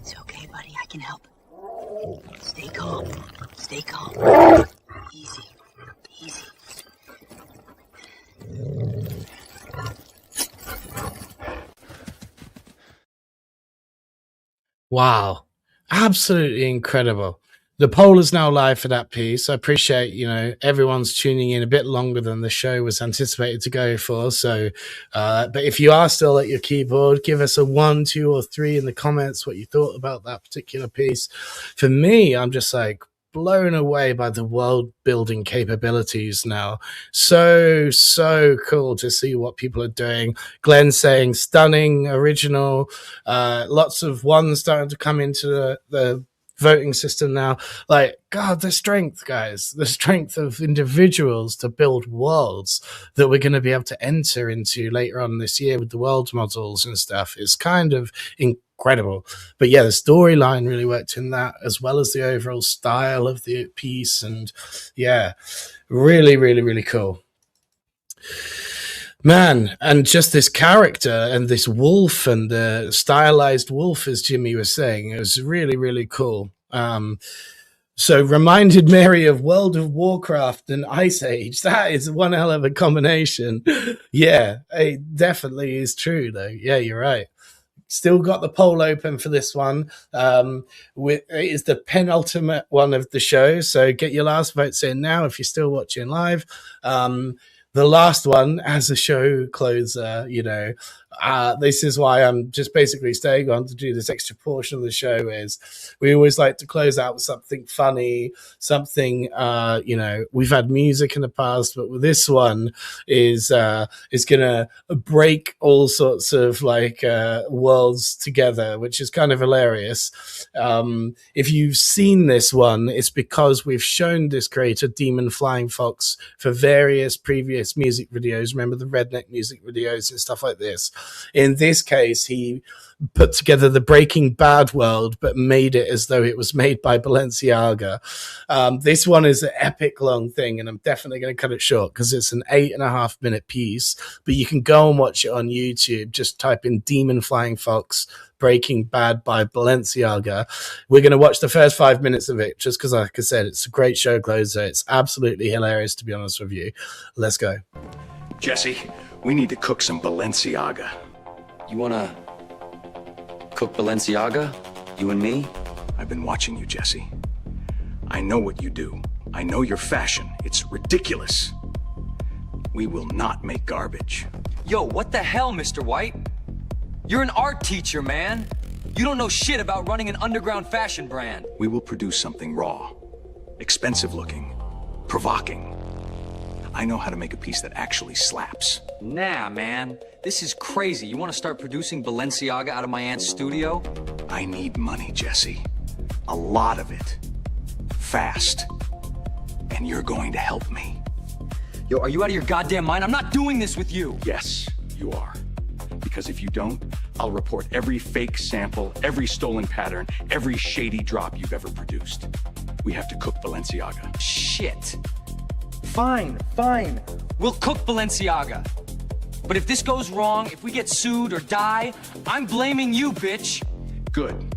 It's okay, buddy. I can help. Stay calm. Stay calm. Easy. Easy. Wow. Absolutely incredible. The poll is now live for that piece. I appreciate, everyone's tuning in a bit longer than the show was anticipated to go for. So, but if you are still at your keyboard, give us a 1, 2, or 3 in the comments what you thought about that particular piece. For me, I'm just like blown away by the world building capabilities now. So cool to see what people are doing. Glenn saying stunning, original, lots of ones starting to come into the voting system now. Like, God, the strength, guys, the strength of individuals to build worlds that we're going to be able to enter into later on this year with the world models and stuff is kind of incredible. But yeah, the storyline really worked in that, as well as the overall style of the piece. And yeah, really, really, really cool. Man, and just this character and this wolf and the stylized wolf, as Jimmy was saying, it was really, really cool. So reminded Mary of World of Warcraft and Ice Age. That is one hell of a combination. Yeah, it definitely is true, though. Yeah, you're right. Still got the poll open for this one. It is the penultimate one of the show, so get your last votes in now if you're still watching live. The last one as a show closer, this is why I'm just basically staying on to do this extra portion of the show. Is we always like to close out with something funny, something, we've had music in the past, but with this one is going to break all sorts of worlds together, which is kind of hilarious. If you've seen this one, it's because we've shown this creator, Demon Flying Fox, for various previous music videos. Remember the redneck music videos and stuff like this. In this case, he put together the Breaking Bad world, but made it as though it was made by Balenciaga. This one is an epic long thing, and I'm definitely going to cut it short because it's an 8.5 minute piece, but you can go and watch it on YouTube. Just type in Demon Flying Fox Breaking Bad by Balenciaga. We're going to watch the first 5 minutes of it just because, like I said, it's a great show closer. It's absolutely hilarious, to be honest with you. Let's go. Jesse, we need to cook some Balenciaga. You wanna cook Balenciaga? You and me? I've been watching you, Jesse. I know what you do. I know your fashion. It's ridiculous. We will not make garbage. Yo, what the hell, Mr. White? You're an art teacher, man. You don't know shit about running an underground fashion brand. We will produce something raw, expensive looking, provoking. I know how to make a piece that actually slaps. Nah, man. This is crazy. You want to start producing Balenciaga out of my aunt's studio? I need money, Jesse. A lot of it. Fast. And you're going to help me. Yo, are you out of your goddamn mind? I'm not doing this with you. Yes, you are. Because if you don't, I'll report every fake sample, every stolen pattern, every shady drop you've ever produced. We have to cook Balenciaga. Shit. Fine. We'll cook Balenciaga. But if this goes wrong, if we get sued or die, I'm blaming you, bitch. Good.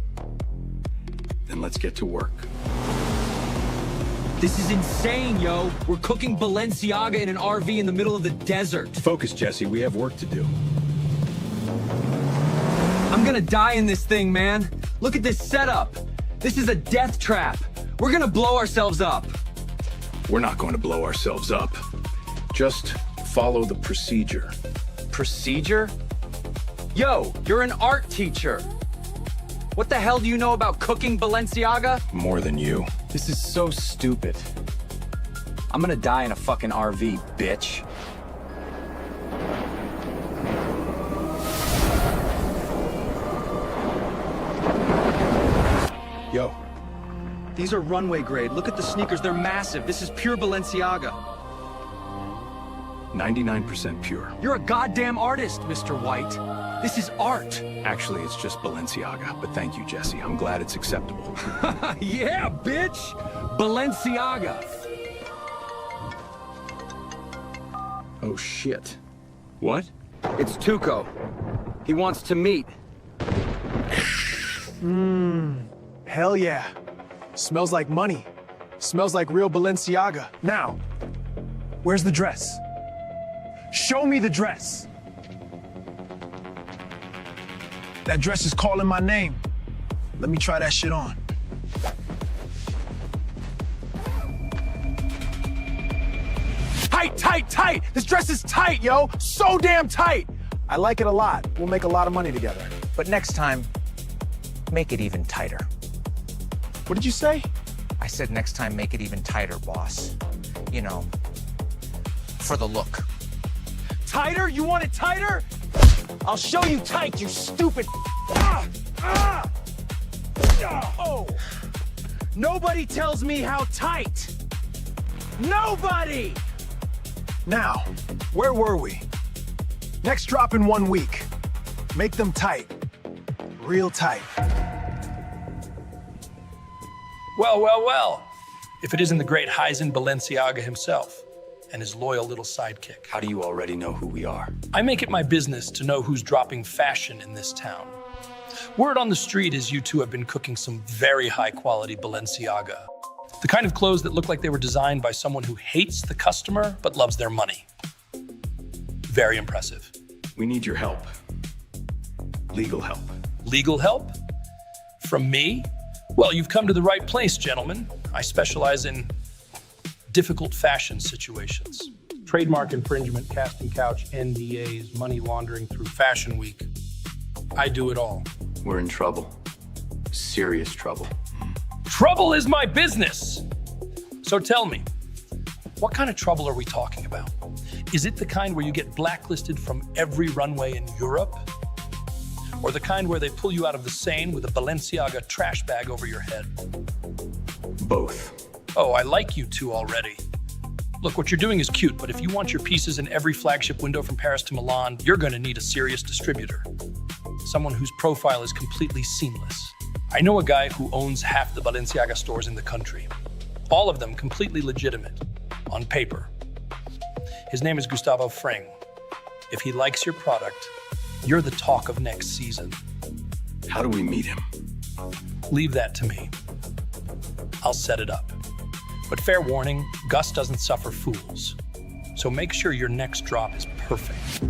Then let's get to work. This is insane, yo. We're cooking Balenciaga in an RV in the middle of the desert. Focus, Jesse. We have work to do. I'm gonna die in this thing, man. Look at this setup. This is a death trap. We're gonna blow ourselves up. We're not going to blow ourselves up. Just follow the procedure. Procedure? Yo, you're an art teacher. What the hell do you know about cooking Balenciaga? More than you. This is so stupid. I'm gonna die in a fucking RV, bitch. Yo. These are runway grade. Look at the sneakers, they're massive. This is pure Balenciaga. 99% pure. You're a goddamn artist, Mr. White. This is art. Actually, it's just Balenciaga, but thank you, Jesse. I'm glad it's acceptable. Yeah, bitch! Balenciaga. Oh, shit. What? It's Tuco. He wants to meet. Hell yeah. Smells like money. Smells like real Balenciaga. Now, where's the dress? Show me the dress. That dress is calling my name. Let me try that shit on. Tight, tight, tight! This dress is tight, yo! So damn tight! I like it a lot. We'll make a lot of money together. But next time, make it even tighter. What did you say? I said next time, make it even tighter, boss. You know, for the look. Tighter? You want it tighter? I'll show you tight, you stupid. Oh! Nobody tells me how tight. Nobody! Now, where were we? Next drop in 1 week. Make them tight. Real tight. Well, well, well. If it isn't the great Heisen Balenciaga himself and his loyal little sidekick. How do you already know who we are? I make it my business to know who's dropping fashion in this town. Word on the street is you two have been cooking some very high-quality Balenciaga. The kind of clothes that look like they were designed by someone who hates the customer but loves their money. Very impressive. We need your help. Legal help. Legal help? From me? Well, you've come to the right place, gentlemen. I specialize in difficult fashion situations. Trademark infringement, casting couch, NDAs, money laundering through Fashion Week. I do it all. We're in trouble. Serious trouble. Trouble is my business! So tell me, what kind of trouble are we talking about? Is it the kind where you get blacklisted from every runway in Europe? Or the kind where they pull you out of the Seine with a Balenciaga trash bag over your head? Both. Oh, I like you two already. Look, what you're doing is cute, but if you want your pieces in every flagship window from Paris to Milan, you're going to need a serious distributor. Someone whose profile is completely seamless. I know a guy who owns half the Balenciaga stores in the country. All of them completely legitimate, on paper. His name is Gustavo Fring. If he likes your product, you're the talk of next season. How do we meet him? Leave that to me. I'll set it up. But fair warning, Gus doesn't suffer fools. So make sure your next drop is perfect.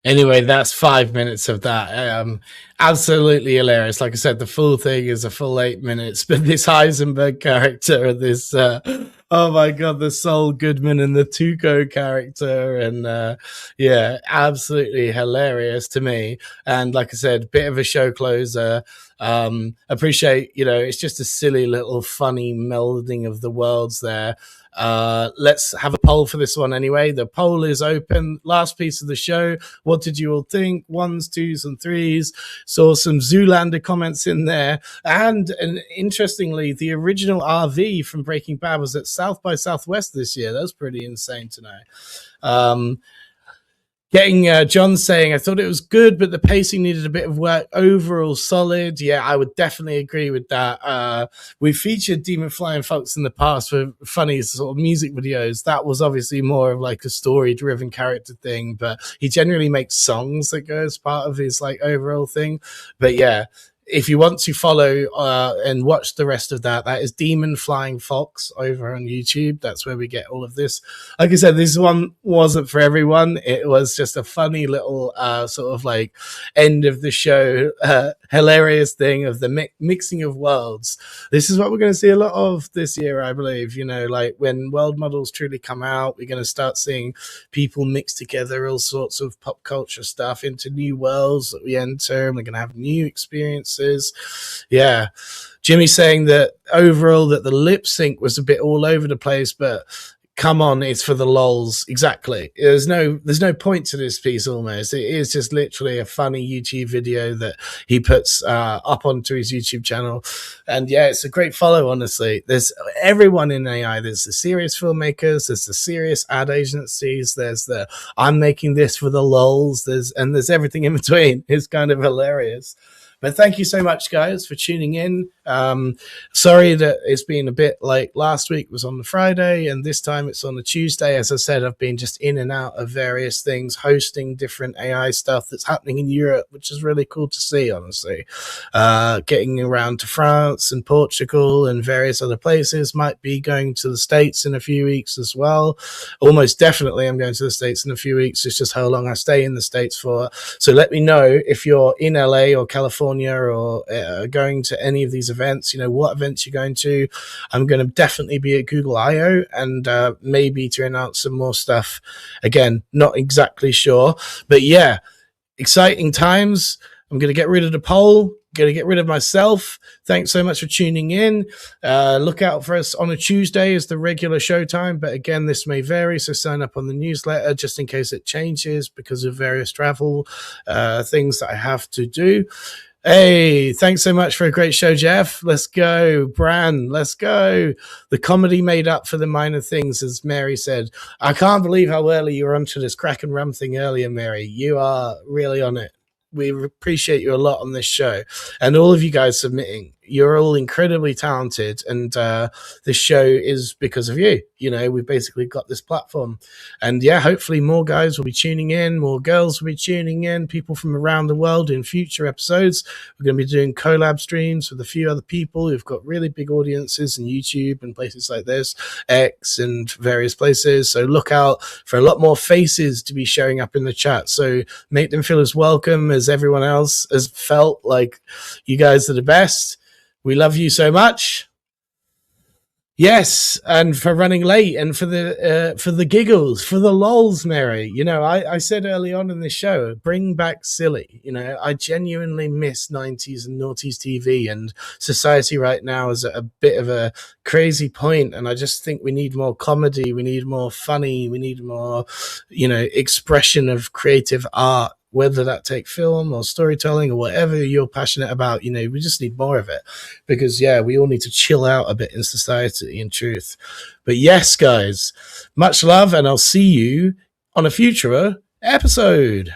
Anyway, that's 5 minutes of that. Absolutely hilarious. Like I said, the full thing is a full 8 minutes, but this Heisenberg character, this, oh my God, the Saul Goodman and the Tuco character. And yeah, absolutely hilarious to me. And like I said, bit of a show closer. Appreciate, you know, it's just a silly little funny melding of the worlds there. Let's have a poll for this one anyway. The poll is open. Last piece of the show. What did you all think? 1s, 2s, and 3s. Saw some Zoolander comments in there. And interestingly, the original RV from Breaking Bad was at South by Southwest this year. That was pretty insane to know. Getting John saying, I thought it was good, but the pacing needed a bit of work. Overall solid. Yeah, I would definitely agree with that. We featured Demon Flying Fox in the past for funny sort of music videos. That was obviously more of like a story-driven character thing, but he generally makes songs that go as part of his like overall thing. But yeah, if you want to follow and watch the rest of that, that is Demon Flying Fox over on YouTube. That's where we get all of this. Like I said, this one wasn't for everyone. It was just a funny little sort of like end of the show, hilarious thing of the mixing of worlds. This is what we're going to see a lot of this year, I believe. You know, like when world models truly come out, we're going to start seeing people mix together all sorts of pop culture stuff into new worlds that we enter, and we're going to have new experiences. Yeah. Jimmy saying that overall that the lip sync was a bit all over the place, but come on, it's for the lols. Exactly. There's no point to this piece almost. It is just literally a funny YouTube video that he puts up onto his YouTube channel. And yeah, it's a great follow, honestly. There's everyone in AI. There's the serious filmmakers, there's the serious ad agencies, there's the I'm making this for the lols, there's everything in between. It's kind of hilarious. But thank you so much, guys, for tuning in. Sorry that it's been a bit like last week was on the Friday, and this time it's on the Tuesday. As I said, I've been just in and out of various things, hosting different AI stuff that's happening in Europe, which is really cool to see, honestly. Getting around to France and Portugal and various other places. Might be going to the States in a few weeks as well. Almost definitely I'm going to the States in a few weeks. It's just how long I stay in the States for. So let me know if you're in LA or California or going to any of these events, you know, what events you're going to. I'm going to definitely be at Google I/O and maybe to announce some more stuff. Again, not exactly sure, but yeah, exciting times. I'm going to get rid of the poll, going to get rid of myself. Thanks so much for tuning in. Look out for us on a Tuesday as the regular show time, but again, this may vary, so sign up on the newsletter just in case it changes because of various travel things that I have to do. Hey, thanks so much for a great show, Jeff. Let's go. Bran, let's go. The comedy made up for the minor things, as Mary said. I can't believe how early you were onto this crack and rum thing earlier, Mary. You are really on it. We appreciate you a lot on this show, and all of you guys submitting. You're all incredibly talented, and this show is because of you. You know, we've basically got this platform, and yeah, hopefully more guys will be tuning in, more girls will be tuning in, people from around the world in future episodes. We're going to be doing collab streams with a few other people who've got really big audiences in YouTube and places like this, X and various places. So look out for a lot more faces to be showing up in the chat. So make them feel as welcome as everyone else has felt. Like, you guys are the best. We love you so much. Yes, and for running late and for the giggles, for the lols, Mary. You know, I said early on in this show, bring back silly. You know, I genuinely miss 90s and noughties TV, and society right now is at a bit of a crazy point, and I just think we need more comedy, we need more funny, we need more, you know, expression of creative art. Whether that take film or storytelling or whatever you're passionate about, you know, we just need more of it because, yeah, we all need to chill out a bit in society, in truth. But yes, guys, much love, and I'll see you on a future episode.